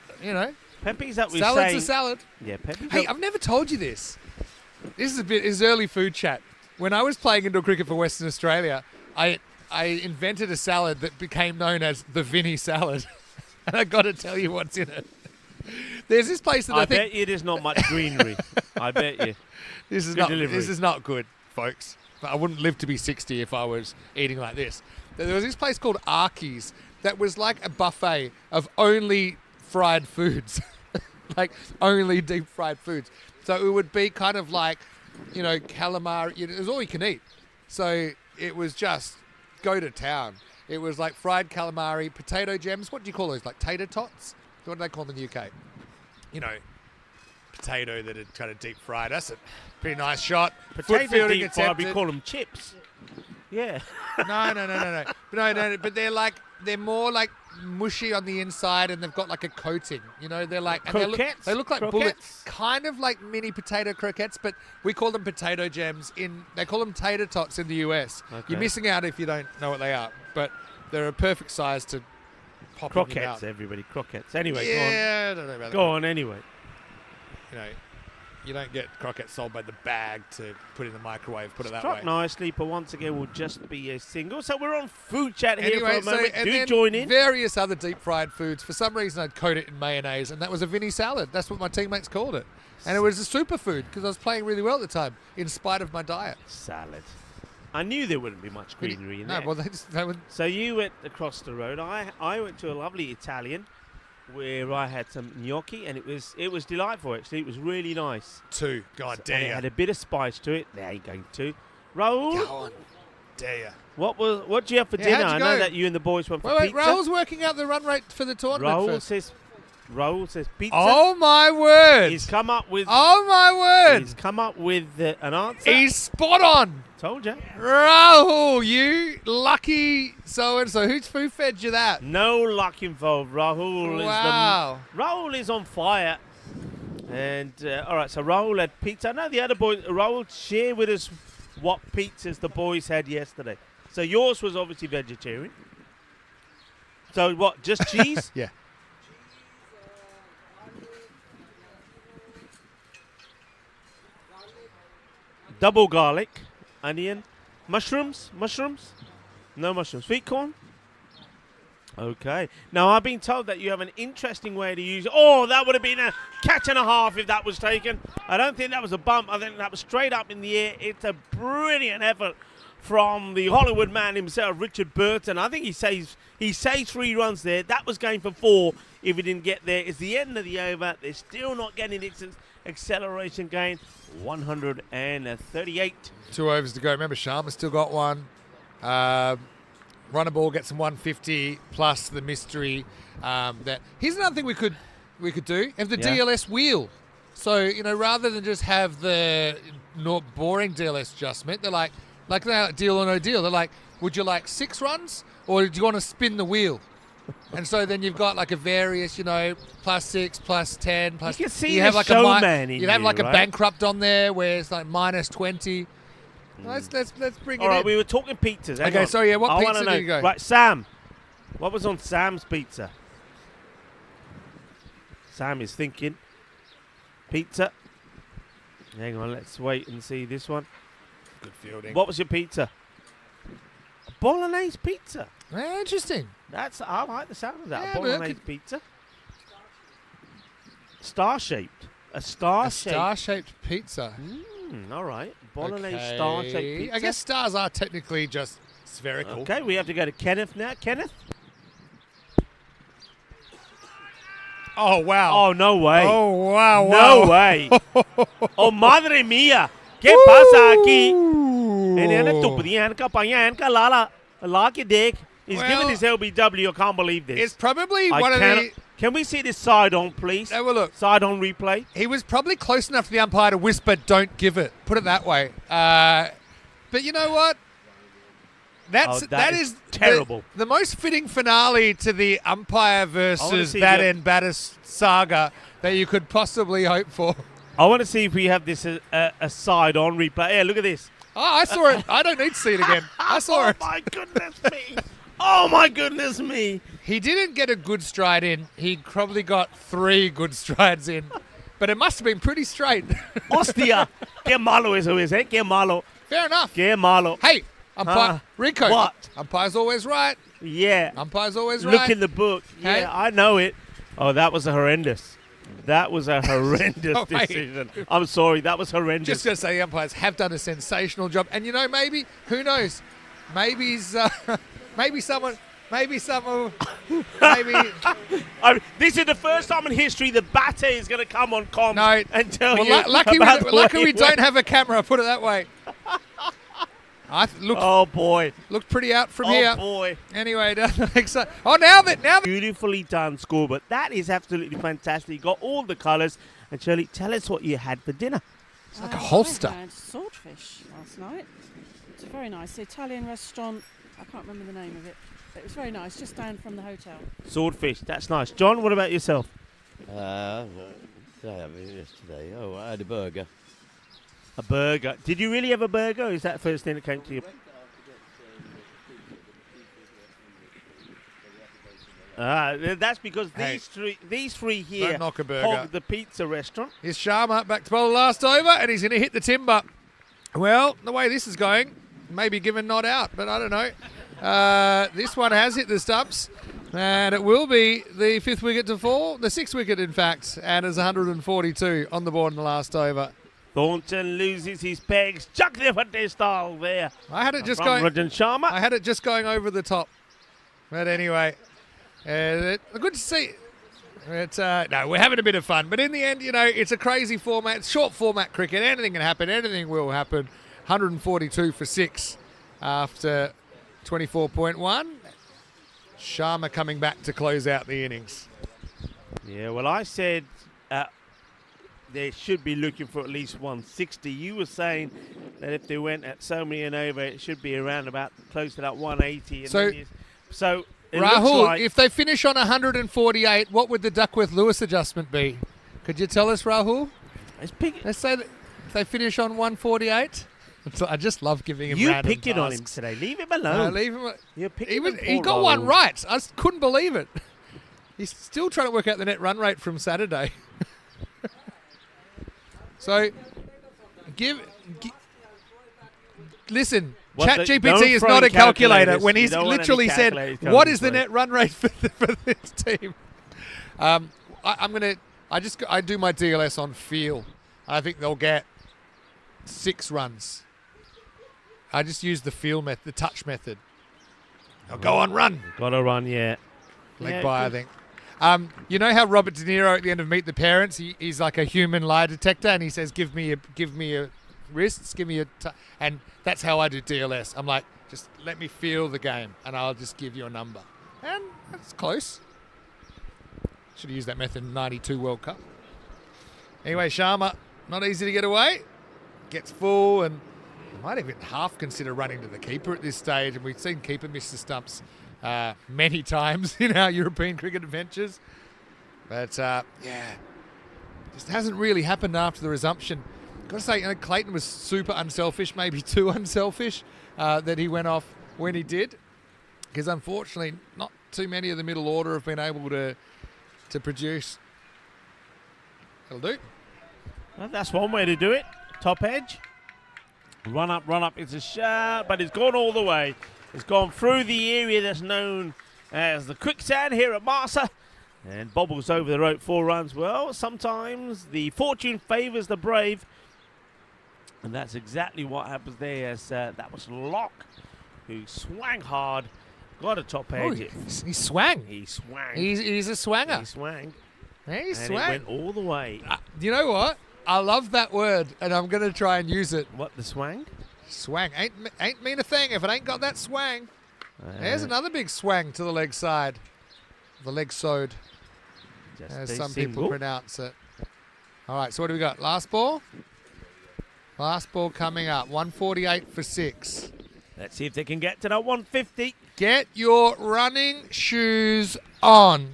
Pepe's up with salad's a salad. Yeah, Pepe's Hey, I've never told you this. This is early food chat. When I was playing indoor cricket for Western Australia, I invented a salad that became known as the Vinny salad. And I got to tell you what's in it. There's this place that I think... bet you there's not much greenery. I bet you. This is not good, folks. I wouldn't live to be 60 if I was eating like this. that there was this place called Arky's that was like a buffet of only fried foods, like only deep fried foods. So it would be kind of like, calamari. It was all you can eat. So it was just go to town. It was like fried calamari, potato gems. What do you call those? Like tater tots? What do they call them in the UK? Potato that are kind of deep fried. That's a pretty nice shot. Potato deep fried, we call them chips. Yeah. No. But they're more like mushy on the inside, and they've got like a coating. They're like croquettes. They look like croquettes. bullets, kind of like mini potato croquettes, but we call them potato gems. They call them tater tots in the US. Okay. You're missing out if you don't know what they are, but they're a perfect size to pop in your mouth. Croquettes, everybody, croquettes. Anyway, yeah, I don't know about that. Go on anyway. You don't get croquettes sold by the bag to put in the microwave, put it that Struck way. nicely, but once again will just be a single. So we're on food chat here Anyway, for a moment. and Do then join in. Various other deep fried foods. For some reason, I'd coat it in mayonnaise, and that was a Vinnie salad. That's what my teammates called it. And it was a superfood because I was playing really well at the time, in spite of my diet. Salad. I knew there wouldn't be much greenery in there. No, well, they would. So you went across the road. I went to a lovely Italian where I had some gnocchi, and it was delightful, actually. It was really nice. God, And dare it you. had a bit of spice to it. There you go, two. Raoul, Go on, dare you. what did you have for Yeah, dinner? how'd I you know go? that you and the boys went for Wait, pizza. Raoul's working out the run rate for the tournament first. Raoul says pizza. Oh, my word. He's come up with Oh, my word. He's come up with an answer. He's spot on. Told you. Raoul, you lucky so-and-so. Who fed you that? No luck involved. Wow. Raoul is on fire. And all right, so Raoul had pizza. No, the other boys. Raoul, share with us what pizzas the boys had yesterday. So yours was obviously vegetarian. So what? Just cheese? Yeah. Double garlic, onion, mushrooms. No mushrooms. Sweet corn. Okay. Now, I've been told that you have an interesting way to use it. Oh, that would have been a catch and a half if that was taken. I don't think that was a bump. I think that was straight up in the air. It's a brilliant effort from the Hollywood man himself, Richard Burton. I think he saves 3 runs there. That was going for 4 if he didn't get there. It's the end of the over. They're still not getting its acceleration gain. 138. 2 overs to go. Remember, Sharma's still got one. Run a ball, get some 150 plus the mystery. Here's another thing we could do: have the DLS wheel. So rather than just have the not boring DLS adjustment, they're like deal or no deal. They're like, would you like 6 runs or do you want to spin the wheel? And so then you've got like a various, plus 6, plus 10, plus. You can see you have the like showman in you'd have you, like right? a bankrupt on there where it's like minus 20. Let's bring All it right, in. we were talking pizzas. Hang Okay, on. so yeah, what I pizza wanna know. did you go? Right, Sam. What was on Sam's pizza? Sam is thinking. Pizza. Hang on, let's wait and see this one. Good fielding. What was your pizza? A bolognese pizza. Interesting. I like the sound of that. Yeah, A bolognese pizza. Star-shaped. A star-shaped. Star-shaped pizza. All right. Bolognese Okay. star-shaped pizza. I guess stars are technically just spherical. Okay, we have to go to Kenneth now. Kenneth? Oh, wow. Oh, no way. Oh, wow. No way. Oh, madre mía. ¿Qué pasa aquí? He's Well, giving his LBW. I can't believe this. It's probably I one of cannot- the... Can we see this side on, please? Have a look. Side on replay. He was probably close enough to the umpire to whisper, don't give it. Put it that way. But you know what? That is terrible. The most fitting finale to the umpire versus that end batter saga that you could possibly hope for. I want to see if we have this a side on replay. Yeah, look at this. Oh, I saw it. I don't need to see it again. I saw it. Oh, my goodness me. Oh, my goodness me. He didn't get a good stride in. He probably got 3 good strides in. But it must have been pretty straight. Hostia. Qué malo eso es, eh? Qué malo. Fair enough. Qué malo. Hey, umpire. Rico. What? Umpire's always right. Yeah. Umpire's always right. Look in the book. Hey. Yeah, I know it. Oh, that was horrendous. That was a horrendous Oh, mate. decision. I'm sorry. That was horrendous. Just going to say the umpires have done a sensational job. And, maybe, who knows? Maybe he's Maybe someone. Maybe. This is the first time in history the batter is going to come on comms No. and tell Well, you lucky about the lucky way we it don't went. have a camera. Put it that way. Oh boy! Looked pretty out from Oh here. boy! Anyway, don't think so. Oh, now that. Beautifully done score, but that is absolutely fantastic. You got all the colours. And Shirley, tell us what you had for dinner. It's like a holster. I had swordfish last night. It's a very nice Italian restaurant. I can't remember the name of it. But it was very nice, just down from the hotel. Swordfish, that's nice. John, what about yourself? I had yesterday. Oh, I had a burger. A burger. Did you really have a burger, or is that the first thing that came to you? That's because these three here Don't knock a burger. hog the pizza restaurant. Here's Sharma back to bowl the last over, and he's going to hit the timber. Well, the way this is going, maybe given not out, but I don't know. This one has hit the stumps, and it will be the 5th wicket to fall, the 6th wicket in fact, and is 142 on the board in the last over. Thornton loses his pegs. Chuck the footy style there. I had it just from going. Rajan Sharma. I had it just going over the top, but anyway, good to see. No, we're having a bit of fun, but in the end, it's a crazy format. It's short format cricket. Anything can happen. Anything will happen. 142 for 6 after 24.1. Sharma coming back to close out the innings. Yeah, well, I said they should be looking for at least 160. You were saying that if they went at so many and over, it should be around about close to that 180. And so it looks Rahul, like if they finish on 148, what would the Duckworth-Lewis adjustment be? Could you tell us, Rahul? Let's say that if they finish on 148. I just love giving him random picking on him tasks. today. Leave him alone. Leave him. You're picking He got one right. I just couldn't believe it. He's still trying to work out the net run rate from Saturday. So, listen. ChatGPT is not a calculator. When he's literally said, "What is the net run rate for this team?" I do my DLS on feel. I think they'll get 6 runs. I just use the feel method, the touch method. I'll go on run. Got to run, yeah. Leg by, I think. You know how Robert De Niro at the end of Meet the Parents, he's like a human lie detector, and he says, "Give me a wrists, give me a," and that's how I do DLS. I'm like, just let me feel the game, and I'll just give you a number, and that's close. Should have used that method in '92 World Cup. Anyway, Sharma, not easy to get away. Gets full, and might even half consider running to the keeper at this stage, and we've seen keeper miss the stumps many times in our European cricket adventures. But, just hasn't really happened after the resumption. Got to say, Clayton was super unselfish, maybe too unselfish, that he went off when he did. Because unfortunately, not too many of the middle order have been able to produce. That'll do. Well, that's one way to do it. Top edge. Run up. It's a shot, but it's gone all the way. It's gone through the area that's known as the quicksand here at Marsa and bobbles over the rope 4 runs. Well, sometimes the fortune favours the brave, and that's exactly what happens there as that was Locke who swang hard, got a top edge. He swang. He swang. He's a swanger. He swang. He And swang. it went all the way. You know what? I love that word, and I'm going to try and use it. What, the swang? Swang. Ain't mean a thing if it ain't got that swang. There's another big swang to the leg side. The leg sewed, as some people pronounce it. All right, so what do we got? Last ball? Last ball coming up. 148 for 6. Let's see if they can get to that 150. Get your running shoes on.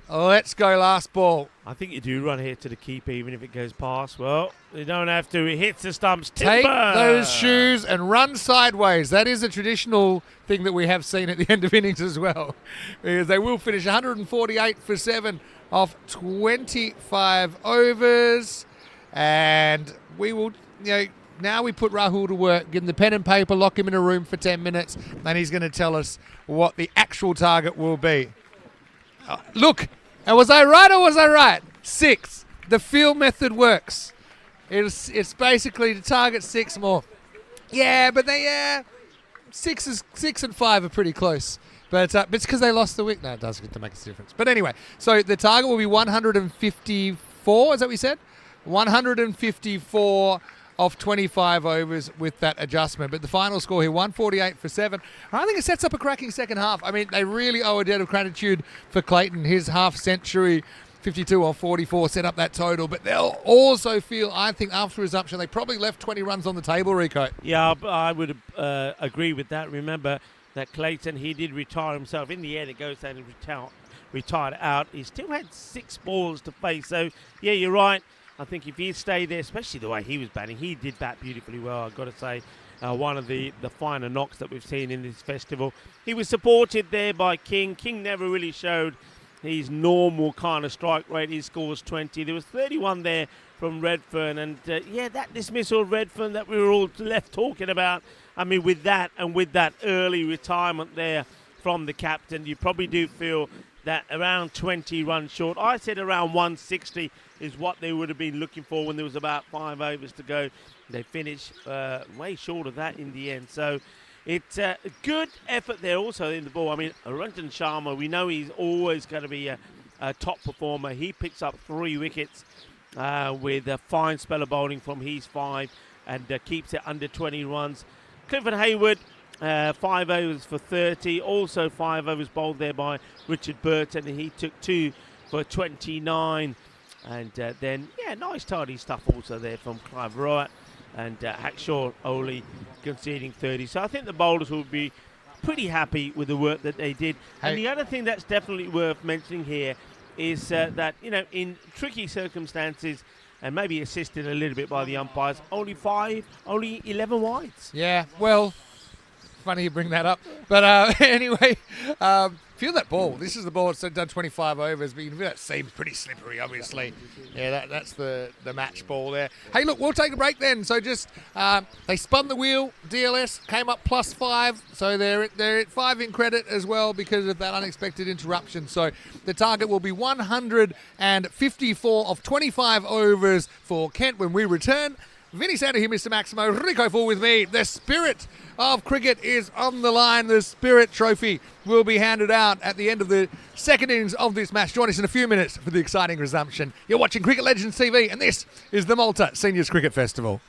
Let's go last ball. I think you do run here to the keeper, even if it goes past. Well, you don't have to. It hits the stumps. Take Timber! those shoes and run sideways. That is a traditional thing that we have seen at the end of innings as well. Because they will finish 148 for 7 off 25 overs. And we will, now we put Rahul to work, give him the pen and paper, lock him in a room for 10 minutes, and he's going to tell us what the actual target will be. Look, was I right or was I right? 6. The feel method works. It's basically to target 6 more. Yeah, but 6 and 5 are pretty close. But it's because they lost the week. No, it does get to make a difference. But anyway, so the target will be 154, is that what we said? 154 of 25 overs with that adjustment. But the final score here, 148 for 7. I think it sets up a cracking second half. I mean, they really owe a debt of gratitude for Clayton. His half-century, 52 or 44, set up that total. But they'll also feel, I think, after resumption, they probably left 20 runs on the table, Rico. Yeah, I would agree with that. Remember that Clayton, he did retire himself. In the end, it goes down and retired out. He still had 6 balls to face. So, yeah, you're right. I think if he stayed there, especially the way he was batting, he did bat beautifully well, I've got to say. One of the finer knocks that we've seen in this festival. He was supported there by King. King never really showed his normal kind of strike rate. He scores 20. There was 31 there from Redfern. And, that dismissal of Redfern that we were all left talking about, I mean, with that and with that early retirement there from the captain, you probably do feel that around 20 runs short. I said around 160 is what they would have been looking for when there was about 5 overs to go. They finished way short of that in the end. So it's a good effort there also in the ball. I mean, Ranjan Sharma, we know he's always going to be a top performer. He picks up 3 wickets with a fine spell of bowling from his 5 and keeps it under 20 runs. Clifford Hayward, 5 overs for 30. Also 5 overs bowled there by Richard Burton. He took 2 for 29. And then, nice tidy stuff also there from Clive Rowett. And Hackshaw only conceding 30. So I think the bowlers will be pretty happy with the work that they did. Hey. And the other thing that's definitely worth mentioning here is that, in tricky circumstances, and maybe assisted a little bit by the umpires, only 11 wides. Yeah, well, funny you bring that up. But anyway, feel that ball. This is the ball that's done 25 overs, but you can feel that seems pretty slippery, obviously. Yeah, that's the match ball there. Hey, look, we'll take a break then. So just, they spun the wheel, DLS came up +5, so they're at 5 in credit as well because of that unexpected interruption. So the target will be 154 of 25 overs for Kent when we return. Vinny Sander here, Mr. Maximo, Rico Full with me. The spirit of cricket is on the line. The Spirit Trophy will be handed out at the end of the second innings of this match. Join us in a few minutes for the exciting resumption. You're watching Cricket Legends TV, and this is the Malta Seniors Cricket Festival.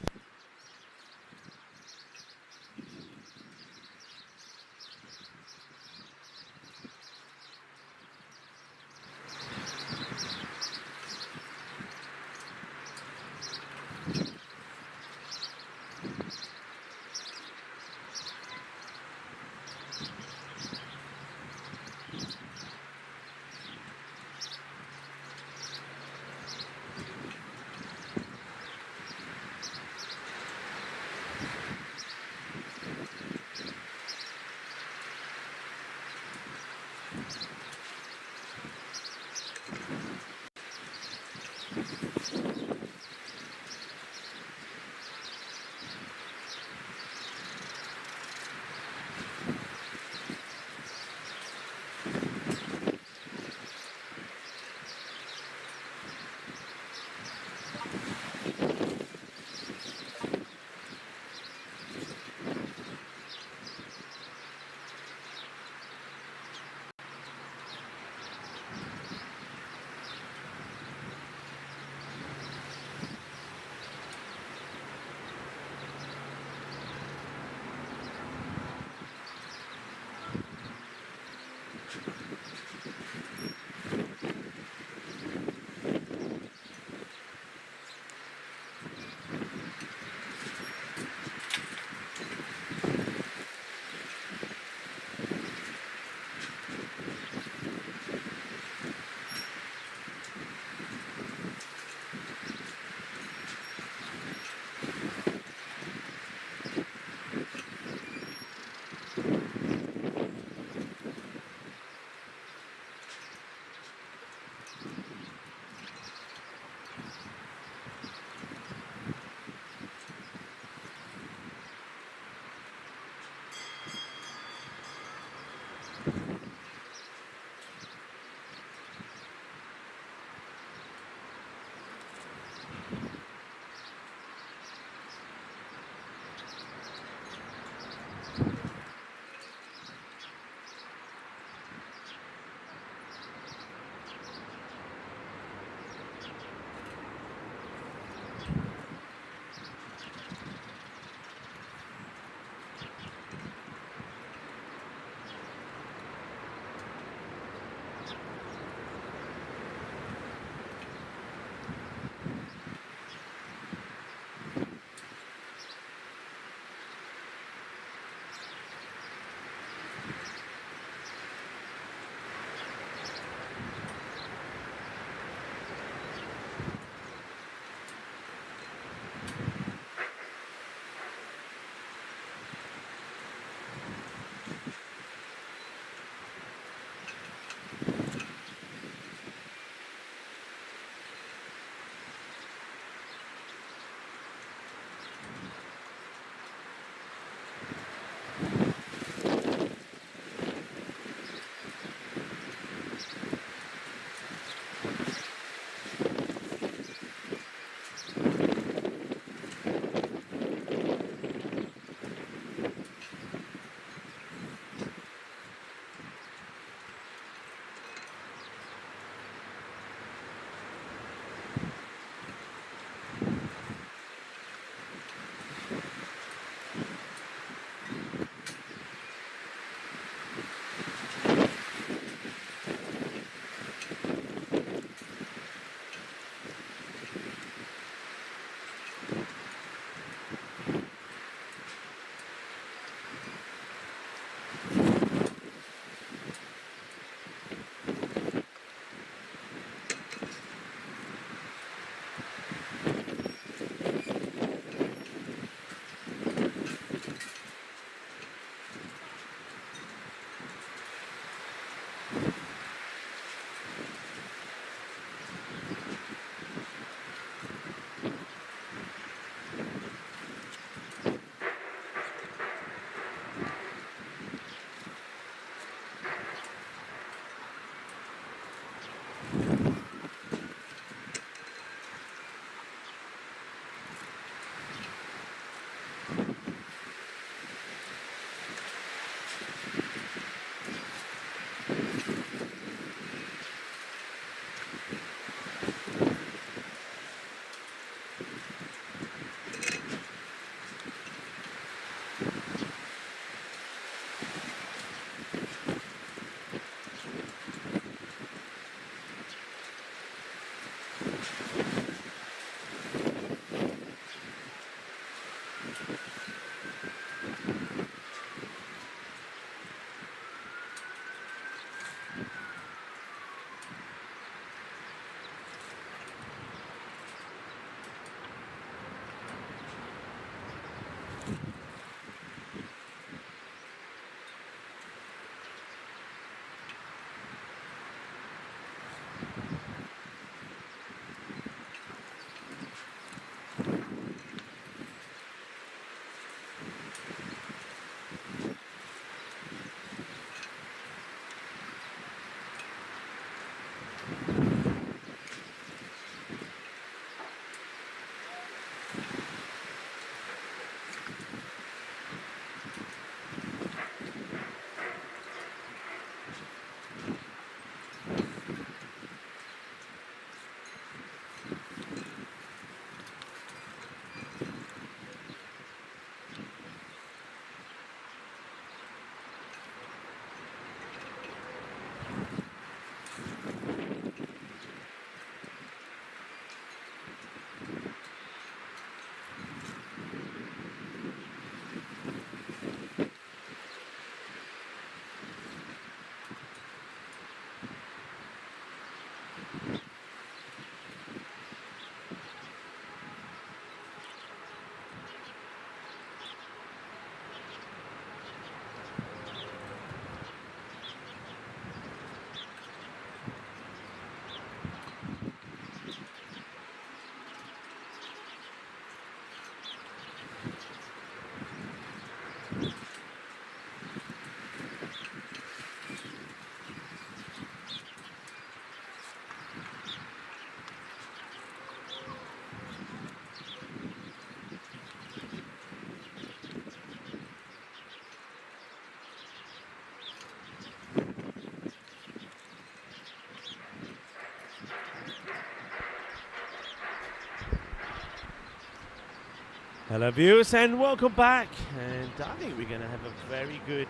Hello viewers and welcome back, and I think we're going to have a very good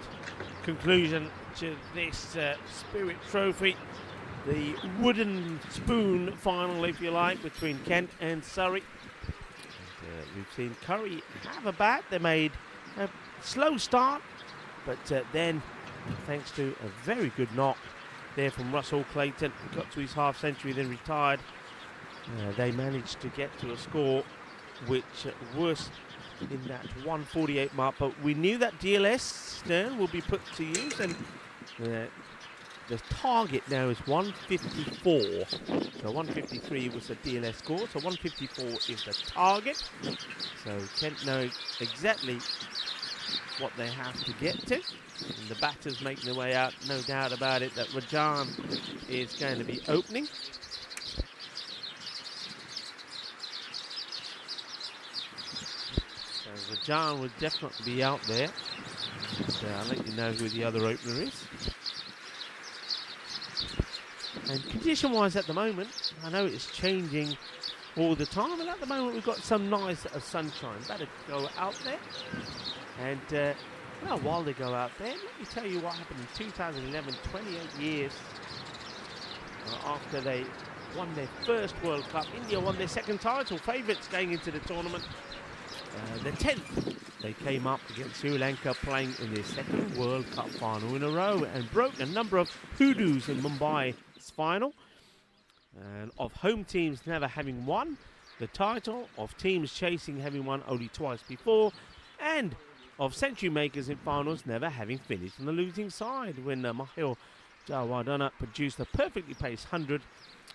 conclusion to this Spirit Trophy, the wooden spoon final if you like between Kent and Surrey. And, we've seen Curry have a bat. They made a slow start, but then thanks to a very good knock there from Russell Clayton, got to his half century then retired. They managed to get to a score which was in that 148 mark, but we knew that DLS Stern will be put to use, and the target now is 154. So 153 was the DLS score, so 154 is the target. So Kent know exactly what they have to get to, and the batters making their way out, no doubt about it that Rajan is going to be opening. So Rajan will definitely be out there. And, I'll let you know who the other opener is. And condition-wise at the moment, I know it's changing all the time, and at the moment we've got some nice sunshine. Better go out there. And well, while they go out there, let me tell you what happened in 2011, 28 years after they won their first World Cup. India won their second title, favourites going into the tournament. The 10th, they came up against Sri Lanka, playing in their second World Cup final in a row, and broke a number of hoodoos in Mumbai's final. And of home teams never having won the title, of teams chasing having won only twice before, and of century makers in finals never having finished on the losing side, when Mahil Jawardana produced a perfectly paced 100,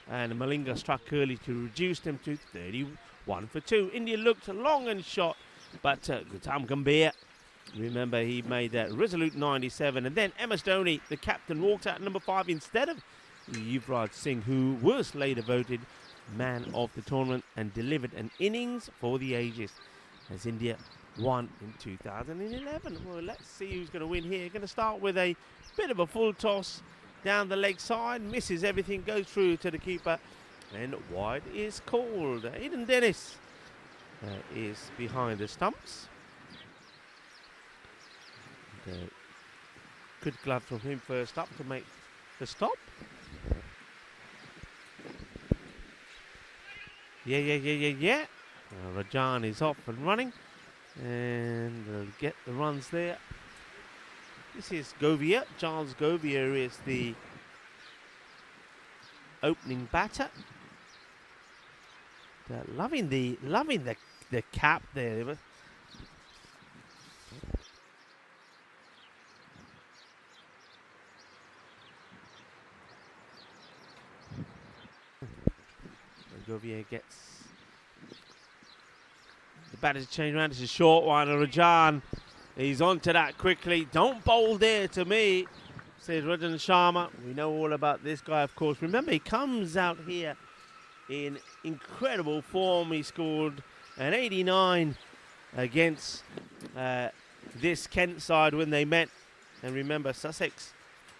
and Malinga struck early to reduce them to 31 for 2. India looked long and shot, but Gautam Gambhir, remember, he made that resolute 97, and then MS Dhoni, the captain, walked out at number 5 instead of Yuvraj Singh, who was later voted man of the tournament and delivered an innings for the ages as India won in 2011. Well, let's see who's going to win here. Going to start with a bit of a full toss down the leg side, misses everything, goes through to the keeper, and wide is called. Aidan Dennis is behind the stumps. And, good glove from him first up to make the stop. Yeah. Rajan is off and running, and they'll get the runs there. This is Govia. Charles Govia is the opening batter. Loving the cap there. Govia gets the batters change around. It's a short one. Rajan, he's onto that quickly. Don't bowl there to me, says Rajan Sharma. We know all about this guy, of course. Remember, he comes out here in incredible form. He scored an 89 against this Kent side when they met. And remember, Sussex,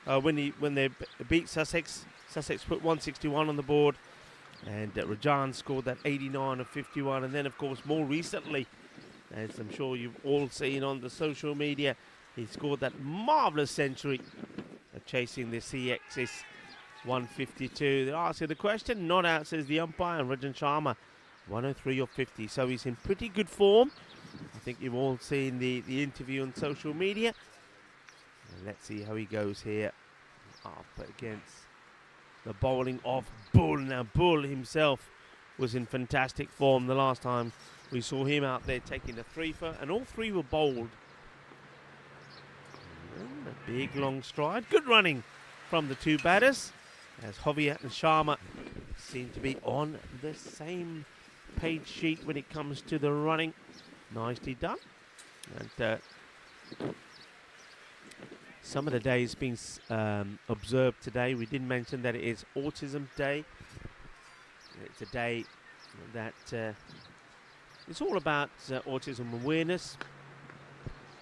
when they beat Sussex, Sussex put 161 on the board. And Rajan scored that 89 of 51. And then, of course, more recently, as I'm sure you've all seen on the social media, he scored that marvellous century chasing the CXS 152. They're asking the question. Not out, says the umpire. And Rajan Sharma, 103 or 50. So he's in pretty good form. I think you've all seen the interview on social media. And let's see how he goes here up against the bowling of Bull. Now, Bull himself was in fantastic form the last time we saw him out there taking the 3-for, and all three were bowled. And a big long stride. Good running from the two batters, as Hovia and Sharma seem to be on the same page sheet when it comes to the running. Nicely done. And some of the days being observed today. We did mention that it is Autism Day. It's a day that it's all about autism awareness.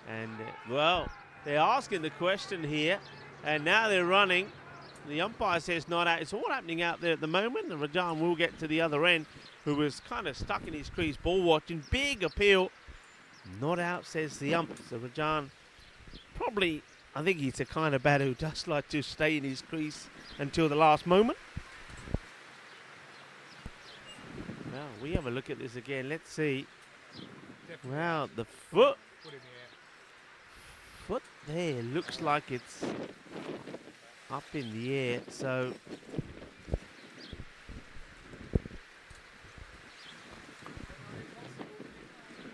And, well, they're asking the question here, and now they're running. The umpire says not out. It's all happening out there at the moment, and Rajan will get to the other end, who was kind of stuck in his crease, ball watching. Big appeal. Not out, says the ump. So Rajan probably, I think he's the kind of batter who does like to stay in his crease until the last moment. Well, we have a look at this again. Let's see. Wow, the foot there looks like it's up in the air. So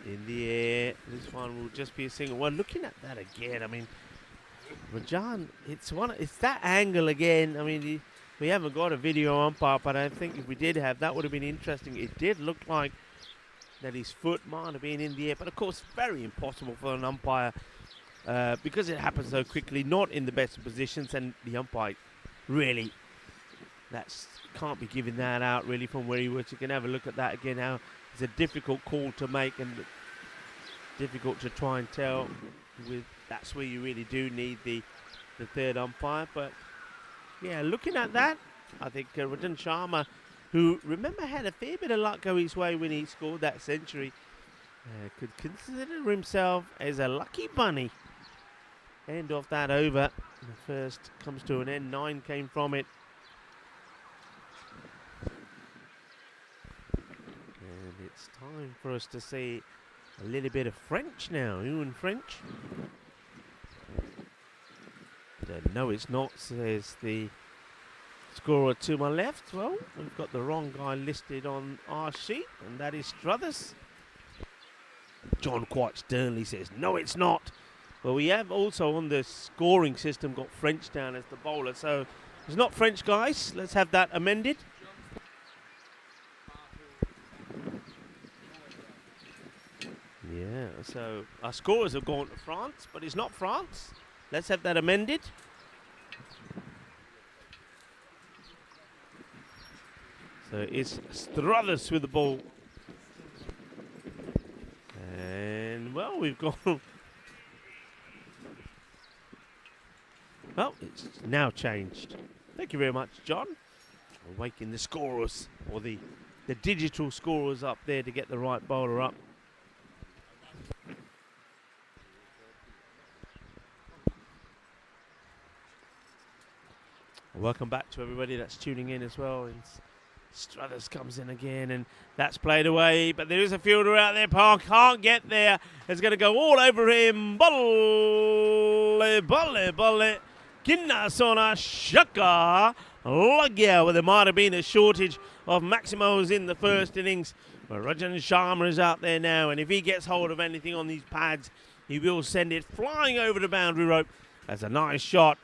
in the air, this one will just be a single. Well, looking at that again, I mean, Rajan, it's that angle again. I mean, we haven't got a video umpire, but I think if we did have, that would have been interesting. It did look like that his foot might have been in the air, but of course, very impossible for an umpire because it happens so quickly, not in the best positions, and the umpire really, can't be giving that out really from where he was. You can have a look at that again, how it's a difficult call to make and difficult to try and tell. That's where you really do need the third umpire. But yeah, looking at that, I think Rajan Sharma, who, remember, had a fair bit of luck go his way when he scored that century, could consider himself as a lucky bunny. End of that over. The first comes to an end. 9 came from it. And it's time for us to see a little bit of French now. Ewan French. No, it's not, says the scorer to my left. Well, we've got the wrong guy listed on our sheet, and that is Struthers. John quite sternly says, no, it's not. But we have also on the scoring system got French down as the bowler. So it's not French, guys. Let's have that amended. Yeah, so our scorers have gone to France, but it's not France. Let's have that amended. So it's Struthers with the ball. And, well, we've got... Well, it's now changed. Thank you very much, John. We're waking the scorers, or the digital scorers up there to get the right bowler up. Welcome back to everybody that's tuning in as well. And Struthers comes in again, and that's played away. But there is a fielder out there. Park can't get there. It's going to go all over him. Bolle, bolle, bolle. Kinnasona Shaka Lagya. Well, there might have been a shortage of Maximos in the first innings. But Rajan Sharma is out there now, and if he gets hold of anything on these pads, he will send it flying over the boundary rope. That's a nice shot.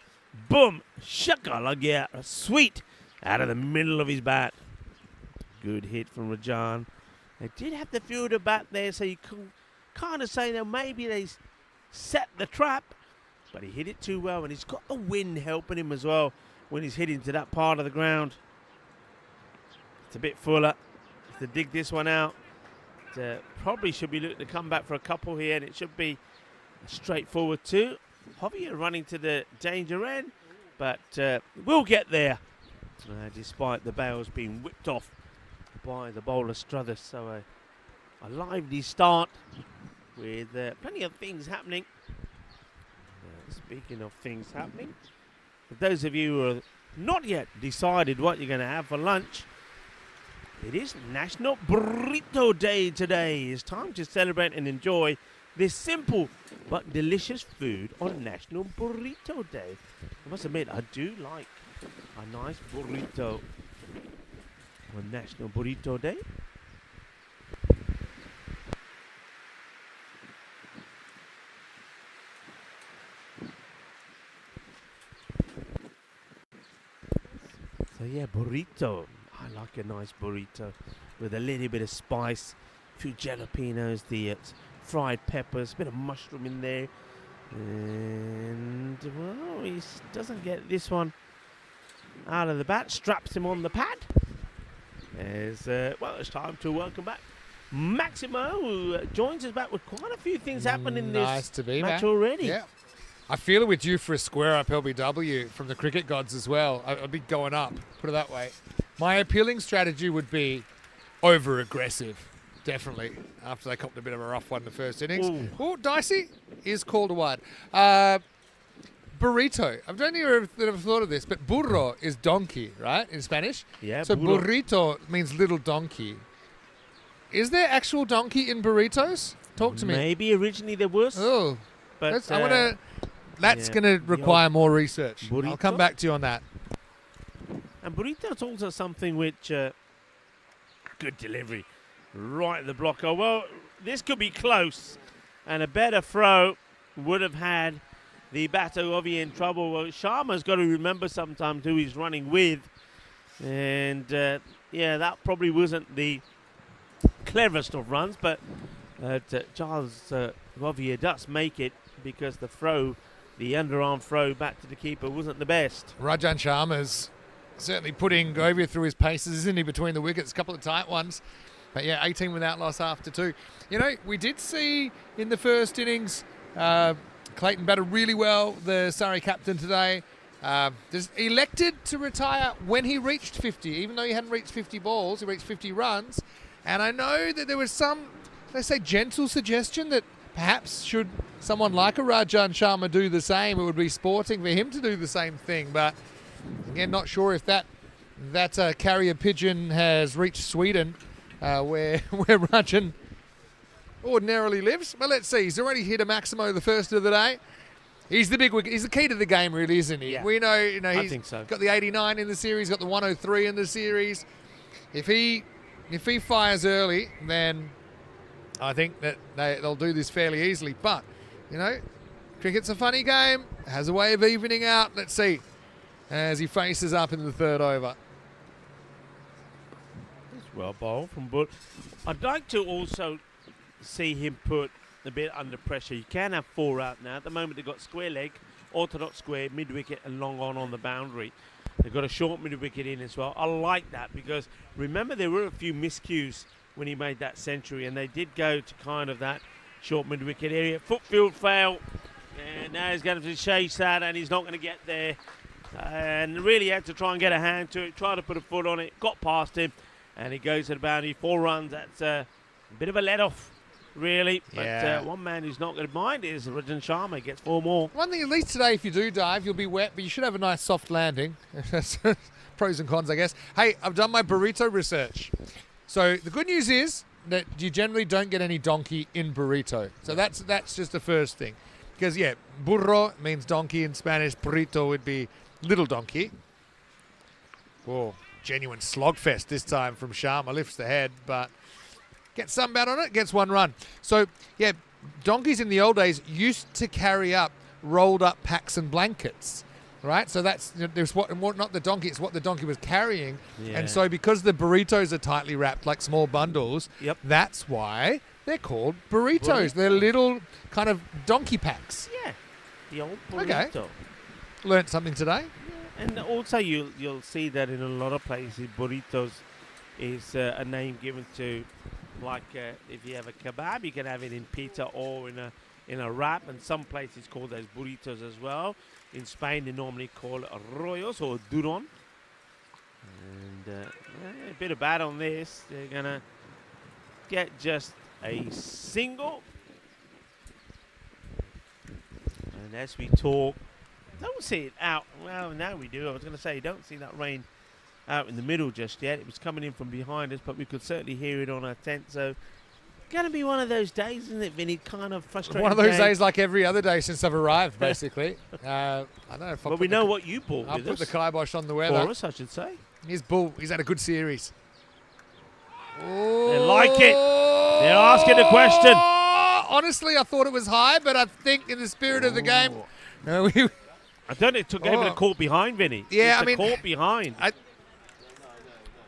Boom! Shaka Lagya. Sweet out of the middle of his bat. Good hit from Rajan. They did have the fielder back there, so you can kind of say that maybe they set the trap. But he hit it too well, and he's got the wind helping him as well when he's hitting to that part of the ground. It's a bit fuller. To dig this one out. Probably should be looking to come back for a couple here, and it should be straightforward too. Javier running to the danger end, but we'll get there. Despite the bails being whipped off by the bowler Struthers. So a lively start with plenty of things happening. Speaking of things happening, for those of you who are not yet decided what you're going to have for lunch, it is National Burrito Day today. It's time to celebrate and enjoy this simple but delicious food on National Burrito Day. I must admit, I do like a nice burrito on National Burrito Day. So yeah, burrito. I like a nice burrito with a little bit of spice, a few jalapenos, the fried peppers, a bit of mushroom in there. And, well, he doesn't get this one out of the bat. Straps him on the pad. As, well, it's time to welcome back Maximo, who joins us back with quite a few things happening in Nice this to be match back. already. Yeah. I feel we're due for a square up LBW from the cricket gods as well. I'd be going up, put it that way. My appealing strategy would be over-aggressive, definitely, after they copped a bit of a rough one in the first innings. Oh, dicey is called a wide. Burrito. I don't know if you've ever thought of this, but burro is donkey, right, in Spanish? Yeah, so burro. burrito means little donkey. Is there actual donkey in burritos? Talk to me. Maybe originally there was. Oh, But I want to... That's going to require more research. Burrito? I'll come back to you on that. And burrito's also something which... good delivery. Right at the blocker. Well, this could be close. And a better throw would have had the batter Ovi in trouble. Well, Sharma's got to remember sometimes who he's running with. And, yeah, that probably wasn't the cleverest of runs. But Charles Ovi does make it because the throw... The underarm throw back to the keeper wasn't the best. Rajan Sharma's certainly putting Govia through his paces, isn't he, between the wickets, a couple of tight ones. But yeah, 18 without loss after 2. You know, we did see in the first innings, Clayton batted really well, the Surrey captain today. Just elected to retire when he reached 50, even though he hadn't reached 50 balls, he reached 50 runs. And I know that there was some, let's say, gentle suggestion that perhaps should someone like a Rajan Sharma do the same, it would be sporting for him to do the same thing. But again, not sure if that carrier pigeon has reached Sweden, where Rajan ordinarily lives. But let's see. He's already hit a Maximo the first of the day. He's the big wicket. He's the key to the game, really, isn't he? Yeah. We know, I he's think so. got the 89 in the series, got the 103 in the series. If he fires early, then I think that they'll do this fairly easily. But, you know, cricket's a funny game. Has a way of evening out. Let's see as he faces up in the third over. Well bowled from Bull. I'd like to also see him put a bit under pressure. You can have 4 out now. At the moment, they've got square leg, orthodox square, mid-wicket, and long on the boundary. They've got a short mid-wicket in as well. I like that because remember there were a few miscues when he made that century, and they did go to kind of that short mid-wicket area. Footfield fail, and now he's going to chase that, and he's not going to get there. And really had to try and get a hand to it, try to put a foot on it, got past him, and he goes to the boundary. 4 runs. That's a bit of a let-off, really. Yeah. But one man who's not going to mind is Rajan Sharma. He gets 4 more. One thing, at least today, if you do dive, you'll be wet, but you should have a nice soft landing. Pros and cons, I guess. Hey, I've done my burrito research. So the good news is that you generally don't get any donkey in burrito. So that's just the first thing. Because, yeah, burro means donkey in Spanish. Burrito would be little donkey. Whoa, genuine slogfest this time from Sharma. Lifts the head, but gets some bat on it, gets 1 run. So, yeah, donkeys in the old days used to carry up rolled up packs and blankets, right? So that's there's what not the donkey, it's what the donkey was carrying. Yeah. And so because the burritos are tightly wrapped like small bundles, Yep. that's why they're called burritos. They're little kind of donkey packs. Yeah, the old Okay. burrito. Learned something today. And also you'll see that in a lot of places, burritos is a name given to, like if you have a kebab, you can have it in pizza or in a wrap, and some places call those burritos as well. In Spain, they normally call it arroyos or duron. And a bit of bat on this. They're going to get just a single. And as we talk, don't see it out. Well, now we do. I was going to say, don't see that rain out in the middle just yet. It was coming in from behind us, but we could certainly hear it on our tent. So, going to be one of those days, isn't it, Vinny? Kind of frustrating. One of those days like every other day since I've arrived, basically. I don't know if But we know what you bought I'll with put us. the kibosh on the weather. For us, I should say. Here's Bull. He's had a good series. They like it. They're asking the question. Honestly, I thought it was high, but I think in the spirit of the game, no, I don't know. It took even a caught behind, Vinny. Yeah, It's I mean, caught behind.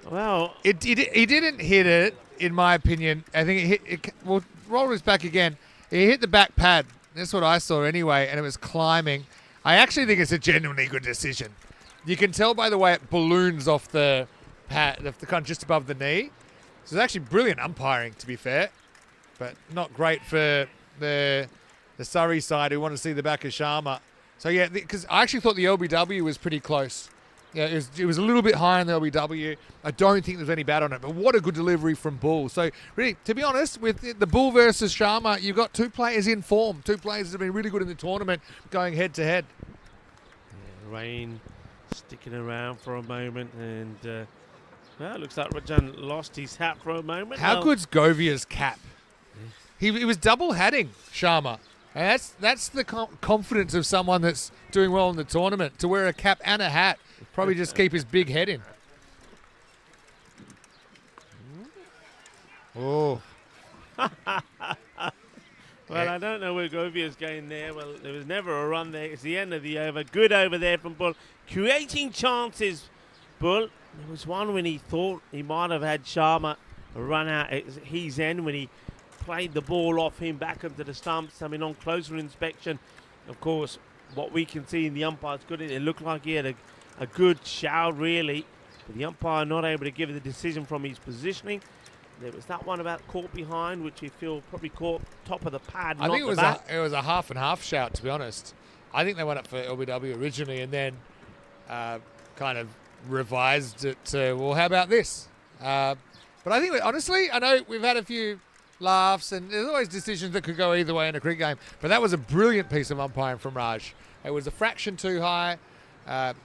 Well, he didn't hit it, in my opinion. I think it hit. We'll roll this back again. He hit the back pad. That's what I saw anyway, and it was climbing. I actually think it's a genuinely good decision. You can tell by the way it balloons off the pad, the kind of just above the knee. So it's actually brilliant umpiring, to be fair, but not great for the Surrey side who want to see the back of Sharma. So yeah, because I actually thought the LBW was pretty close. Yeah, it was a little bit high on the LBW. I don't think there's any bat on it, but what a good delivery from Bull. So really, to be honest, with the Bull versus Sharma, you've got 2 players in form, 2 players that have been really good in the tournament, going head to head. yeah, rain sticking around for a moment, and well, it looks like Rajan lost his hat for a moment. How Well, good's Govia's cap? He was double hatting Sharma. And that's the confidence of someone that's doing well in the tournament, to wear a cap and a hat. Probably just keep his big head in. Oh. Well, I don't know where Govia's going there. Well, there was never a run there. It's the end of the over. Good over there from Bull. Creating chances, Bull. There was one when he thought he might have had Sharma run out at his end when he played the ball off him back into the stumps. I mean, on closer inspection, of course, what we can see in the umpire's good. It looked like he had a good shout, really. But the umpire not able to give the decision from his positioning. There was that one about caught behind, which we feel probably caught top of the pad. I think not the bat. it was a half and half shout, to be honest. I think they went up for LBW originally and then kind of revised it to, well, how about this? But I think, honestly, I know we've had a few laughs and there's always decisions that could go either way in a cricket game, but that was a brilliant piece of umpiring from Raj. It was a fraction too high.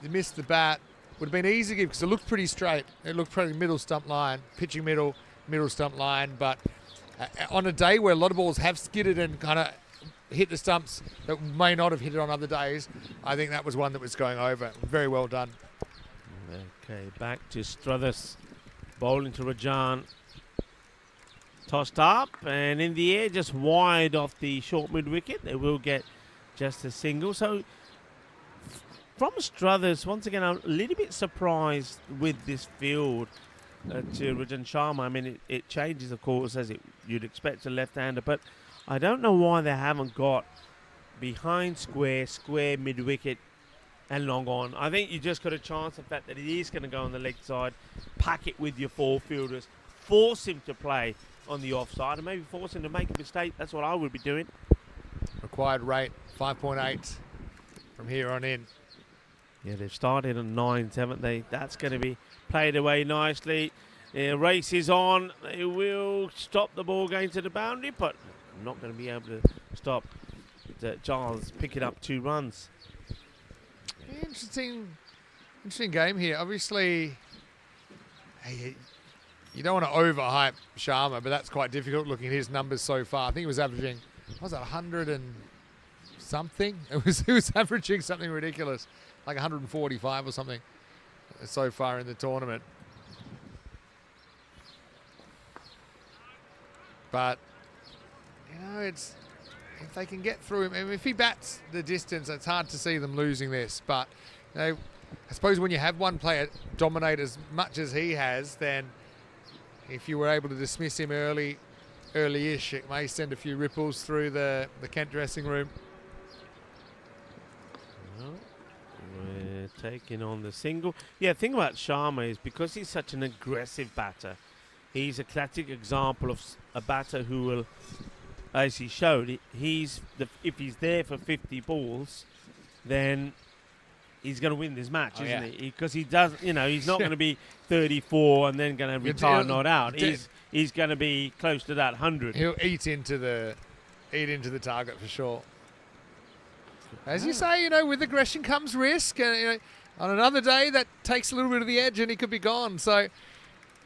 He missed the bat. Would have been easy to give because it looked pretty straight. It looked pretty middle stump line, pitching middle stump line, but on a day where a lot of balls have skidded and kind of hit the stumps that may not have hit it on other days, I think that was one that was going over. Very well done. Okay, back to Struthers. Bowling to Rajan. Tossed up and in the air, just wide off the short mid-wicket. They will get just a single. So from Struthers, once again, I'm a little bit surprised with this field to Rajan Sharma. I mean, it changes, of course, as you'd expect a left-hander, but I don't know why they haven't got behind square mid-wicket and long on. I think you just got to chance the fact that it is going to go on the leg side, pack it with your four fielders, force him to play on the offside, and maybe force him to make a mistake. That's what I would be doing. Required rate 5.8 from here on in. Yeah, they've started on 9, haven't they? That's going to be played away nicely. The race is on. They will stop the ball going to the boundary, but not going to be able to stop Giles picking up 2 runs. Interesting game here. Obviously, you don't want to overhype Sharma, but that's quite difficult looking at his numbers so far. I think he was averaging, what was that, 100 and something? He was averaging something ridiculous, like 145 or something so far in the tournament. But, it's if they can get through him. I mean, if he bats the distance, it's hard to see them losing this. But, I suppose when you have one player dominate as much as he has, then if you were able to dismiss him early-ish, it may send a few ripples through the Kent dressing room. Well, we're taking on the single. Yeah, the thing about Sharma is because he's such an aggressive batter, he's a classic example of a batter who will, as he showed, if he's there for 50 balls, then he's going to win this match, isn't he? Because he does, he's not going to be 34 and then going to retire not out. He's going to be close to that 100. He'll eat into the target for sure. As you say, with aggression comes risk, and on another day that takes a little bit of the edge, and he could be gone. So.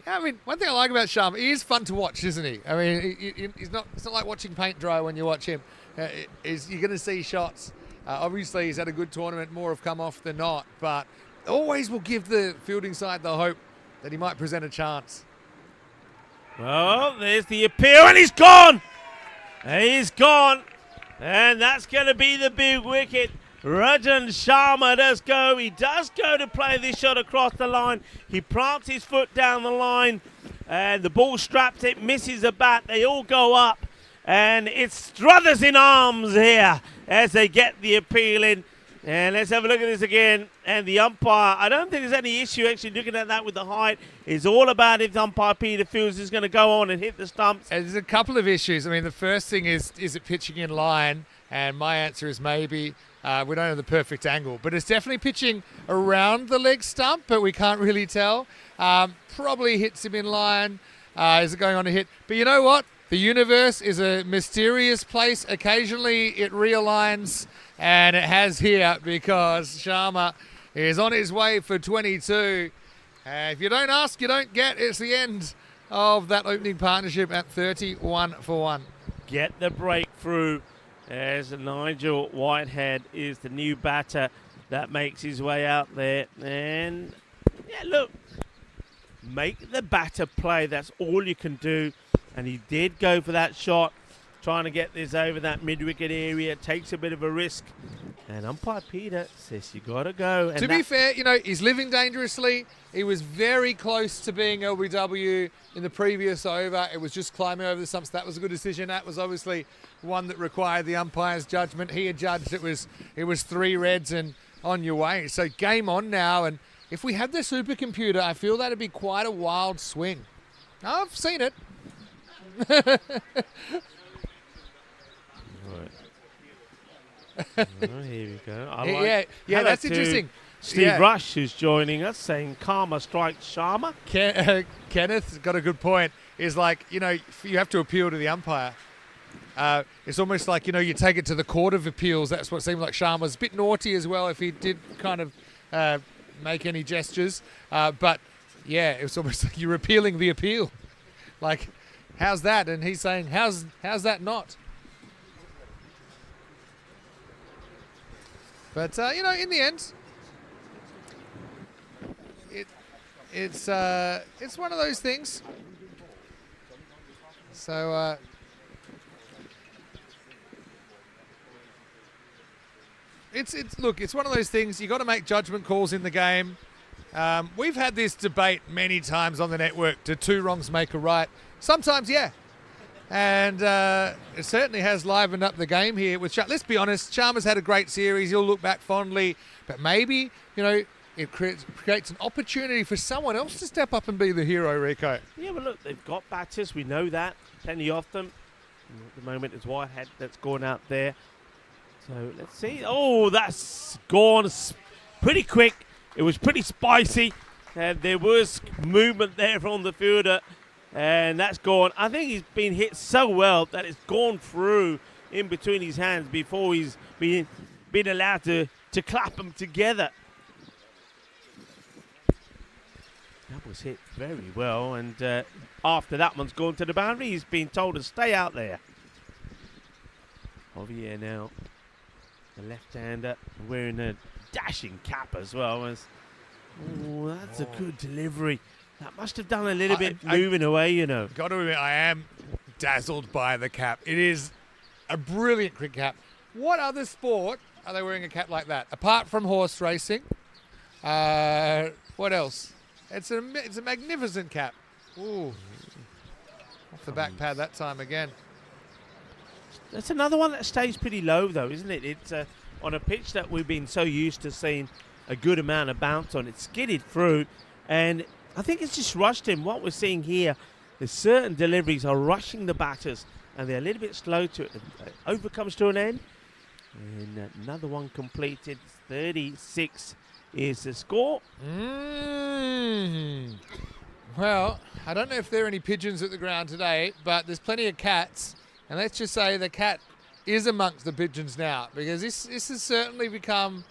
Yeah, I mean, one thing I like about Sharma, he is fun to watch, isn't he? I mean, it's not like watching paint dry when you watch him. You're going to see shots. Obviously, he's had a good tournament. More have come off than not. But always will give the fielding side the hope that he might present a chance. Well, there's the appeal, and he's gone! He's gone. And that's going to be the big wicket. Rajan Sharma does go. He does go to play this shot across the line. He plants his foot down the line, and the ball straps it, misses the bat. They all go up, and it's Struthers in arms here as they get the appeal in. And let's have a look at this again. And the umpire, I don't think there's any issue actually looking at that with the height. It's all about if the umpire Peter feels is going to go on and hit the stumps. There's a couple of issues. I mean, the first thing is it pitching in line? And my answer is maybe. We don't have the perfect angle, but it's definitely pitching around the leg stump, but we can't really tell. Probably hits him in line. Is it going on to hit? But you know what? The universe is a mysterious place. Occasionally it realigns, and it has here because Sharma is on his way for 22. If you don't ask, you don't get. It's the end of that opening partnership at 31 for 1. Get the breakthrough. As Nigel Whitehead is the new batter that makes his way out there. And, yeah, look, make the batter play. That's all you can do. And he did go for that shot, trying to get this over that mid-wicket area. Takes a bit of a risk. And umpire Peter says you got to go. And to be fair, he's living dangerously. He was very close to being LBW in the previous over. It was just climbing over the stumps. That was a good decision. That was obviously one that required the umpire's judgment. He had judged it was 3 reds and on your way. So game on now. And if we had the supercomputer, I feel that'd be quite a wild swing. I've seen it. Oh, here we go. Yeah, that's interesting. Steve Rush, who's joining us, saying karma strikes Sharma. Kenneth's got a good point. Is like, you have to appeal to the umpire. It's almost like, you take it to the Court of Appeals. That's what seemed like. Sharma's a bit naughty as well if he did kind of make any gestures. But, yeah, it was almost like you're appealing the appeal. Like, how's that? And he's saying, how's that not? But, in the end, it's one of those things. So, it's one of those things. You got to make judgment calls in the game. We've had this debate many times on the network. Do 2 wrongs make a right? Sometimes, yeah. And it certainly has livened up the game here with Let's be honest, Sharma's had a great series. He'll look back fondly. But maybe, it creates an opportunity for someone else to step up and be the hero, Rico. Yeah, but look, they've got batters. We know that. Plenty of them. At the moment, it's Whitehead that's gone out there. So let's see. Oh, that's gone pretty quick. It was pretty spicy. And there was movement there from the fielder. And that's gone. I think he's been hit so well that it's gone through in between his hands before he's been allowed to clap them together. That was hit very well. And after that one's gone to the boundary, he's been told to stay out there. Javier now, the left-hander, wearing a dashing cap as well. Oh, that's a good delivery. That must have done a little bit moving away, Got to admit, I am dazzled by the cap. It is a brilliant cricket cap. What other sport are they wearing a cap like that? Apart from horse racing, what else? It's a magnificent cap. Ooh, off the back pad that time again. That's another one that stays pretty low, though, isn't it? It's on a pitch that we've been so used to seeing a good amount of bounce on. It skidded through, and I think it's just rushed him. What we're seeing here is certain deliveries are rushing the batters, and they're a little bit slow to it. Over comes to an end, and another one completed. 36 is the score. Well, I don't know if there are any pigeons at the ground today, but there's plenty of cats, and let's just say the cat is amongst the pigeons now, because this has certainly become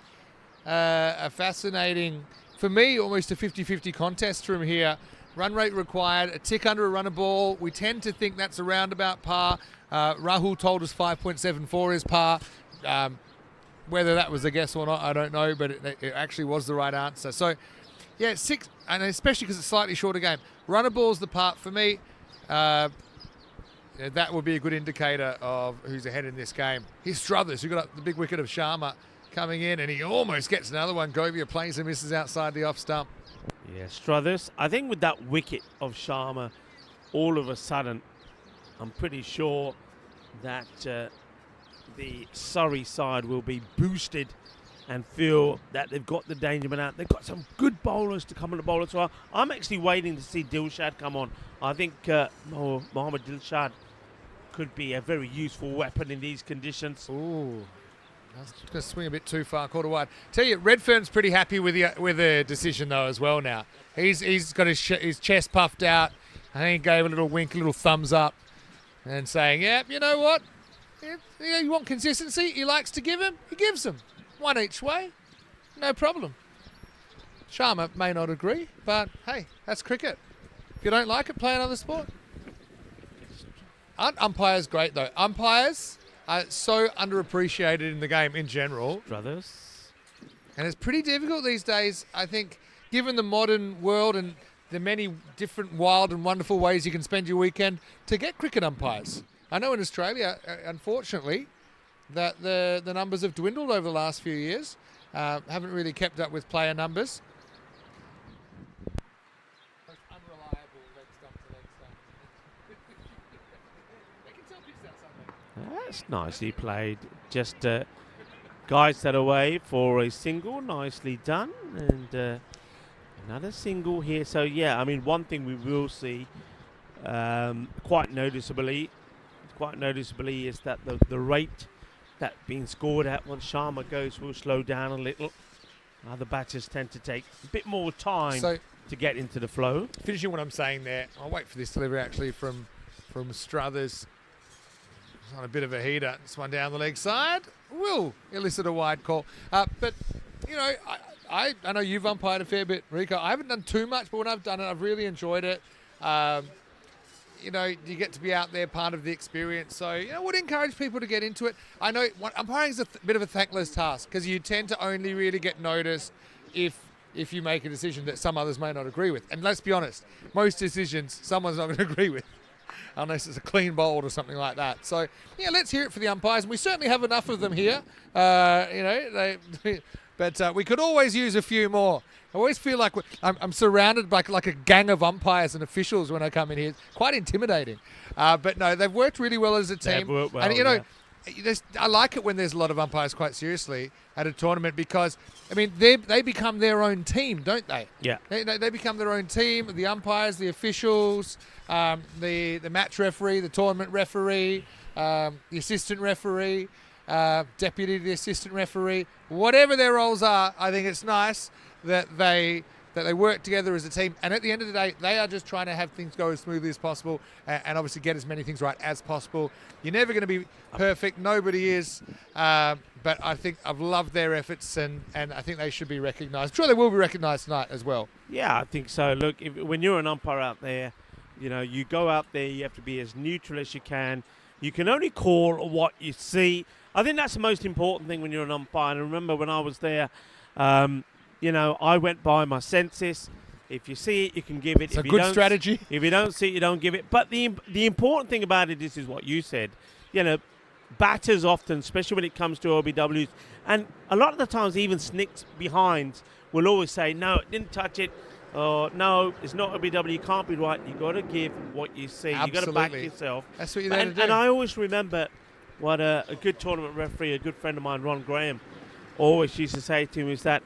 a fascinating, for me, almost a 50-50 contest from here. Run rate required, a tick under a runner ball. We tend to think that's around about par. Rahul told us 5.74 is par. Whether that was a guess or not, I don't know, but it actually was the right answer. So, yeah, 6, and especially because it's a slightly shorter game. Runner ball's the part for me. That would be a good indicator of who's ahead in this game. Here's Struthers, who got up the big wicket of Sharma coming in, and he almost gets another one. Govia plays and misses outside the off stump. Yeah, Struthers. I think with that wicket of Sharma, all of a sudden, I'm pretty sure that the Surrey side will be boosted and feel that they've got the danger man out. They've got some good bowlers to come on the bowler as well. I'm actually waiting to see Dilshad come on. I think Mohammad Dilshad could be a very useful weapon in these conditions. Ooh, that's going to swing a bit too far, quarter wide. Tell you, Redfern's pretty happy with the decision though as well now. He's got his chest puffed out. I think he gave a little wink, a little thumbs up, and saying, "Yeah, you know what? You want consistency? He likes to give him. He gives him. One each way, no problem." Sharma may not agree, but hey, that's cricket. If you don't like it, play another sport. Aren't umpires great though? Umpires are so underappreciated in the game in general. Brothers. And it's pretty difficult these days, I think, given the modern world and the many different wild and wonderful ways you can spend your weekend, to get cricket umpires. I know in Australia, unfortunately, that the numbers have dwindled over the last few years. Haven't really kept up with player numbers. Most unreliable leg stump to leg stump. They can tell pitch that Sunday. That's nicely played. Just guides that away for a single. Nicely done. And another single here. So, yeah, I mean, one thing we will see quite noticeably is that the rate that being scored at once Sharma goes will slow down a little. Other batters tend to take a bit more time to get into the flow. Finishing what I'm saying there, I'll wait for this delivery actually from Struthers. It's on a bit of a heater. This one down the leg side will elicit a wide call. But, you know, I know you've umpired a fair bit, Rico. I haven't done too much, but when I've done it, I've really enjoyed it. You know, you get to be out there, part of the experience. So, you know, I would encourage people to get into it. I know umpiring is a bit of a thankless task because you tend to only really get noticed if you make a decision that some others may not agree with. And let's be honest, most decisions someone's not going to agree with unless it's a clean bowled or something like that. So, yeah, let's hear it for the umpires. And we certainly have enough of them here. You know, but we could always use a few more. I always feel like I'm surrounded by like a gang of umpires and officials when I come in here. It's quite intimidating. But no, they've worked really well as a team. They've worked well, and, you know, I like it when there's a lot of umpires quite seriously at a tournament because, I mean, they become their own team, don't they? Yeah. They become their own team, the umpires, the officials, the match referee, the tournament referee, the assistant referee, deputy to the assistant referee. Whatever their roles are, I think it's nice that they work together as a team. And at the end of the day, they are just trying to have things go as smoothly as possible and obviously get as many things right as possible. You're never going to be perfect. Nobody is. But I think I've loved their efforts and I think they should be recognised. I'm sure they will be recognised tonight as well. Yeah, I think so. Look, when you're an umpire out there, you know, you go out there, you have to be as neutral as you can. You can only call what you see. I think that's the most important thing when you're an umpire. And I remember when I was there, you know, I went by my senses. If you see it, you can give it. It's a good strategy. If you don't see it, you don't give it. But the important thing about it is what you said. You know, batters often, especially when it comes to OBWs, and a lot of the times even snicks behind will always say, no, it didn't touch it. Or no, it's not OBW. You can't be right. You got to give what you see. You got to back yourself. That's what you're there to do. And I always remember what a good tournament referee, a good friend of mine, Ron Graham, always used to say to him is that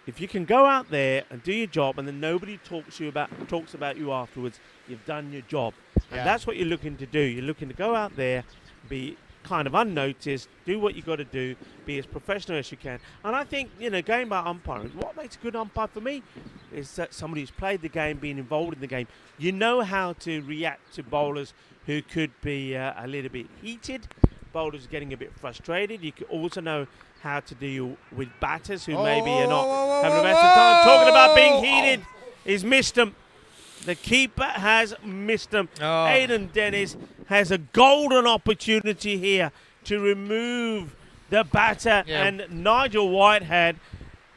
if you can go out there and do your job and then nobody talks about you afterwards, you've done your job. And that's what you're looking to do. You're looking to go out there, be kind of unnoticed, do what you got to do, be as professional as you can. And I think, you know, going by umpiring, what makes a good umpire for me is that somebody who's played the game, been involved in the game. You know how to react to bowlers who could be a little bit heated, bowlers getting a bit frustrated. You can also know how to deal with batters who maybe are not having the best of time. Talking about being heated, he's missed them. The keeper has missed them. Aidan Dennis has a golden opportunity here to remove the batter, and Nigel Whitehead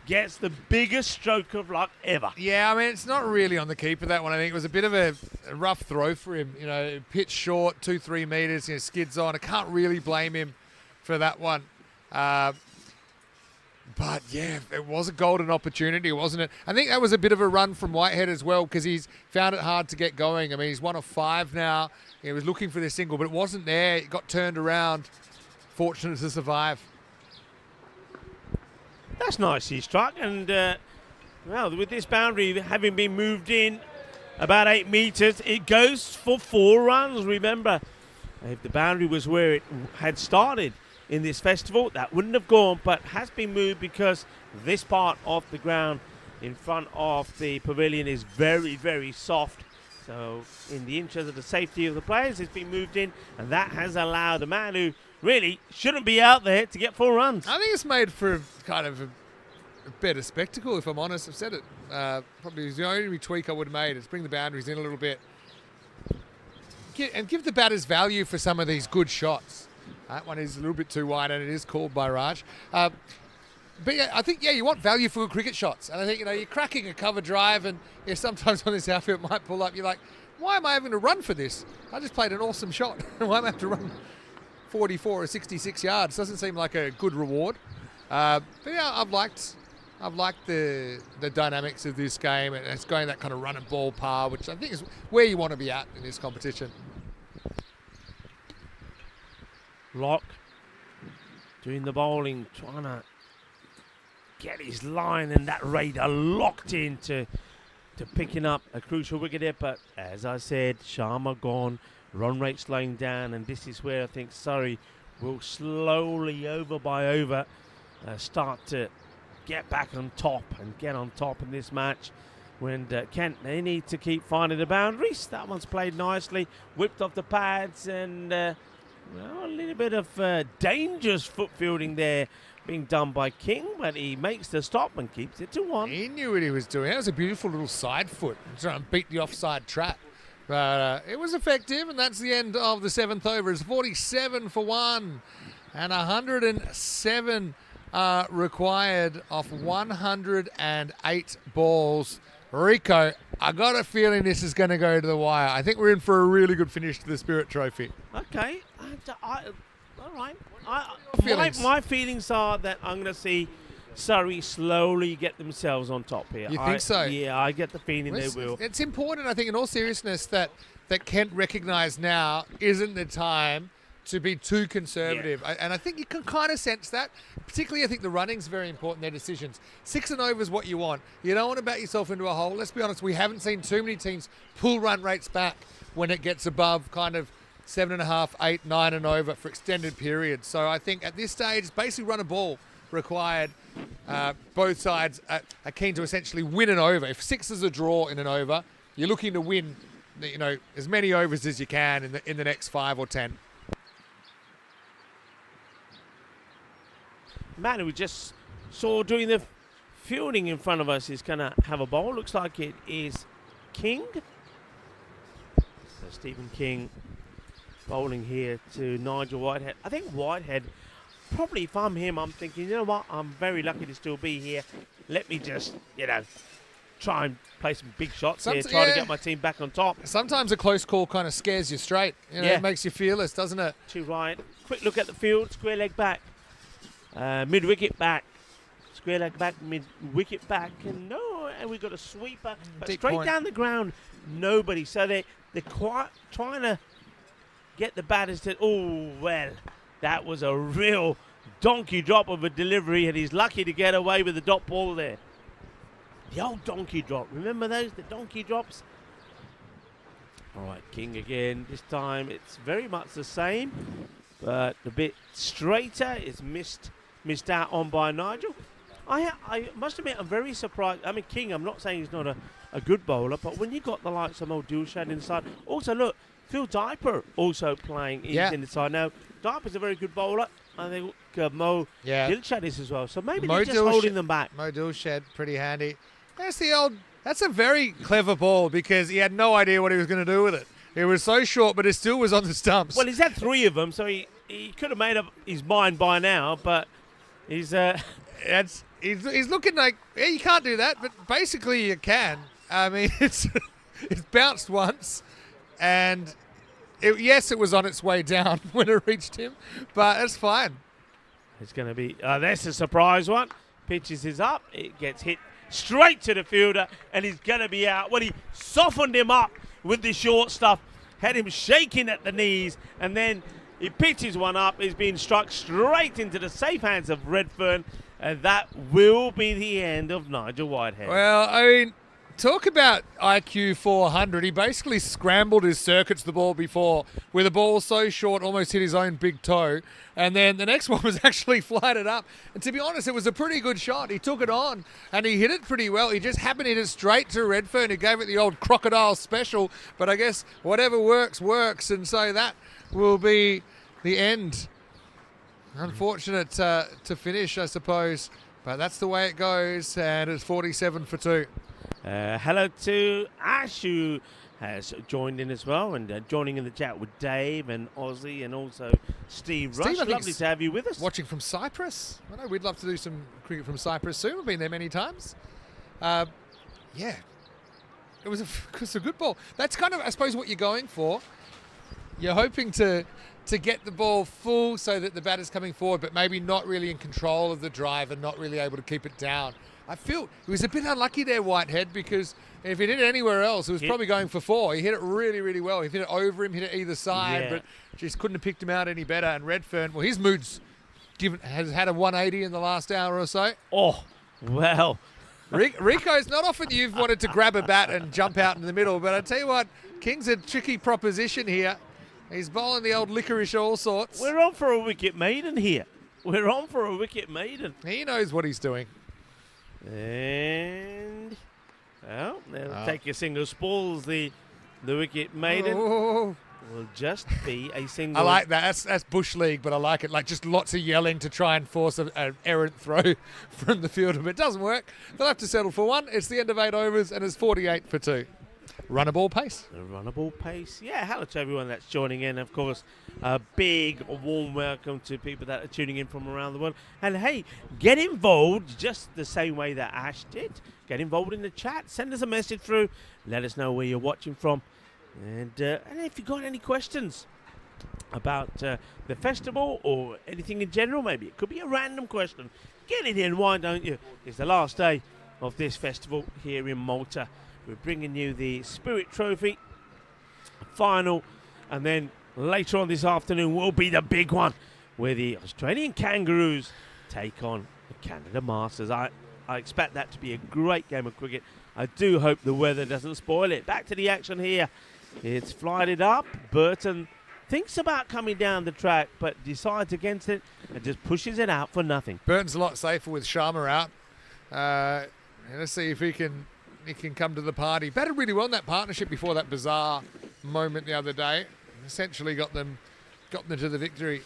gets the biggest stroke of luck ever. Yeah, I mean, it's not really on the keeper, that one. I think it was a bit of a rough throw for him. You know, pitch short, 2-3 metres, you know, skids on. I can't really blame him for that one. But, yeah, it was a golden opportunity, wasn't it? I think that was a bit of a run from Whitehead as well because he's found it hard to get going. I mean, he's 1 of 5 now. He was looking for this single, but it wasn't there. It got turned around. Fortunate to survive. That's nice he struck. And, well, with this boundary having been moved in about 8 metres, it goes for 4 runs. Remember, if the boundary was where it had started in this festival, that wouldn't have gone, but has been moved because this part of the ground in front of the pavilion is very, very soft. So in the interest of the safety of the players, it's been moved in, and that has allowed a man who really shouldn't be out there to get 4 runs. I think it's made for kind of a better spectacle, if I'm honest. I've said it. Probably the only tweak I would have made is bring the boundaries in a little bit and give the batters value for some of these good shots. That one is a little bit too wide, and it is called by Raj. But yeah, I think, you want value for cricket shots. And I think, you're cracking a cover drive, and sometimes on this outfield might pull up. You're like, why am I having to run for this? I just played an awesome shot. Why am I having to run 44 or 66 yards? Doesn't seem like a good reward. But yeah, I've liked the dynamics of this game, and it's going that kind of run and ball par, which I think is where you want to be at in this competition. Lock doing the bowling, trying to get his line, and that raider locked into picking up a crucial wicket here. But as I said, Sharma gone, run rate slowing down, and this is where I think Surrey will slowly, over by over, start to get back on top and get on top in this match. When Kent, they need to keep finding the boundaries. That one's played nicely, whipped off the pads, and well, a little bit of dangerous foot fielding there being done by King, but he makes the stop and keeps it to 1. He knew what he was doing. That was a beautiful little side foot, trying to beat the offside trap. But it was effective, and that's the end of the 7th over. It's 47 for 1, and 107 required off 108 balls. Rico, I got a feeling this is going to go to the wire. I think we're in for a really good finish to the Spirit Trophy. Okay. All right. Feelings? My feelings are that I'm going to see Surrey slowly get themselves on top here. You think so? Yeah, I get the feeling they It's, will. it's important, I think, in all seriousness, that Kent recognise now isn't the time to be too conservative. And I think you can kind of sense that. Particularly, I think the running's very important, their decisions. 6 and over is what you want. You don't want to back yourself into a hole. Let's be honest, we haven't seen too many teams pull run rates back when it gets above kind of 7.5, 8, 9 and over for extended periods. So I think at this stage, it's basically run a ball required. Both sides are keen to essentially win an over. If 6 is a draw in an over, you're looking to win, as many overs as you can in the next 5 or 10. Man who we just saw doing the fielding in front of us is going to have a bowl. Looks like it is King. So Stephen King bowling here to Nigel Whitehead. I think Whitehead, probably if I'm him, I'm thinking, you know what, I'm very lucky to still be here. Let me just, try and play some big shots here, try to get my team back on top. Sometimes a close call kind of scares you straight. It makes you fearless, doesn't it? To right. Quick look at the field, square leg back. Mid-wicket back. Square leg back, mid-wicket back. And we've got a sweeper. But Deep straight point. down the ground, nobody. So they're quite trying to get the batters to... that was a real donkey drop of a delivery, and he's lucky to get away with the dot ball there. The old donkey drop. Remember those? The donkey drops? All right, King again. This time it's very much the same, but a bit straighter. It's missed out on by Nigel. I must admit, I'm very surprised. I mean, King, I'm not saying he's not a good bowler, but when you got the likes of Mo Dilshad inside, also look, Phil Diper also playing inside. Now, Diper's a very good bowler. I think Mo Dilshad is as well. So maybe they're just holding them back. Mo Dilshad, pretty handy. That's a very clever ball because he had no idea what he was going to do with it. It was so short, but it still was on the stumps. Well, he's had 3 of them, so he could have made up his mind by now, but he's... He's looking like, you can't do that, but basically you can. I mean, it's bounced once, and it was on its way down when it reached him, but it's fine. It's going to be... that's a surprise one. Pitches is up. It gets hit straight to the fielder, and he's going to be out. Well, he softened him up with the short stuff, had him shaking at the knees, and then he pitches one up. He's being struck straight into the safe hands of Redfern, and that will be the end of Nigel Whitehead. Well, I mean, talk about IQ 400. He basically scrambled his circuits the ball before with a ball so short, almost hit his own big toe. And then the next one was actually flighted up. And to be honest, it was a pretty good shot. He took it on and he hit it pretty well. He just happened to hit it straight to Redfern, who gave it the old crocodile special. But I guess whatever works. And so that will be the end. Unfortunate to finish, I suppose. But that's the way it goes. And it's 47 for 2. Hello to Ash, who has joined in as well, and joining in the chat with Dave and Ozzy and also Steve Rush. Lovely to have you with us. Watching from Cyprus. I know we'd love to do some cricket from Cyprus soon. We've been there many times. It was a good ball. That's kind of, I suppose, what you're going for. You're hoping to get the ball full so that the batter's coming forward, but maybe not really in control of the drive and not really able to keep it down. I feel he was a bit unlucky there, Whitehead, because if he did it anywhere else, it was probably going for 4. He hit it really, really well. He hit it over him, hit it either side, but just couldn't have picked him out any better. And Redfern, well, his mood's has had a 180 in the last hour or so. Oh, well. Rico's not often you've wanted to grab a bat and jump out in the middle, but I tell you what, King's a tricky proposition here. He's bowling the old licorice all sorts. We're on for a wicket maiden here. We're on for a wicket maiden. He knows what he's doing. And they'll take a single spoils the wicket maiden. Oh. Will just be a single. I like that. That's bush league, but I like it. Like just lots of yelling to try and force an errant throw from the fielder, but it doesn't work. They'll have to settle for 1. It's the end of 8 overs, and it's 48 for 2. Runnable pace. A runnable pace. Yeah, hello to everyone that's joining in. Of course, a big, warm welcome to people that are tuning in from around the world. And hey, get involved just the same way that Ash did. Get involved in the chat. Send us a message through. Let us know where you're watching from. And if you've got any questions about the festival or anything in general, maybe it could be a random question. Get it in, why don't you? It's the last day of this festival here in Malta. We're bringing you the Spirit Trophy final, and then later on this afternoon will be the big one where the Australian Kangaroos take on the Canada Masters. I expect that to be a great game of cricket. I do hope the weather doesn't spoil it. Back to the action here. It's flied it up. Burton thinks about coming down the track, but decides against it and just pushes it out for nothing. Burton's a lot safer with Sharma out. Let's see if he can come to the party. Batted really well in that partnership before that bizarre moment the other day. Essentially got them to the victory.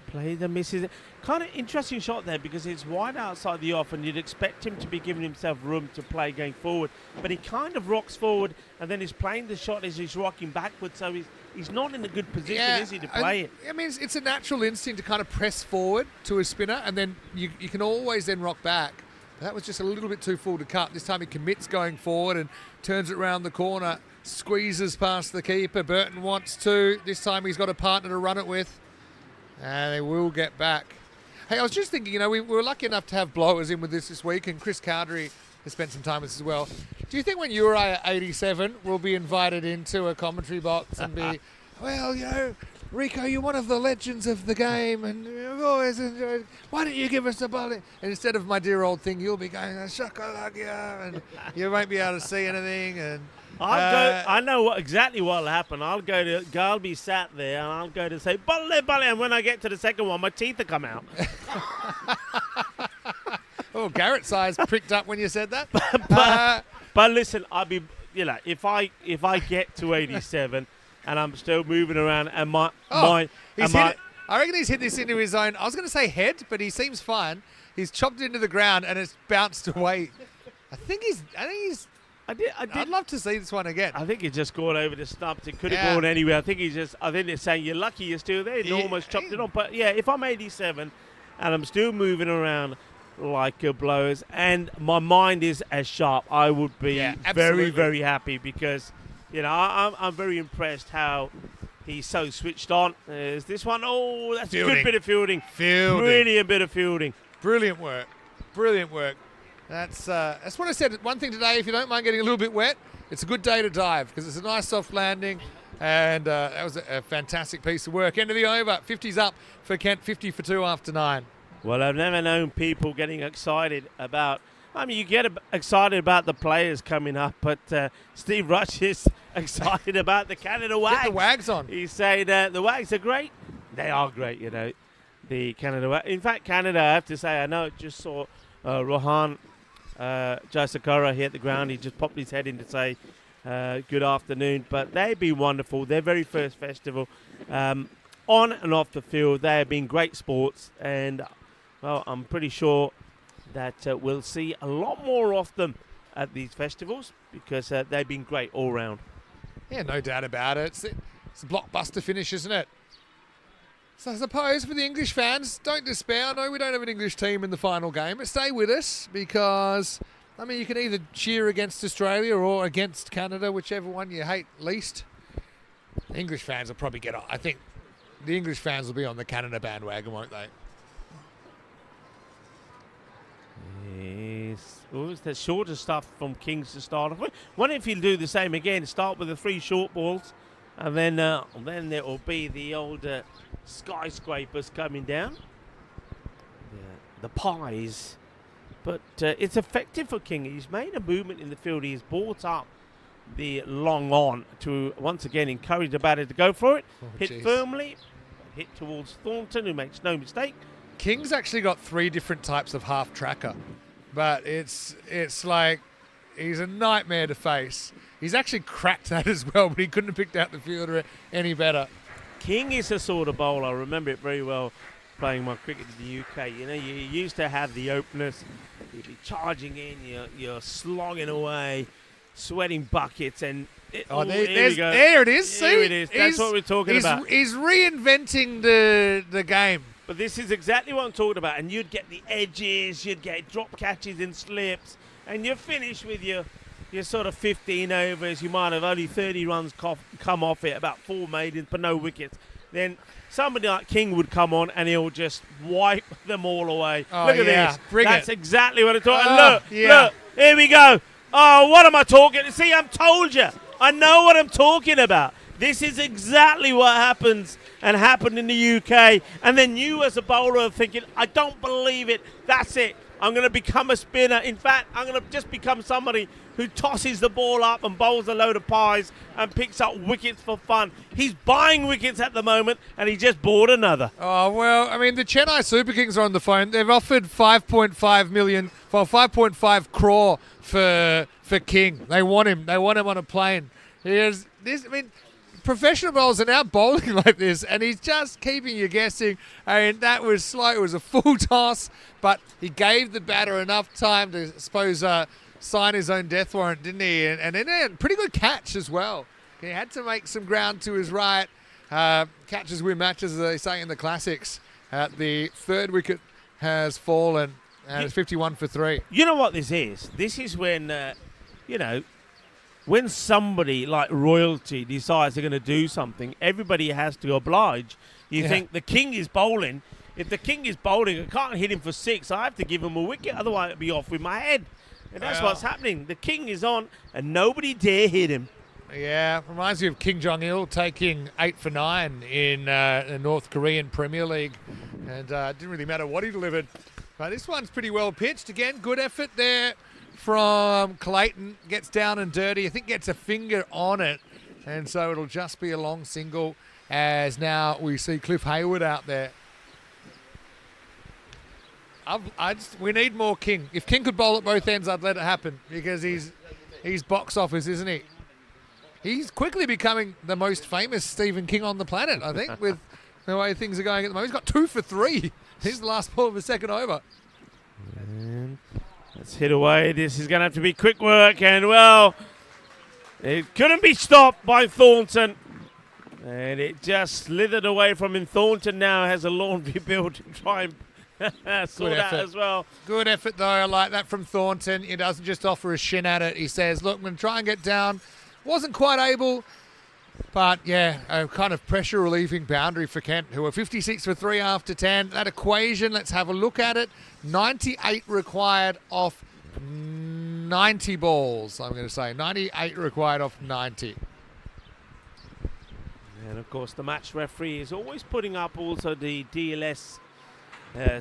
Played and misses it. Kind of interesting shot there because it's wide outside the off and you'd expect him to be giving himself room to play going forward. But he kind of rocks forward and then he's playing the shot as he's rocking backwards. So he's not in a good position, is he, to play it? I mean, it's a natural instinct to kind of press forward to a spinner and then you can always then rock back. But that was just a little bit too full to cut. This time he commits going forward and turns it around the corner, squeezes past the keeper. Burton wants to. This time he's got a partner to run it with. And they will get back. Hey, I was just thinking, we were lucky enough to have blowers in with this week, and Chris Cowdery has spent some time with us as well. Do you think when Uriah 87 will be invited into a commentary box and be, well, Rico, you're one of the legends of the game, and I've always enjoyed. Why don't you give us a bowling? And instead of my dear old thing, you'll be going, Shakalagia, and you won't be able to see anything. And I know exactly what will happen. I'll be sat there and I'll go to say, bale, and when I get to the second one, my teeth will come out. Oh, Garrett's eyes pricked up when you said that. But listen, I'll be, if I get to 87 and I'm still moving around and I reckon he's hit this into his own, I was going to say head, but he seems fine. He's chopped it into the ground and it's bounced away. I'd love to see this one again. I think he's just gone over the stumps. It could have gone anywhere. I think they're saying you're lucky you're still there. He almost chopped it on. But yeah, if I'm 87 and I'm still moving around like blowers and my mind is as sharp, I would be very, very happy because, I'm very impressed how he's so switched on. There's this one. Oh, that's a good bit of fielding. Really a bit of fielding. Brilliant work. That's what I said. One thing today, if you don't mind getting a little bit wet, it's a good day to dive because it's a nice soft landing, and that was a fantastic piece of work. End of the over, 50's up for Kent, 50 for 2 after 9. Well, I've never known people getting excited about. You get excited about the players coming up, but Steve Rush is excited about the Canada Wags. Get the Wags on. He said the Wags are great. They are great, the Canada Wags. In fact, Canada, I have to say, I know just saw Rohan Jasakara hit the ground. He just popped his head in to say good afternoon. But they've been wonderful. Their very first festival, on and off the field, they have been great sports. And, well, I'm pretty sure that we'll see a lot more of them at these festivals because they've been great all round. Yeah, no doubt about it. It's a blockbuster finish, isn't it? So I suppose for the English fans, don't despair. I know we don't have an English team in the final game, but stay with us because, you can either cheer against Australia or against Canada, whichever one you hate least. The English fans will probably get on. I think the English fans will be on the Canada bandwagon, won't they? Yes. Oh, it's the shorter stuff from Kings to start off with. Wonder if he'll do the same again. Start with the 3 short balls, and then there will be the old skyscrapers coming down. The pies. But it's effective for King. He's made a movement in the field. He's brought up the long on to once again encourage the batter to go for it. Hit firmly. Hit towards Thornton, who makes no mistake. King's actually got 3 different types of half tracker, but it's like he's a nightmare to face. He's actually cracked that as well, but he couldn't have picked out the fielder any better. King is a sort of bowler. I remember it very well playing my cricket in the UK. You used to have the openers. You'd be charging in, you're slogging away, sweating buckets, and there it is. See? There it is. That's what we're talking about. He's reinventing the game. But this is exactly what I'm talking about. And you'd get the edges, you'd get drop catches and slips, and you're finished with your sort of 15 overs. You might have only 30 runs come off it, about 4 maidens, but no wickets. then somebody like King would come on and he'll just wipe them all away. Oh, Look at yeah. this. Bring That's it. exactly what I'm talking. Oh, Look, yeah. look, here we go. Oh, what am I talking? See, I'm told you. I know what I'm talking about. This is exactly what happens and happened in the UK. And then you as a bowler are thinking, I don't believe it. That's it. I'm going to become a spinner. In fact, I'm going to just become somebody who tosses the ball up and bowls a load of pies and picks up wickets for fun. He's buying wickets at the moment, and he just bought another. Oh, well, I mean, the Chennai Super Kings are on the phone. They've offered 5.5 crore for King. They want him. They want him on a plane. Professional bowlers are now bowling like this, and he's just keeping you guessing. I mean, that was slow. It was a full toss, but he gave the batter enough time to, I suppose, sign his own death warrant, didn't he? And then a pretty good catch as well. He had to make some ground to his right. Catches win matches, as they say in the classics. The third wicket has fallen, and it's 51 for 3. You know what this is? This is when, when somebody like royalty decides they're going to do something, everybody has to oblige. You think the King is bowling. If the King is bowling, I can't hit him for 6. I have to give him a wicket, otherwise it'll be off with my head. And that's what's happening. The King is on, and nobody dare hit him. Yeah, reminds me of Kim Jong-il taking 8 for 9 in the North Korean Premier League. And it didn't really matter what he delivered. But this one's pretty well pitched. Again, good effort there from Clayton. Gets down and dirty. I think gets a finger on it. And so it'll just be a long single as now we see Cliff Hayward out there. We need more King. If King could bowl at both ends, I'd let it happen because he's box office, isn't he? He's quickly becoming the most famous Stephen King on the planet, I think, with the way things are going at the moment. He's got 2 for 3. He's the last ball of his second over. And let's hit away. This is going to have to be quick work. And, well, it couldn't be stopped by Thornton. And it just slithered away from him. Thornton now has a laundry bill to try and sort out as well. Good effort, though. I like that from Thornton. He doesn't just offer a shin at it. He says, look, I'm going to try and get down. Wasn't quite able, but yeah, a kind of pressure relieving boundary for Kent, who are 56 for 3 after 10. That equation, let's have a look at it. 98 required off 90 balls, I'm going to say. 98 required off 90. And of course, the match referee is always putting up also the DLS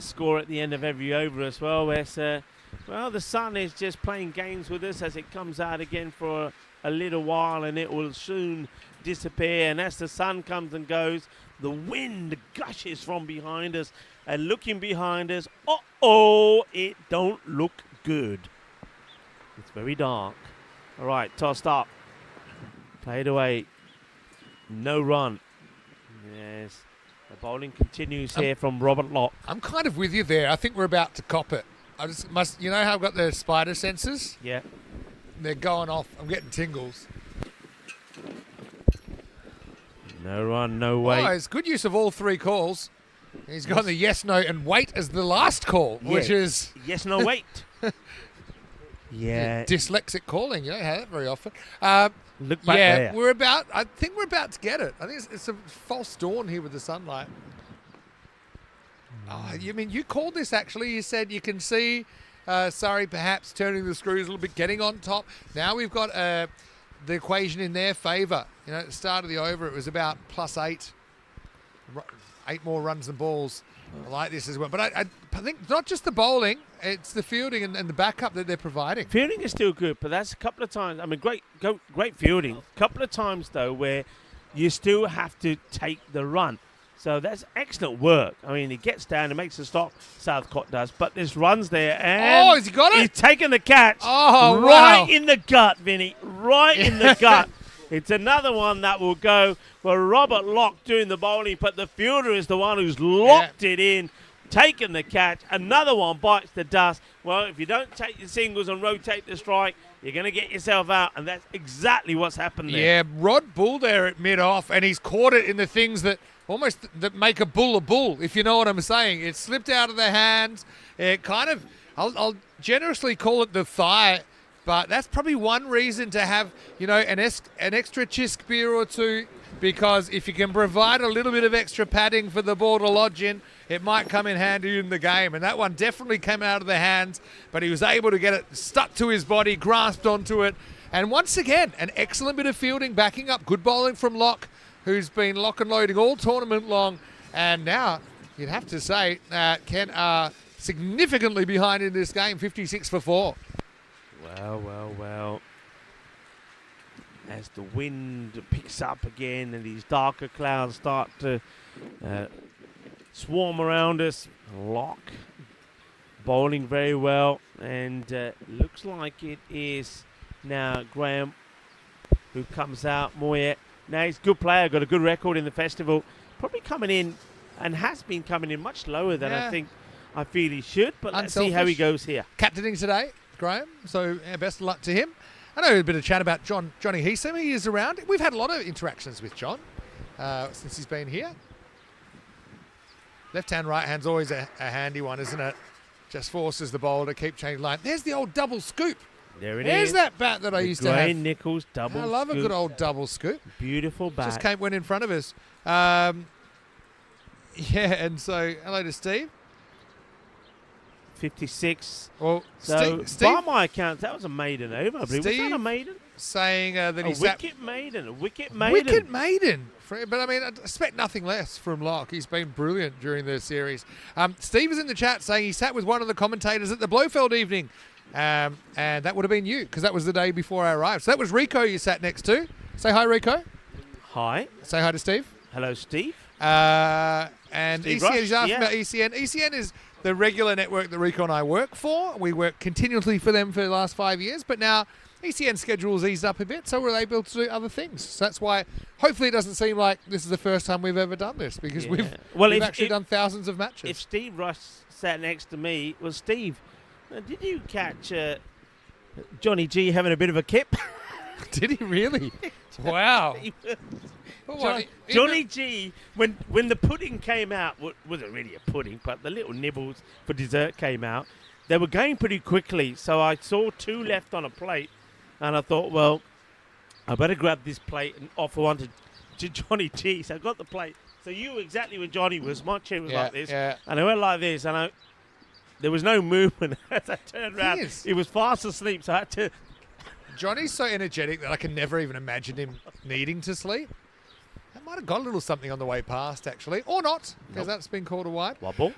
score at the end of every over as well. Where well, the sun is just playing games with us as it comes out again for a little while, and it will soon disappear. And as the sun comes and goes, the wind gushes from behind us, and looking behind us, it don't look good. It's very dark. All right, tossed up, played away, no run. Yes, the bowling continues here from Robert Locke. I'm kind of with you there. I think we're about to cop it. I just must, you know how I've got the spider senses? Yeah. They're going off. I'm getting tingles. No run, no wait. Oh, it's good use of all 3 calls. He's got the yes, no, and wait as the last call, which is... Yes, no, wait. Yeah. Dyslexic calling. You don't have that very often. Look back there. I think we're about to get it. I think it's a false dawn here with the sunlight. Oh, you mean, you called this actually. You said you can see Surrey perhaps turning the screws a little bit, getting on top. Now we've got the equation in their favour. You know, at the start of the over, it was about +8. 8 more runs than balls. I like this as well. But I think not just the bowling, it's the fielding and the backup that they're providing. Fielding is still good, but that's a couple of times. I mean, great fielding. A couple of times, though, where you still have to take the run. So that's excellent work. I mean, he gets down and makes a stop, Southcott does, but there's runs there. And has he got it? He's taken the catch. Oh, right wow. in the gut, Vinny. Right in the gut. It's another one that will go for Robert Locke doing the bowling, but the fielder is the one who's locked it in, taken the catch. Another one bites the dust. Well, if you don't take your singles and rotate the strike, you're going to get yourself out, and that's exactly what's happened there. Yeah, Rod Bull there at mid-off, and he's caught it in the things that almost that make a bull, if you know what I'm saying. It slipped out of their hands. It kind of, I'll generously call it the thigh, but that's probably one reason to have, you know, an extra chisk beer or 2 because if you can provide a little bit of extra padding for the ball to lodge in, it might come in handy in the game. And that one definitely came out of the hands, but he was able to get it stuck to his body, grasped onto it. And once again, an excellent bit of fielding, backing up. Good bowling from Locke, who's been lock and loading all tournament long. And now, you'd have to say, Kent are significantly behind in this game, 56 for 4. Well. As the wind picks up again and these darker clouds start to swarm around us, Locke bowling very well, and looks like it is now Graham who comes out. Moyet, now he's a good player, got a good record in the festival, probably coming in and has been coming in much lower than I feel he should, but let's see how he goes here. Captaining today, Graham, so best of luck to him. I know a bit of chat about Johnny Heesum. He is around. We've had a lot of interactions with John since he's been here. Left hand, right hand's always a handy one, isn't it? Just forces the bowler to keep changing line. There's the old double scoop. There it is. There's that bat that I used to have. Nichols double I love scoop. a good old double scoop. Beautiful bat. Just went in front of us. And so hello to Steve. 56. Well, So, Steve by my account, that was a maiden over. Was that a maiden? saying that A he's wicket maiden. A wicket maiden. Wicket maiden. But I mean, I expect nothing less from Locke. He's been brilliant during the series. Steve is in the chat saying he sat with one of the commentators at the Blofeld evening. And that would have been you, because that was the day before I arrived. So that was Rico you sat next to. Say hi, Rico. Hi. Say hi to Steve. Hello, Steve. And Steve ECN, Rush, he's asking yeah. about ECN. ECN is the regular network that Rico and I work for. We work continually for them for the last 5 years, but now ECN schedule's eased up a bit, so we're able to do other things. So that's why, hopefully it doesn't seem like this is the first time we've ever done this, because we've actually done thousands of matches. If Steve Rush sat next to me, well, Steve, did you catch Johnny G having a bit of a kip? Did he really? Wow. Johnny G, when the pudding came out, wasn't really a pudding, but the little nibbles for dessert came out, they were going pretty quickly. So I saw two left on a plate, and I thought, well, I better grab this plate and offer one to Johnny G. So I got the plate. So you were exactly where Johnny was. My chair was like this, and I went like this, and there was no movement as I turned around. He was fast asleep, so I had to... Johnny's so energetic that I can never even imagine him needing to sleep. I might have got a little something on the way past, actually, or not, because that's been called a wide. Wobble.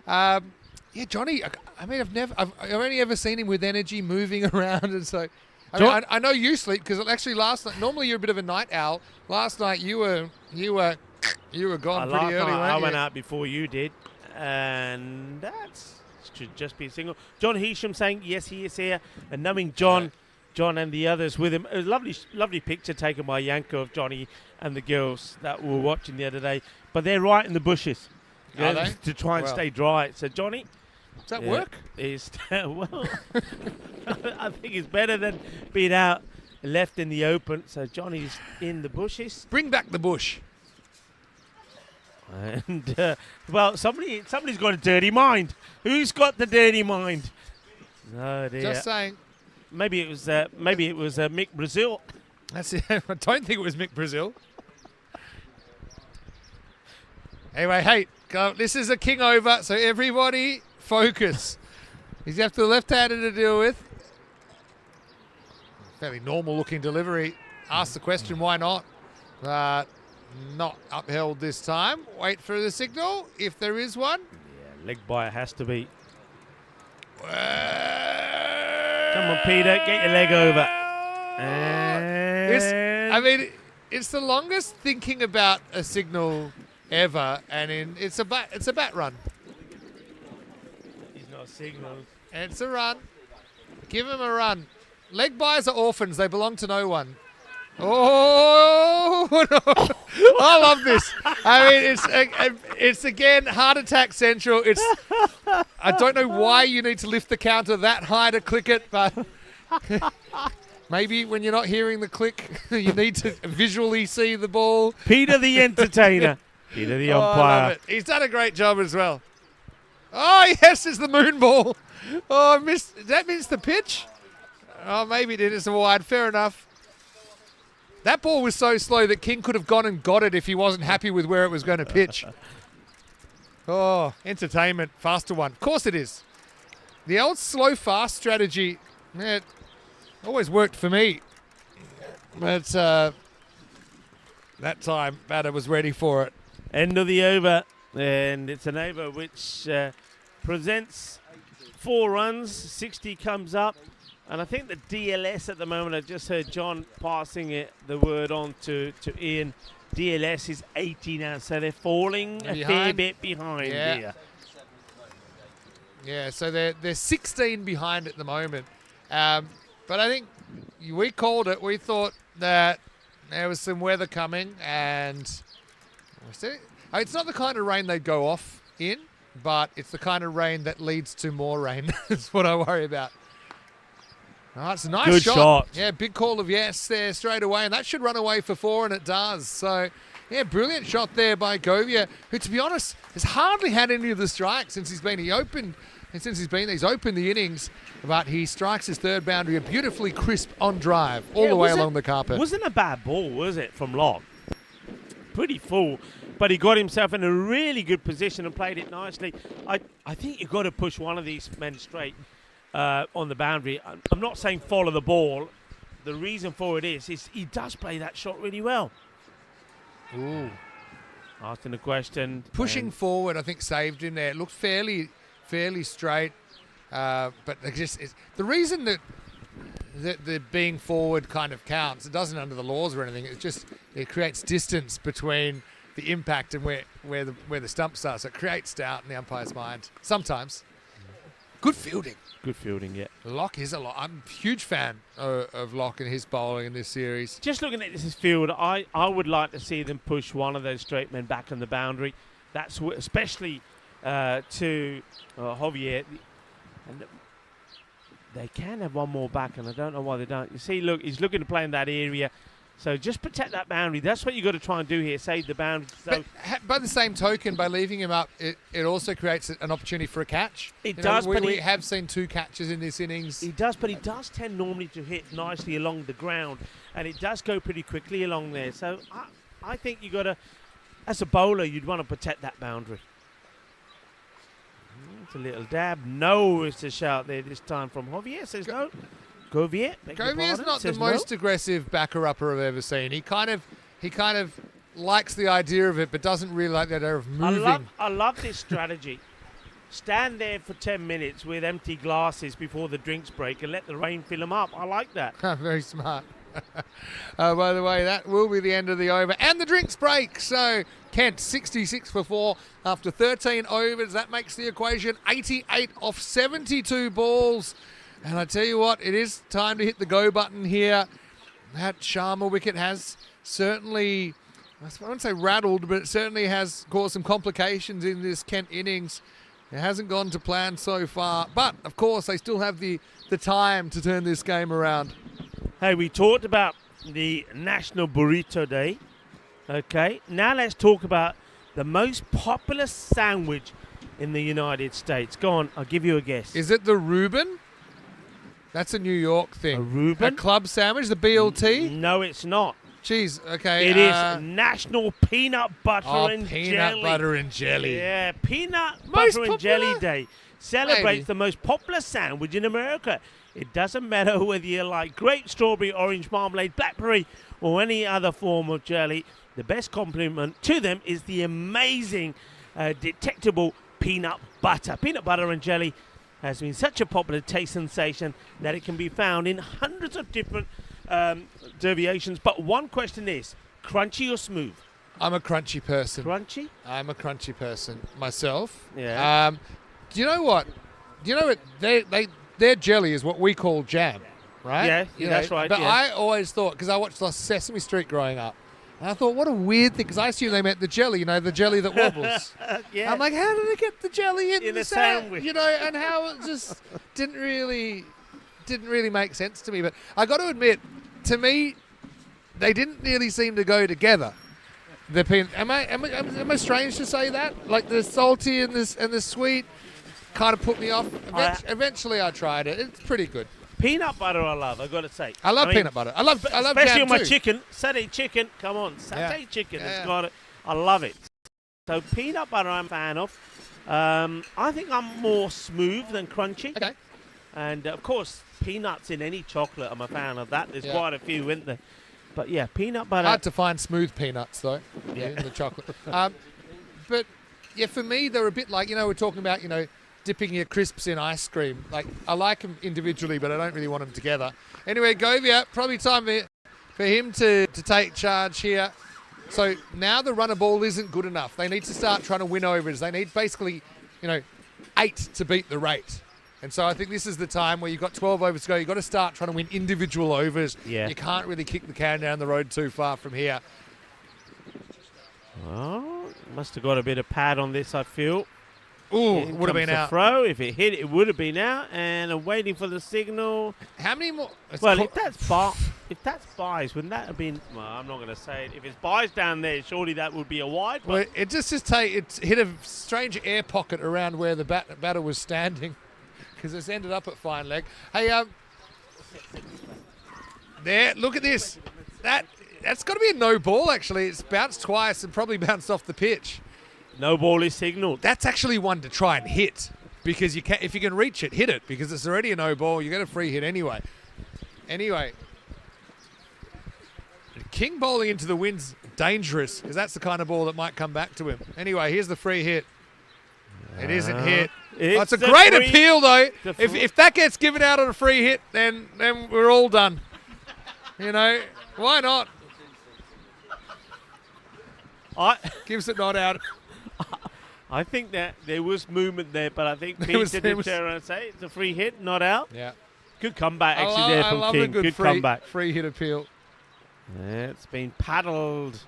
Johnny. I mean, I've only ever seen him with energy moving around, and so I know you sleep because actually last night. Normally you're a bit of a night owl. Last night you were gone pretty early. I went out before you did, and that should just be a single. John Heesham saying yes, he is here, and knowing John and the others with him. It was a lovely picture taken by Yanko of Johnny and the girls that we were watching the other day. But they're right in the bushes to try and stay dry. So Johnny, does that work? Well, I think it's better than being out left in the open. So Johnny's in the bushes. Bring back the bush. And well, somebody's got a dirty mind. Who's got the dirty mind? Oh dear. Just saying. Maybe it was Mick Brazil. That's it. I don't think it was Mick Brazil. Anyway, hey, this is a king over, so everybody focus. He's left to the left-hander to deal with. Fairly normal-looking delivery. Ask the question, why not? Not upheld this time. Wait for the signal, if there is one. Yeah, leg bite has to be. Come on, Peter, get your leg over. It's the longest thinking about a signal ever, and it's a bat run. He's not signalled. It's a run. Give him a run. Leg byes are orphans. They belong to no one. Oh, no. I love this. I mean, it's again heart attack central. I don't know why you need to lift the counter that high to click it, but maybe when you're not hearing the click, you need to visually see the ball. Peter the entertainer. Peter the umpire. I love it. He's done a great job as well. Oh, yes, it's the moon ball. Oh, I missed. That means the pitch? Oh, maybe it is a wide. Fair enough. That ball was so slow that King could have gone and got it if he wasn't happy with where it was going to pitch. Oh, entertainment, faster one. Of course it is. The old slow fast strategy, it always worked for me. But that time, batter was ready for it. End of the over, and it's an over which presents 4 runs. 60 comes up, and I think the DLS at the moment, I just heard John passing the word on to Ian. DLS is 80 now, so they're falling a fair bit behind here. Yeah, so they're 16 behind at the moment. But I think we called it. We thought that there was some weather coming, and it's not the kind of rain they'd go off in, but it's the kind of rain that leads to more rain. That's what I worry about. Oh, it's a nice Good shot. Yeah, big call of yes there straight away, and that should run away for 4, and it does. So, yeah, brilliant shot there by Govia, who, to be honest, has hardly had any of the strikes since he's been. He's opened the innings, but he strikes his 3rd boundary, a beautifully crisp on drive all the way along the carpet. Wasn't a bad ball, was it, from Locke? Pretty full, but he got himself in a really good position and played it nicely. I think you've got to push one of these men straight on the boundary. I'm not saying follow the ball. The reason for it is he does play that shot really well. Ooh. Asking the question. Pushing forward, I think, saved him there. It looked fairly straight, but the reason that the being forward kind of counts, it doesn't under the laws or anything. It's just it creates distance between the impact and where the stumps are. So it creates doubt in the umpire's mind sometimes. Good fielding. Good fielding, yeah. Locke is a lot. I'm a huge fan of Locke and his bowling in this series. Just looking at this field, I would like to see them push one of those straight men back on the boundary. That's especially to Javier. And they can have one more back, and I don't know why they don't. You see, look, he's looking to play in that area. So just protect that boundary. That's what you've got to try and do here, save the boundary. So but by the same token, by leaving him up, it also creates an opportunity for a catch. It does, but we have seen 2 catches in this innings. He does, but he does tend normally to hit nicely along the ground, and it does go pretty quickly along there. So I think you've got to, as a bowler, you'd want to protect that boundary. It's a little dab. No is the shout there this time from Javier. Says no. Govia. Govier's not the most aggressive backer-upper I've ever seen. He kind of likes the idea of it, but doesn't really like the idea of moving. I love this strategy. Stand there for 10 minutes with empty glasses before the drinks break and let the rain fill them up. I like that. Very smart. By the way, that will be the end of the over and the drinks break. So Kent 66 for 4 after 13 overs. That makes the equation 88 off 72 balls. And I tell you what, it is time to hit the go button here. That Sharma wicket has certainly, I won't say rattled, but it certainly has caused some complications in this Kent innings. It hasn't gone to plan so far. But, of course, they still have the time to turn this game around. Hey, we talked about the National Burrito Day. Okay, now let's talk about the most popular sandwich in the United States. Go on, I'll give you a guess. Is it the Reuben? That's a New York thing. A Reuben? A club sandwich, the BLT? No, it's not. Jeez, okay. It is National Peanut Butter and Jelly. Peanut butter and jelly. Yeah, Peanut Butter and Jelly Day celebrates Maybe. the most popular sandwich in America. It doesn't matter whether you like grape, strawberry, orange, marmalade, blackberry, or any other form of jelly. The best compliment to them is the amazing, detectable peanut butter. Peanut butter and jelly has been such a popular taste sensation that it can be found in hundreds of different deviations. But one question is, crunchy or smooth? I'm a crunchy person. Crunchy? I'm a crunchy person myself. Yeah. Do you know what? Do you know what? Their jelly is what we call jam, right? Yeah, You that's know, right. But yeah. I always thought, because I watched Sesame Street growing up, and I thought, what a weird thing, because I assumed they meant the jelly, the jelly that wobbles. Yeah. I'm like, how did they get the jelly in a the sandwich? And how it just didn't really make sense to me. But I got to admit, to me, they didn't really seem to go together. Am I strange to say that? Like the salty and the sweet kind of put me off. Eventually, I tried it. It's pretty good. Peanut butter I love, I've got to say. I love mean, peanut butter. I love especially jam on my too. chicken. Saturday chicken, come on. Saturday chicken has got it. I love it. So peanut butter I'm a fan of. I think I'm more smooth than crunchy. Okay. And, of course, peanuts in any chocolate, I'm a fan of that. There's quite a few, isn't there? But, yeah, peanut butter. Hard to find smooth peanuts, though, in the chocolate. But, yeah, for me, they're a bit like, we're talking about, dipping your crisps in ice cream. Like, I like them individually, but I don't really want them together. Anyway, Govia, probably time for him to take charge here. So now the runner ball isn't good enough. They need to start trying to win overs. They need basically, 8 to beat the rate. And so I think this is the time where you've got 12 overs to go. You've got to start trying to win individual overs. Yeah. You can't really kick the can down the road too far from here. Oh, must have got a bit of pad on this, I feel. Ooh, it would have been out. Throw. If it hit, it would have been out. And I'm waiting for the signal. How many more? Well, if that's buys, wouldn't that have been? Well, I'm not going to say it. If it's buys down there, surely that would be a wide. Well, it just it hit a strange air pocket around where the batter was standing, because it's ended up at fine leg. Hey, there. Look at this. That's got to be a no ball. Actually, it's bounced twice and probably bounced off the pitch. No ball is signalled. That's actually one to try and hit, because if you can reach it, hit it, because it's already a no ball. You get a free hit anyway. King bowling into the wind's dangerous, because that's the kind of ball that might come back to him. Anyway, here's the free hit. It isn't hit. It's a great appeal, though. If that gets given out on a free hit, then we're all done. Why not? Gives it not out. I think that there was movement there, but I think Peter did turn around and say it's a free hit, not out. Yeah. Good comeback actually there from King. Good comeback. Free hit appeal. Yeah, it's been paddled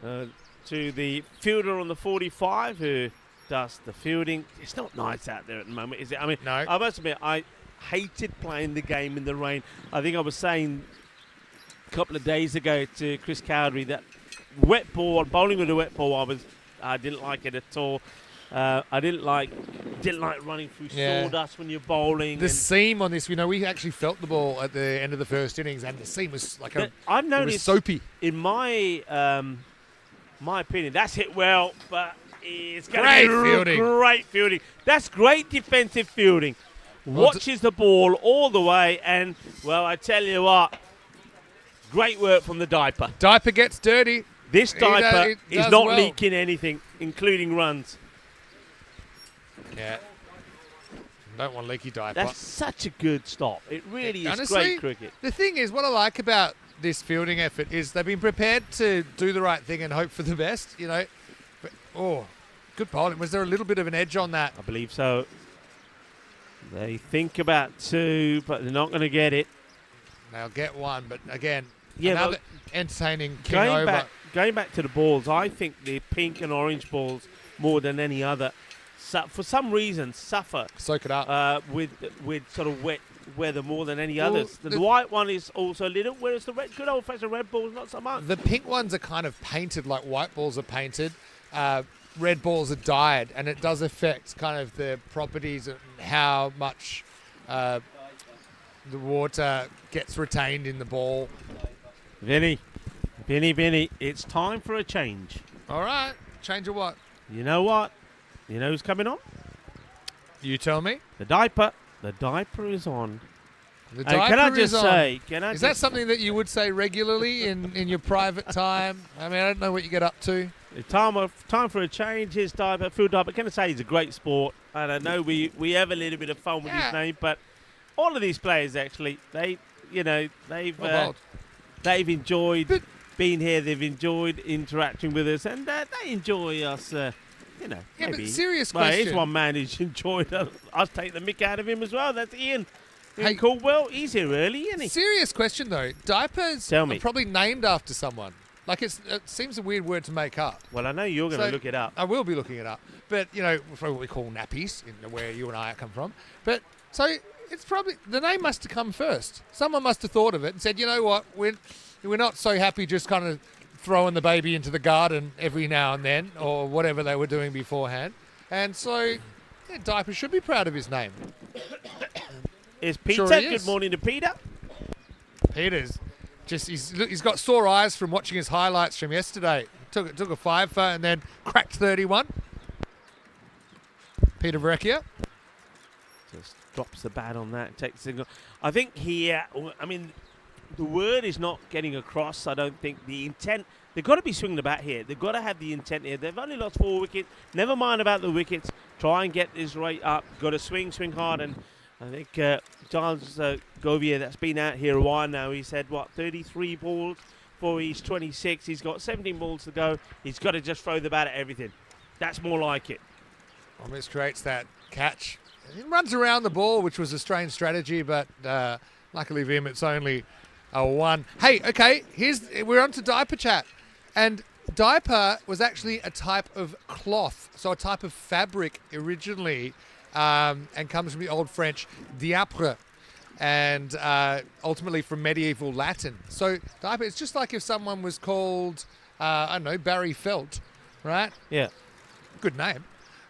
to the fielder on the 45 who does the fielding. It's not nice out there at the moment, is it? I mean, no. I must admit, I hated playing the game in the rain. I think I was saying a couple of days ago to Chris Cowdery that wet ball, bowling with a wet ball, I didn't like it at all. I didn't like running through sawdust when you're bowling. The seam on this, we actually felt the ball at the end of the first innings, and the seam was like I've noticed, it was soapy. In my opinion, that's hit well, but it's going to be great fielding. That's great defensive fielding. Watches the ball all the way, and well, I tell you what, great work from the diaper. Diaper gets dirty. This diaper is not well. leaking anything, including runs. Yeah. Don't want leaky diaper. That's such a good stop. It really is honestly, great cricket. The thing is, what I like about this fielding effort is they've been prepared to do the right thing and hope for the best, But, good bowling. Was there a little bit of an edge on that? I believe so. They think about 2, but they're not going to get it. They'll get 1, but again, yeah, another entertaining king over. Going back to the balls, I think the pink and orange balls, more than any other, for some reason, suffer. Soak it up. With sort of wet weather more than any others. The white one is also a little, whereas the good old-fashioned red balls, not so much. The pink ones are kind of painted like white balls are painted. Red balls are dyed, and it does affect kind of the properties and how much the water gets retained in the ball. Vinny, it's time for a change. All right. Change of what? You know what? You know who's coming on? You tell me. The diaper. The diaper is on. The diaper is on. Is that something that you would say regularly in your private time? I mean, I don't know what you get up to. Time for a change. His diaper, field diaper. Can I say he's a great sport? And I know we have a little bit of fun with his name, but all of these players actually, they've enjoyed being here. They've enjoyed interacting with us, and they enjoy us. Maybe. But serious question. Here's one man who's enjoyed us taking the mick out of him as well. That's Ian. Ian Caldwell. He's here early, isn't he? Serious question though. Diapers are probably named after someone. Like it seems a weird word to make up. Well, I know you're going to look it up. I will be looking it up. But, for what we call nappies, where you and I come from. But, so, it's probably, the name must have come first. Someone must have thought of it and said, you know what, we're not so happy just kind of throwing the baby into the garden every now and then, or whatever they were doing beforehand. And so, Diaper should be proud of his name. is Peter. Sure he is. Good morning to Peter. Peter's he's got sore eyes from watching his highlights from yesterday. Took a 5 and then cracked 31. Peter Verrecchia. Just drops the bat on that, takes the single. I think the word is not getting across. I don't think the intent. They've got to be swinging the bat here. They've got to have the intent here. They've only lost 4 wickets. Never mind about the wickets. Try and get this rate up. Got to swing hard. And I think Giles Govier, that's been out here a while now, he's had, 33 balls for his 26. He's got 17 balls to go. He's got to just throw the bat at everything. That's more like it. Almost creates that catch. He runs around the ball, which was a strange strategy, but luckily for him, it's only a 1. Hey, okay, we're on to diaper chat. And diaper was actually a type of cloth, so a type of fabric originally, and comes from the Old French diapre, and ultimately from medieval Latin. So diaper, it's just like if someone was called, Barry Felt, right? Yeah. Good name.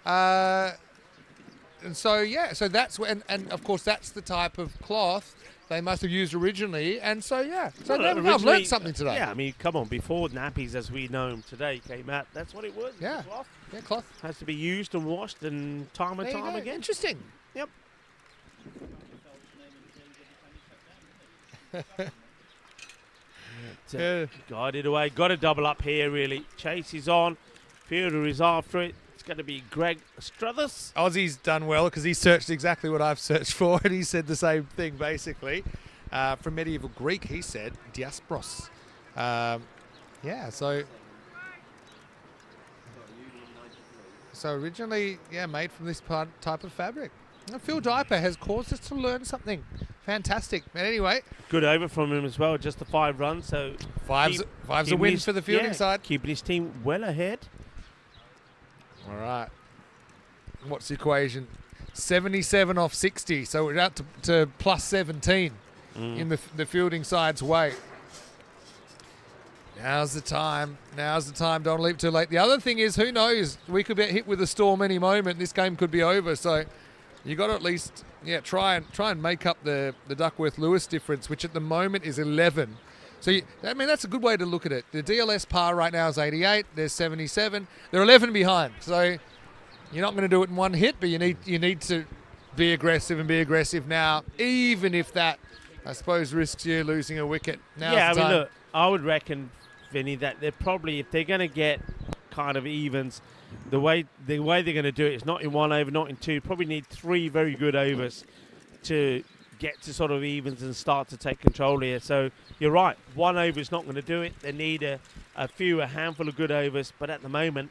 And so that's when, and of course that's the type of cloth they must have used originally, and so I've learned something today. Yeah, I mean, come on, before nappies as we know them today came out, that's what it was. Yeah, Cloth. yeah, cloth Has to be used and washed and time and time again. Interesting. Yep. Guided away, got a double up here really. Chase is on, fielder is after it. It's going to be Greg Struthers. Aussie's done well because he searched exactly what I've searched for, and he said the same thing basically. From medieval Greek, he said diaspros. So originally, made from this type of fabric. And Phil Diaper has caused us to learn something fantastic. But anyway, good over from him as well. Just the 5 runs. So five's a win for the fielding side. Keeping his team well ahead. All right. What's the equation? 77 off 60. So we're out to plus 17 in the fielding side's way. Now's the time. Don't leap too late. The other thing is, who knows? We could get hit with a storm any moment. This game could be over. So you got to at least try and make up the Duckworth-Lewis difference, which at the moment is 11. So, that's a good way to look at it. The DLS par right now is 88. There's 77. They're 11 behind. So, you're not going to do it in one hit, but you need to be aggressive now, even if that, I suppose, risks you losing a wicket. Look, I would reckon, Vinny, that they're probably, if they're going to get kind of evens, the way they're going to do it is not in 1 over, not in 2. Probably need 3 very good overs to get to sort of evens and start to take control here. So you're right, 1 over is not going to do it. They need a handful of good overs. But at the moment,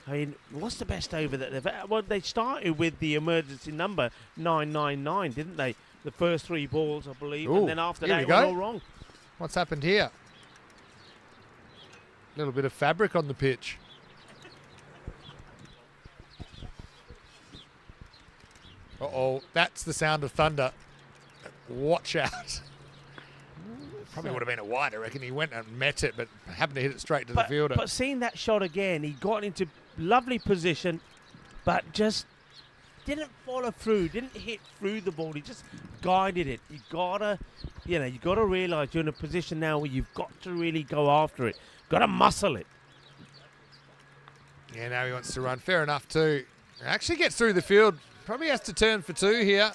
I mean, what's the best over that they've had? Well, they started with the emergency number 999, didn't they? The first 3 balls, I believe. Ooh, and then after that, it go. went all wrong. What's happened here? A little bit of fabric on the pitch. Uh-oh, that's the sound of thunder. Watch out. Probably would have been a wide, I reckon. He went and met it, but happened to hit it straight to the fielder. But seeing that shot again, he got into lovely position, but just didn't follow through, didn't hit through the ball. He just guided it. You gotta realise you're in a position now where you've got to really go after it. Got to muscle it. Yeah, now he wants to run. Fair enough too. Actually gets through the field. Probably has to turn for 2 here.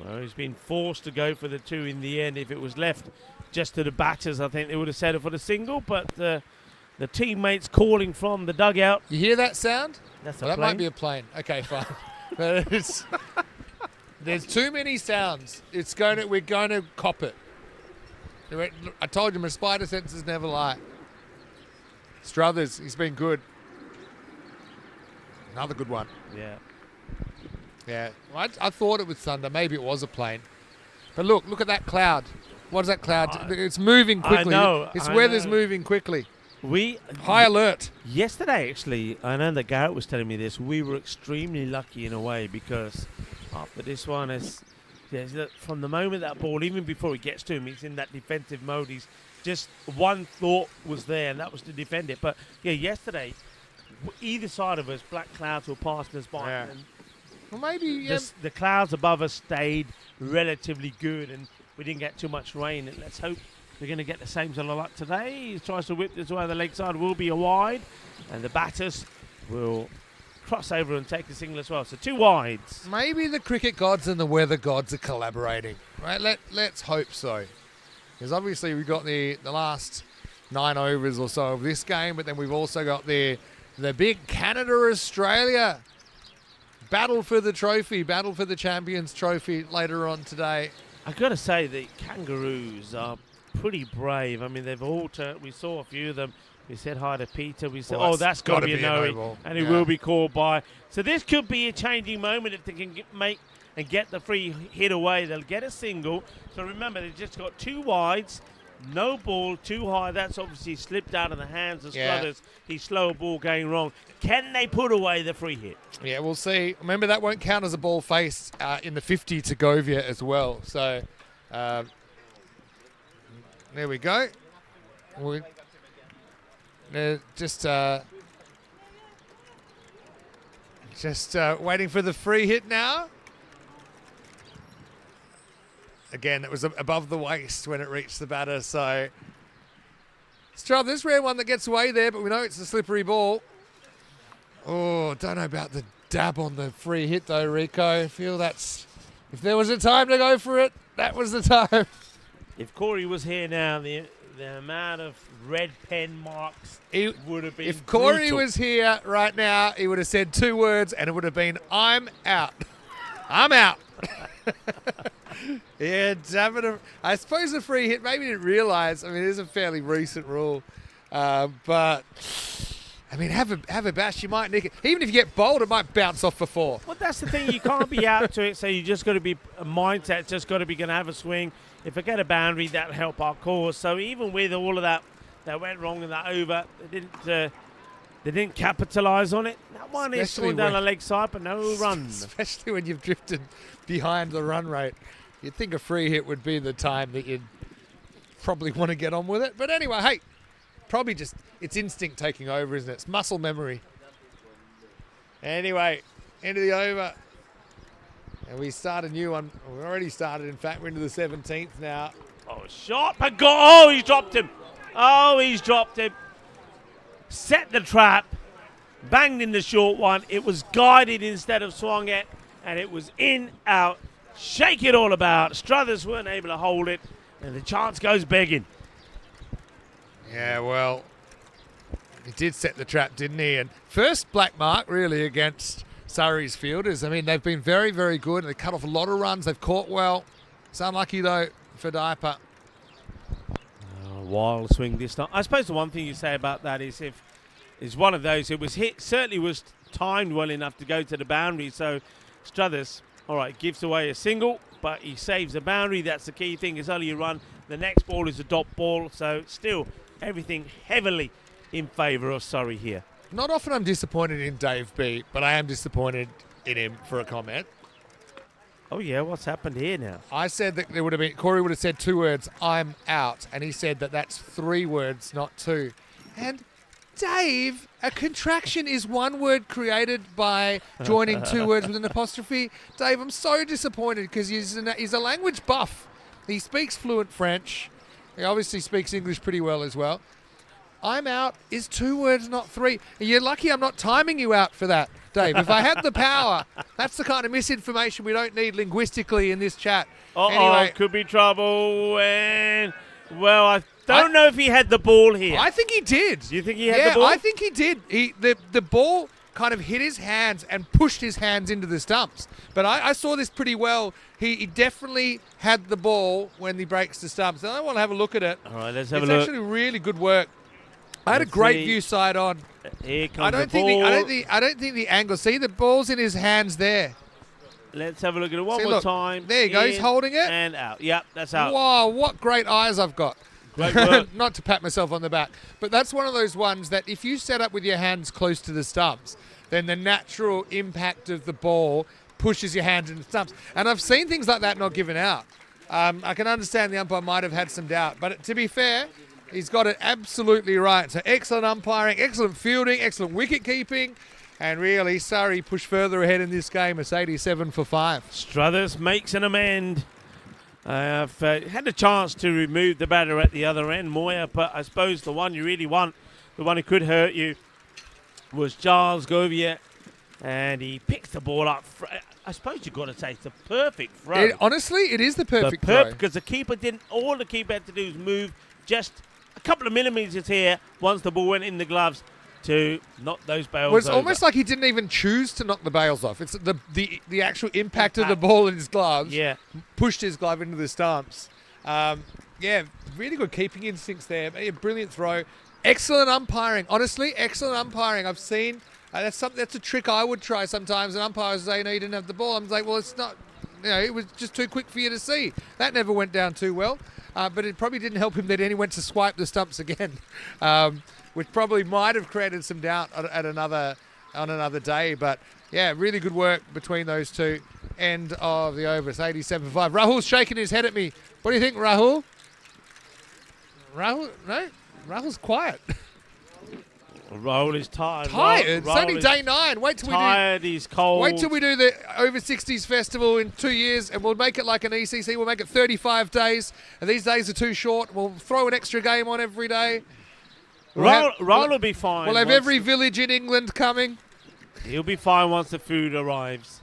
Well, he's been forced to go for the 2 in the end. If it was left just to the batters, I think they would have settled for the single. But the teammates calling from the dugout. You hear that sound? That's that might be a plane. Okay, fine. But there's too many sounds. We're going to cop it. I told you my spider senses never lie. Struthers, he's been good. Another good one. Yeah. Yeah, I thought it was thunder. Maybe it was a plane. But look at that cloud. What is that cloud? It's moving quickly. Weather's moving quickly. High alert. Yesterday, actually, I know that Garrett was telling me this, we were extremely lucky in a way because after this one, from the moment that ball, even before it gets to him, he's in that defensive mode. He's just one thought was there, and that was to defend it. But, yesterday, either side of us, black clouds were passing us by. Yeah. And Well, maybe The clouds above us stayed relatively good, and we didn't get too much rain. And let's hope we're going to get the same sort of luck today. He tries to whip this way. The leg side will be a wide, and the batters will cross over and take a single as well. So 2 wides. maybe the cricket gods and the weather gods are collaborating. Right? Let's hope so. Because obviously we've got the last 9 overs or so of this game, but then we've also got the big Canada-Australia battle for the trophy, battle for the Champions Trophy later on today. I've got to say, the Kangaroos are pretty brave. I mean, they've all turned. We saw a few of them. We said hi to Peter. We said, Well, that's got to be a no no, and it will be called by. So this could be a changing moment if they can get the free hit away. They'll get a single. So remember, they've just got 2 wides, no ball, too high. That's obviously slipped out of the hands of Struthers. His slower ball going wrong. Can they put away the free hit? Yeah, we'll see. Remember, that won't count as a ball faced in the 50 to Govia as well. So there we go. Just waiting for the free hit now. Again, it was above the waist when it reached the batter. So this rare one that gets away there, but we know it's a slippery ball. Oh, don't know about the dab on the free hit though, Rico. I feel if there was a time to go for it, that was the time. If Corey was here now, the amount of red pen marks would have been If Corey brutal. was here right now, he would have said 2 words, and it would have been, I'm out. I'm out. Yeah, damn it. I suppose the free hit, maybe didn't realise. I mean, it is a fairly recent rule. But, I mean, have a bash. You might nick it. Even if you get bowled, it might bounce off for 4. Well, that's the thing. You can't be out to it, so you just got to be a mindset. Just got to be going to have a swing. If I get a boundary, that'll help our cause. So even with all of that went wrong in that over, they didn't capitalise on it. That one is going down the leg side, but no runs. Especially when you've drifted behind the run rate. You'd think a free hit would be the time that you'd probably want to get on with it. But anyway, hey, probably just it's instinct taking over, isn't it? It's muscle memory. Anyway, end of the over. And we start a new one. We already started, in fact. We're into the 17th now. Oh, shot. But oh, he's dropped him. Oh, he's dropped him. Set the trap. Banged in the short one. It was guided instead of swung it. And it was in, out. Shake it all about. Struthers weren't able to hold it. And the chance goes begging. Yeah, well, he did set the trap, didn't he? And first black mark, really, against Surrey's fielders. I mean, they've been very, very good. They cut off a lot of runs. They've caught well. It's unlucky, though, for Diaper. Wild swing this time. I suppose the one thing you say about that is is one of those, it was hit, certainly was timed well enough to go to the boundary. So Struthers, all right, gives away a single, but he saves the boundary. That's the key thing. It's only a run. The next ball is a dot ball. So still everything heavily in favour of Surrey here. Not often I'm disappointed in Dave B, but I am disappointed in him for a comment. Oh, yeah, what's happened here now? I said that Corey would have said 2 words, I'm out, and he said that that's 3 words, not 2. And Dave, a contraction is 1 word created by joining 2 words with an apostrophe. Dave, I'm so disappointed because he's a language buff. He speaks fluent French. He obviously speaks English pretty well as well. I'm out is 2 words, not 3. You're lucky I'm not timing you out for that, Dave. If I had the power, that's the kind of misinformation we don't need linguistically in this chat. Anyway, Could be trouble. And, well, I don't know if he had the ball here. I think he did. Do you think he had the ball? I think he did. The ball kind of hit his hands and pushed his hands into the stumps. But I saw this pretty well. He definitely had the ball when he breaks the stumps. And I want to have a look at it. All right, let's have a look. It's actually really good work. I had a great view side on. Here comes the ball. I don't think the angle. See, the ball's in his hands there. Let's have a look at it one more time. There you go. He's holding it. And out. Yep, that's out. Wow, what great eyes I've got. Great work. Not to pat myself on the back, but that's one of those ones that if you set up with your hands close to the stumps, then the natural impact of the ball pushes your hands into the stumps. And I've seen things like that not given out. I can understand the umpire might have had some doubt, but to be fair, he's got it absolutely right. So excellent umpiring, excellent fielding, excellent wicket keeping. And really, Surrey pushed further ahead in this game. It's 87 for 5. Struthers makes an amend. I've had a chance to remove the batter at the other end, Moya, but I suppose the one you really want, the one who could hurt you, was Giles Govier, and he picks the ball up. I suppose you've got to say it's a perfect throw. Honestly, it is the perfect throw. Because the keeper didn't, all the keeper had to do was move just a couple of millimetres here once the ball went in the gloves to knock those bails Well, it's over. almost like he didn't even choose to knock the bails off. It's the actual impact of the ball in his gloves pushed his glove into the stumps. Really good keeping instincts there. A brilliant throw. Excellent umpiring. Honestly, excellent umpiring. I've seen that's a trick I would try sometimes. And umpires say, "No, you didn't have the ball." I'm like, "Well, it's not. It was just too quick for you to see." That never went down too well. But it probably didn't help him that he went to swipe the stumps again. Which probably might have created some doubt on another day. But, yeah, really good work between those two. End of the over. It's 87 for 5. Rahul's shaking his head at me. What do you think, Rahul? Rahul? No? Rahul's quiet. Rahul is tired. Tired? It's only day 9. He's cold. Wait till we do the Over 60s Festival in 2 years, and we'll make it like an ECC. We'll make it 35 days, and these days are too short. We'll throw an extra game on every day. Rahul will be fine. We'll have every village in England coming. He'll be fine once the food arrives.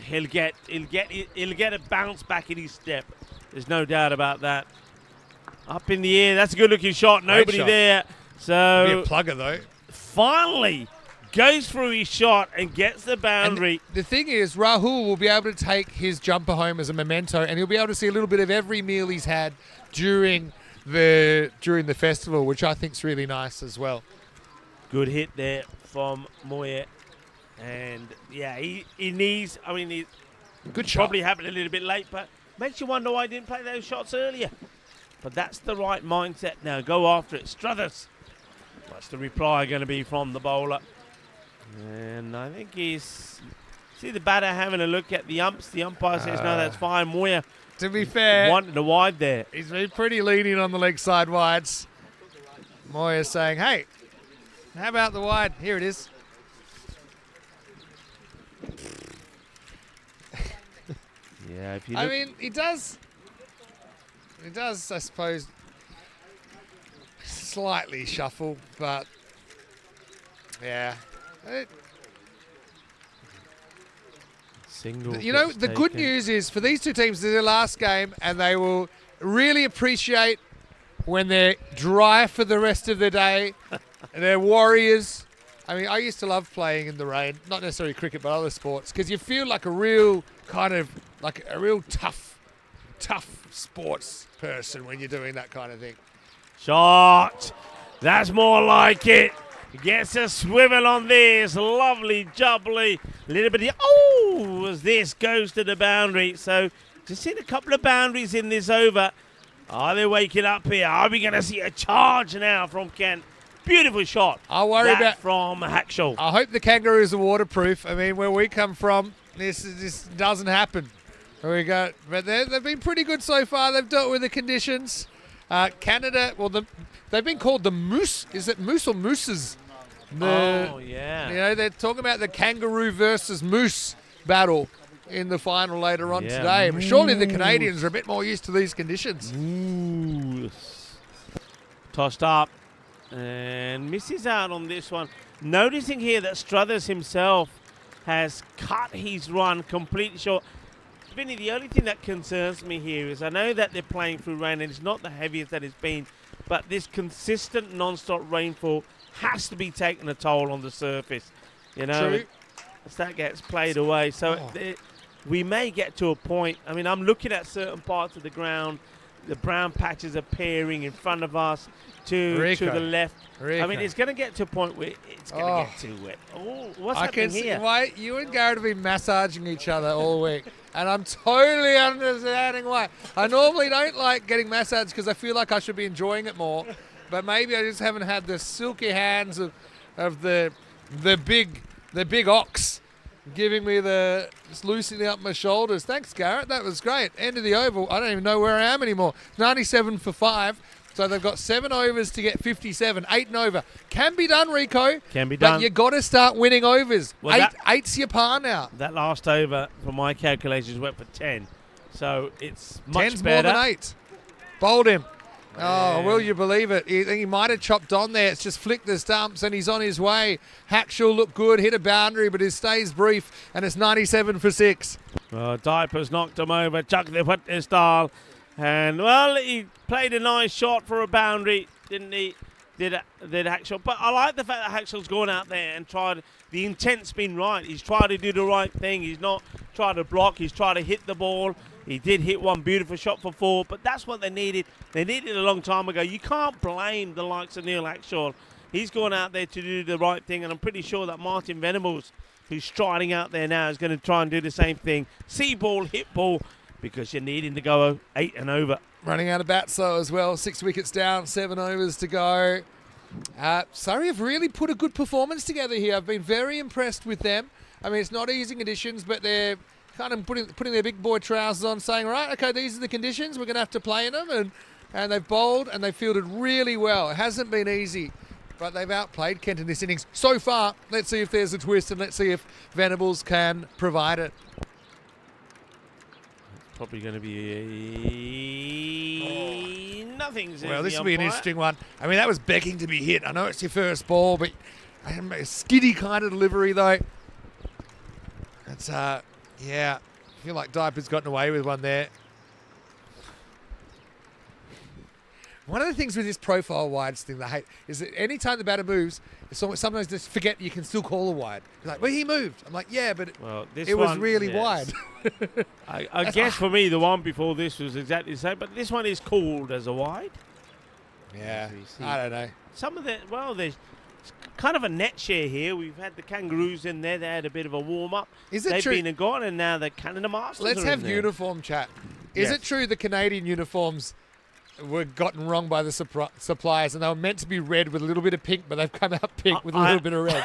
He'll get a bounce back in his step. There's no doubt about that. Up in the air. That's a good-looking shot. Nobody shot. there. So Be a plugger, though. Finally goes through his shot and gets the boundary. And the thing is, Rahul will be able to take his jumper home as a memento, and he'll be able to see a little bit of every meal he's had during the festival, which I think is really nice as well. Good hit there from Moya. And, he needs... I mean, good shot. Probably happened a little bit late, but makes you wonder why he didn't play those shots earlier. But that's the right mindset now. Go after it. Struthers. What's the reply going to be from the bowler? And I think he's... See the batter having a look at the umps. The umpire says, no, that's fine. Moya, to be fair, wanted the wide there. He's been pretty lenient on the leg side wides. Moya's saying, hey, how about the wide? Here it is. Yeah, if you I mean, he does, I suppose, slightly shuffle, but yeah. The good news is for these two teams, this is their last game, and they will really appreciate when they're dry for the rest of the day. And they're warriors. I mean, I used to love playing in the rain, not necessarily cricket, but other sports, because you feel like a real tough sports person when you're doing that kind of thing. Shot. That's more like it. Gets a swivel on this. Lovely, jubbly. A little bit of, as this goes to the boundary. So, just seen a couple of boundaries in this over. Are they waking up here? Are we going to see a charge now from Kent? Beautiful shot. I worry about from Hackshaw. I hope the Kangaroos are waterproof. I mean, where we come from, this doesn't happen. There we go. But they've been pretty good so far. They've dealt with the conditions. Canada, they've been called the Moose. Is it Moose or Mooses? They're talking about the Kangaroo versus Moose battle in the final later on today. But surely the Canadians are a bit more used to these conditions. Moose. Tossed up and misses out on this one. Noticing here that Struthers himself has cut his run completely short. Vinny, the only thing that concerns me here is I know that they're playing through rain and it's not the heaviest that it's been, but this consistent non-stop rainfall has to be taking a toll on the surface. True. As that gets played away. So we may get to a point. I mean, I'm looking at certain parts of the ground. The brown patches appearing in front of us to the left. I mean, it's going to get to a point where it's going to get too wet. Oh, what's happening here? I can see why you and Garrett have been massaging each other all week. And I'm totally understanding why. I normally don't like getting massaged because I feel like I should be enjoying it more. But maybe I just haven't had the silky hands of the big ox giving me just loosening up my shoulders. Thanks, Garrett. That was great. End of the oval. I don't even know where I am anymore. 97 for 5. So they've got 7 overs to get 57. 8 and over. Can be done, Rico. Can be done. But you got to start winning overs. Well, Eight's your par now. That last over, from my calculations, went for 10. So it's much 10's better. more than 8. Bowled him. Oh, Yeah. will you believe it? He might have chopped on there. It's just flicked the stumps and he's on his way. Hackshall looked good, hit a boundary, but his stay's brief, and it's 97 for 6. Diapers knocked him over, chucked the foot in style. And, well, he played a nice shot for a boundary, didn't he? Did Hackshall. But I like the fact that Hackshall's gone out there and tried. The intent's been right. He's tried to do the right thing. He's not tried to block. He's tried to hit the ball. He did hit one beautiful shot for 4, but that's what they needed. They needed it a long time ago. You can't blame the likes of Neil Hackshall. He's gone out there to do the right thing, and I'm pretty sure that Martin Venables, who's striding out there now, is going to try and do the same thing. See ball, hit ball, because you're needing to go 8 and over. Running out of bats, though, as well. 6 wickets down, 7 overs to go. Surrey have really put a good performance together here. I've been very impressed with them. I mean, it's not easy conditions, but they're kind of putting their big boy trousers on, saying, right, okay, these are the conditions. We're going to have to play in them. And they've bowled and they've fielded really well. It hasn't been easy, but they've outplayed Kent in this innings so far. Let's see if there's a twist, and let's see if Venables can provide it. Probably going to be nothing. Well, this will be an interesting one. I mean, that was begging to be hit. I know it's your first ball, but a skiddy kind of delivery, though. It's, yeah, I feel like Diaper's gotten away with one there. One of the things with this profile wides thing that I hate is that any time the batter moves, sometimes just forget you can still call a wide. It's like, well, he moved. I'm like, yeah, but it was really wide. I guess for me, the one before this was exactly the same, but this one is called as a wide. Yeah, I don't know. Some of the, well, there's kind of a net share here. We've had the Kangaroos in there. They had a bit of a warm-up. Is it They've true? been and gone, and now the Canada Masters Let's are have in there. uniform chat. Is it true the Canadian uniforms were gotten wrong by the suppliers, and they were meant to be red with a little bit of pink, but they've come out pink with a little bit of red?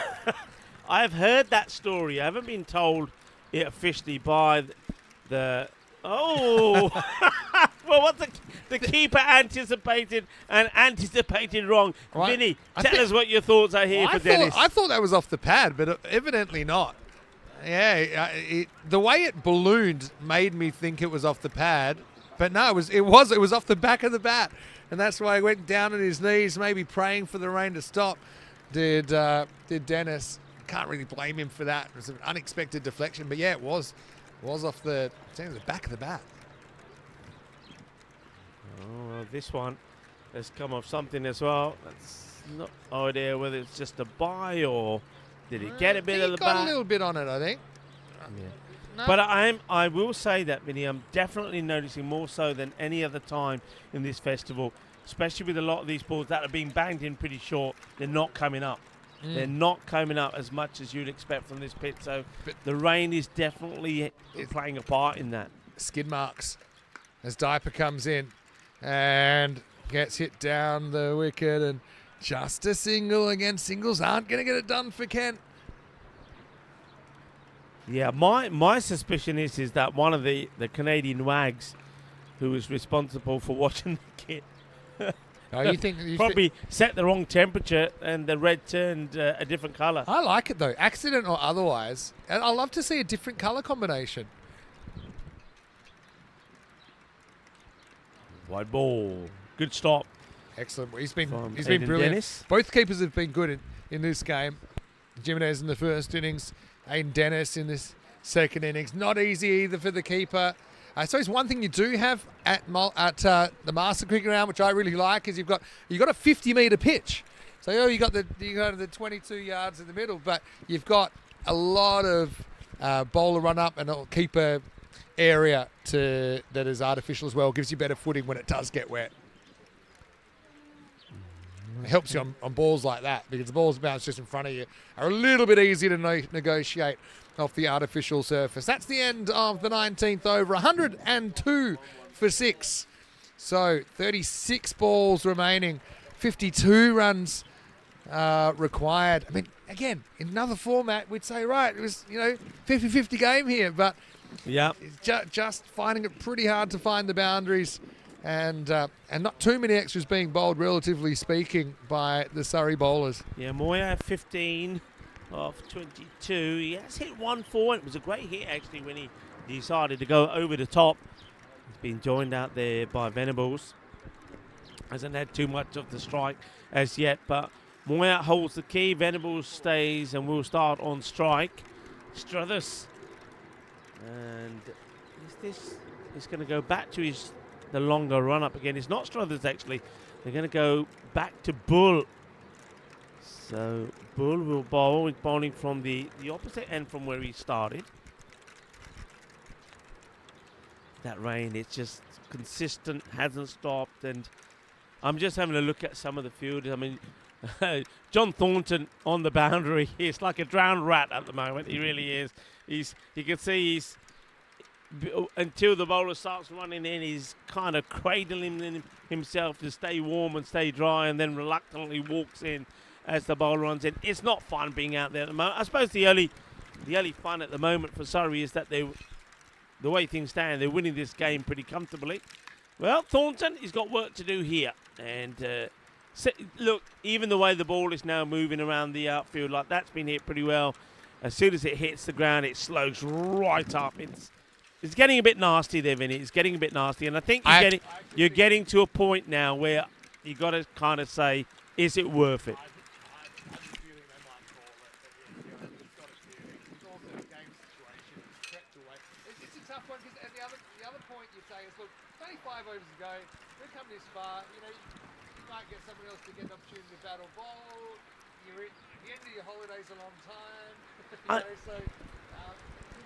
I've heard that story. I haven't been told it officially by the well, what the keeper anticipated wrong. Right. Vinny, tell us what your thoughts are here for Dennis. I thought that was off the pad, but evidently not. Yeah, the way it ballooned made me think it was off the pad, but no, it was off the back of the bat, and that's why he went down on his knees, maybe praying for the rain to stop. Did Dennis? Can't really blame him for that. It was an unexpected deflection, but yeah, it was off the back of the bat. Oh, well, this one has come off something as well. That's not idea whether it's just a buy or did it get a bit of the got bat. a little bit on it, I think. Yeah. No. But I will say that, Vinny, I'm definitely noticing more so than any other time in this festival, especially with a lot of these balls that are being banged in pretty short, they're not coming up. They're not coming up as much as you'd expect from this pit. So the rain is definitely playing a part in that. Skid marks as Diaper comes in and gets hit down the wicket, and just a single again. Singles aren't going to get it done for Kent. Yeah, my suspicion is that one of the Canadian wags who was responsible for watching the kit probably set the wrong temperature and the red turned a different colour. I like it though, accident or otherwise. And I love to see a different colour combination. Wide ball. Good stop. Excellent. He's been Aidan brilliant. Dennis. Both keepers have been good in this game. Jimenez in the first innings, Aidan Dennis in this second innings. Not easy either for the keeper. I suppose one thing you do have at the Marsa cricket ground, which I really like, is you've got a 50-metre pitch. So you got the 22 yards in the middle, but you've got a lot of bowler run up and keeper area that is artificial as well. Gives you better footing when it does get wet. It helps you on balls like that, because the balls bounce just in front of you are a little bit easier to negotiate off the artificial surface. That's the end of the 19th over. 102 for 6. So 36 balls remaining. 52 runs required. I mean, again, in another format, we'd say, right, it was 50-50 game here, but Yeah. just finding it pretty hard to find the boundaries. and not too many extras being bowled, relatively speaking, by the Surrey bowlers. Yeah, Moya 15 of 22. He has hit 1-4. It was a great hit actually when he decided to go over the top. He's been joined out there by Venables. Hasn't had too much of the strike as yet, but Moya holds the key. Venables stays and will start on strike. Struthers, and is going to go back to the longer run up again. It's not Struthers actually. They're going to go back to Bull. So Bull will bowl, bowling from the opposite end from where he started. That rain, it's just consistent, hasn't stopped, and I'm just having a look at some of the fielders. I mean, John Thornton on the boundary. He's like a drowned rat at the moment. He really is. You can see until the bowler starts running in, he's kind of cradling himself to stay warm and stay dry, and then reluctantly walks in as the bowler runs in. It's not fun being out there at the moment. I suppose the only fun at the moment for Surrey is that the way things stand, they're winning this game pretty comfortably. Well, Thornton, he's got work to do here. And look, even the way the ball is now moving around the outfield, like that's been hit pretty well. As soon as it hits the ground, it slows right up. It's getting a bit nasty there, Vinny. It's getting a bit nasty. And I think you're getting to a point now where you got to kind of say, is it worth it? It's a tough one because the other point you say is, look, 25 overs to go. We've come this far. You might get someone else to get an opportunity to battle bowl. You're at the end of your holidays a long time. So you can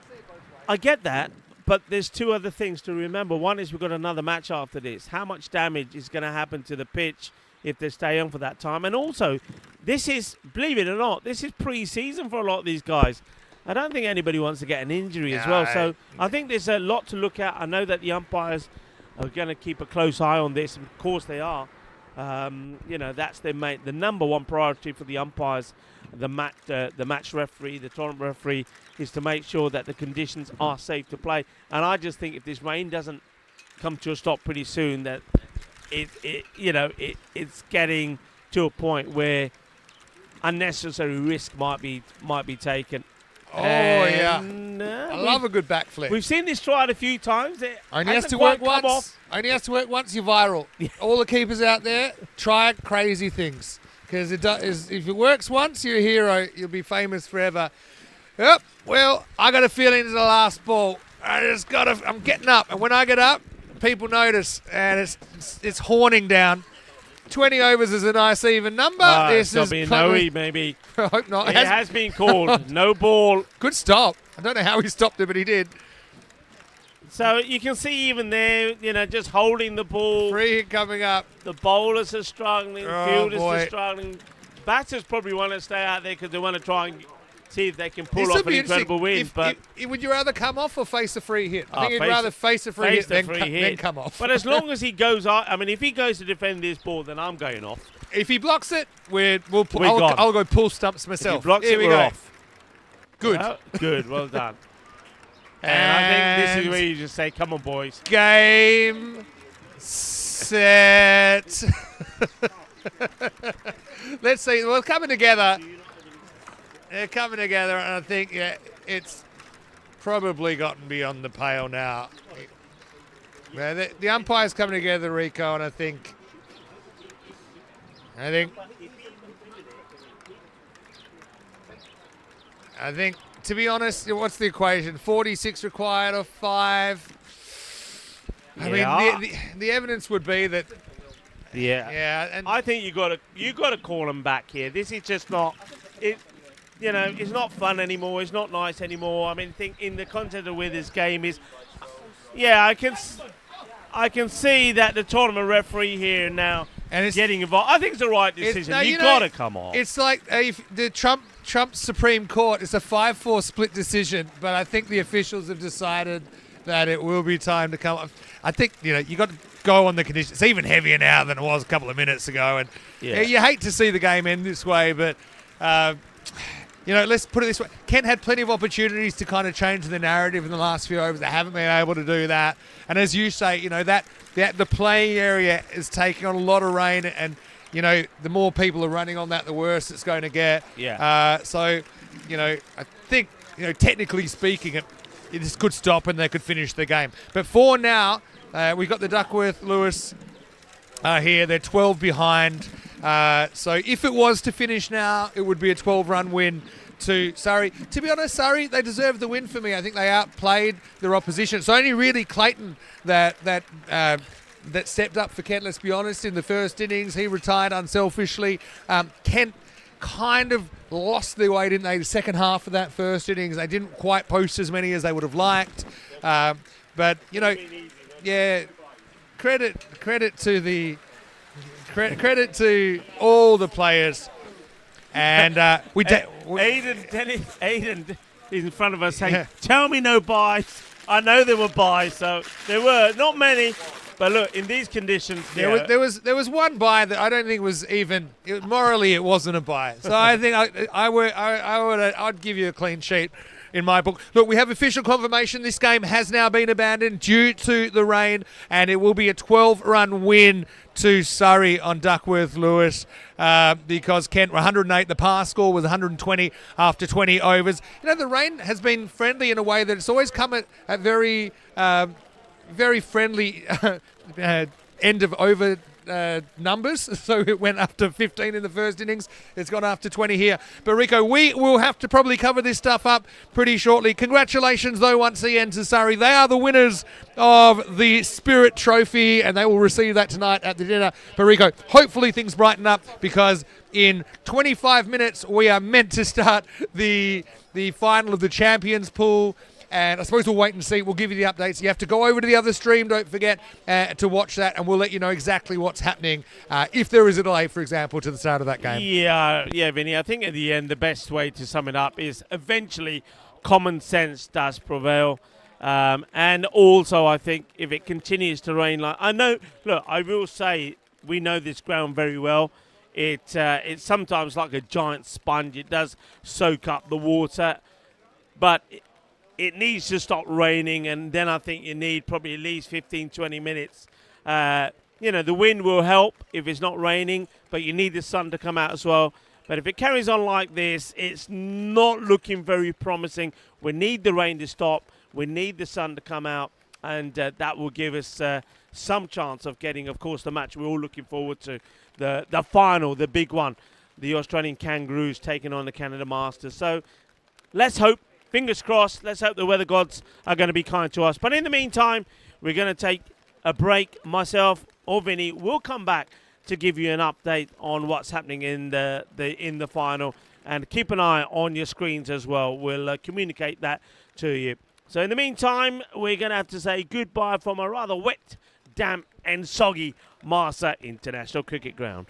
see it both ways. I get that, but there's two other things to remember. One is we've got another match after this. How much damage is going to happen to the pitch if they stay on for that time? And also, this is, believe it or not, this is pre-season for a lot of these guys. I don't think anybody wants to get an injury as well. So I think there's a lot to look at. I know that the umpires are going to keep a close eye on this. Of course they are. That's the number one priority for the umpires, the match referee, the tournament referee, is to make sure that the conditions are safe to play. And I just think if this rain doesn't come to a stop pretty soon, that it's getting to a point where unnecessary risk might be taken. Oh, yeah. I love a good backflip. We've seen this tried a few times. It only has hasn't to work quite come once. off. Only has to work once, you're viral. All the keepers out there, try crazy things. Because if it works once, you're a hero. You'll be famous forever. Yep. Well, I got a feeling it's the last ball. I'm getting up. And when I get up, people notice. And it's horning down. 20 overs is a nice even number. This is maybe. I hope not. It has been called. No ball. Good stop. I don't know how he stopped it, but he did. So you can see even there, just holding the ball. Free hit coming up. The bowlers are struggling. Fielders boy. are struggling. Batters probably want to stay out there because they want to try and see if they can pull off an incredible win. Would you rather come off or face a free hit? I think you'd rather face a free hit than come off. But as long as he goes out, if he goes to defend this ball, then I'm going off. If he blocks it, I'll go pull stumps myself. If he blocks it, we're off. Good. Good, well done. And I think this is where you just say, come on, boys. Game, set. Let's see. Well, coming together. They're coming together, and I think it's probably gotten beyond the pale now. The umpire's coming together, Rico, and I think to be honest, what's the equation? 46 required or 5? I mean, the evidence would be that. Yeah. And I think you got to call them back here. This is just not it. It's not fun anymore. It's not nice anymore. I mean, think in the context of where this game is. Yeah, I can see that the tournament referee here now and getting involved. I think it's the right decision. You've got to come on. It's like the Trump's Supreme Court. It's a 5-4 split decision, but I think the officials have decided that it will be time to come. I think you got to go on the conditions. It's even heavier now than it was a couple of minutes ago, and you hate to see the game end this way, but let's put it this way. Kent had plenty of opportunities to kind of change the narrative in the last few overs. They haven't been able to do that. And as you say, that the playing area is taking on a lot of rain, and the more people are running on that, the worse it's going to get. Yeah. So, I think, technically speaking, this could stop and they could finish the game. But for now, we've got the Duckworth-Lewis here. They're 12 behind. So if it was to finish now, it would be a 12-run win to Surrey. To be honest, Surrey, they deserve the win for me. I think they outplayed their opposition. It's only really Clayton that stepped up for Kent, let's be honest, in the first innings. He retired unselfishly. Kent kind of lost their way, didn't they, the second half of that first innings. They didn't quite post as many as they would have liked. But, credit to all the players. And Aiden is in front of us saying, tell me no buys. I know there were buys, so there were not many. But look, in these conditions, there was one buy that I don't think was even morally it wasn't a buy. So I think I'd give you a clean sheet in my book. Look, we have official confirmation this game has now been abandoned due to the rain, and it will be a 12-run win to Surrey on Duckworth-Lewis because Kent were 108. The pass score was 120 after 20 overs. The rain has been friendly in a way that it's always come at very friendly end of over numbers. So it went up to 15 in the first innings. It's gone up to 20 here. But Rico, we will have to probably cover this stuff up pretty shortly. Congratulations, though, once again to Surrey. They are the winners of the Spirit Trophy, and they will receive that tonight at the dinner. But Rico, hopefully things brighten up because in 25 minutes we are meant to start the final of the Champions Pool. And I suppose we'll wait and see. We'll give you the updates. You have to go over to the other stream, don't forget, to watch that, and we'll let you know exactly what's happening if there is a delay, for example, to the start of that game. Yeah, Vinny. I think at the end, the best way to sum it up is eventually common sense does prevail. And also, I think if it continues to rain, I will say we know this ground very well. It's sometimes like a giant sponge. It does soak up the water, but it needs to stop raining, and then I think you need probably at least 15, 20 minutes. The wind will help if it's not raining, but you need the sun to come out as well. But if it carries on like this, it's not looking very promising. We need the rain to stop. We need the sun to come out, and that will give us some chance of getting, of course, the match we're all looking forward to, the final, the big one, the Australian Kangaroos taking on the Canada Masters. So let's hope. Fingers crossed. Let's hope the weather gods are going to be kind to us. But in the meantime, we're going to take a break. Myself or Vinny will come back to give you an update on what's happening in the final. And keep an eye on your screens as well. We'll communicate that to you. So in the meantime, we're going to have to say goodbye from a rather wet, damp and soggy Marsa International Cricket Ground.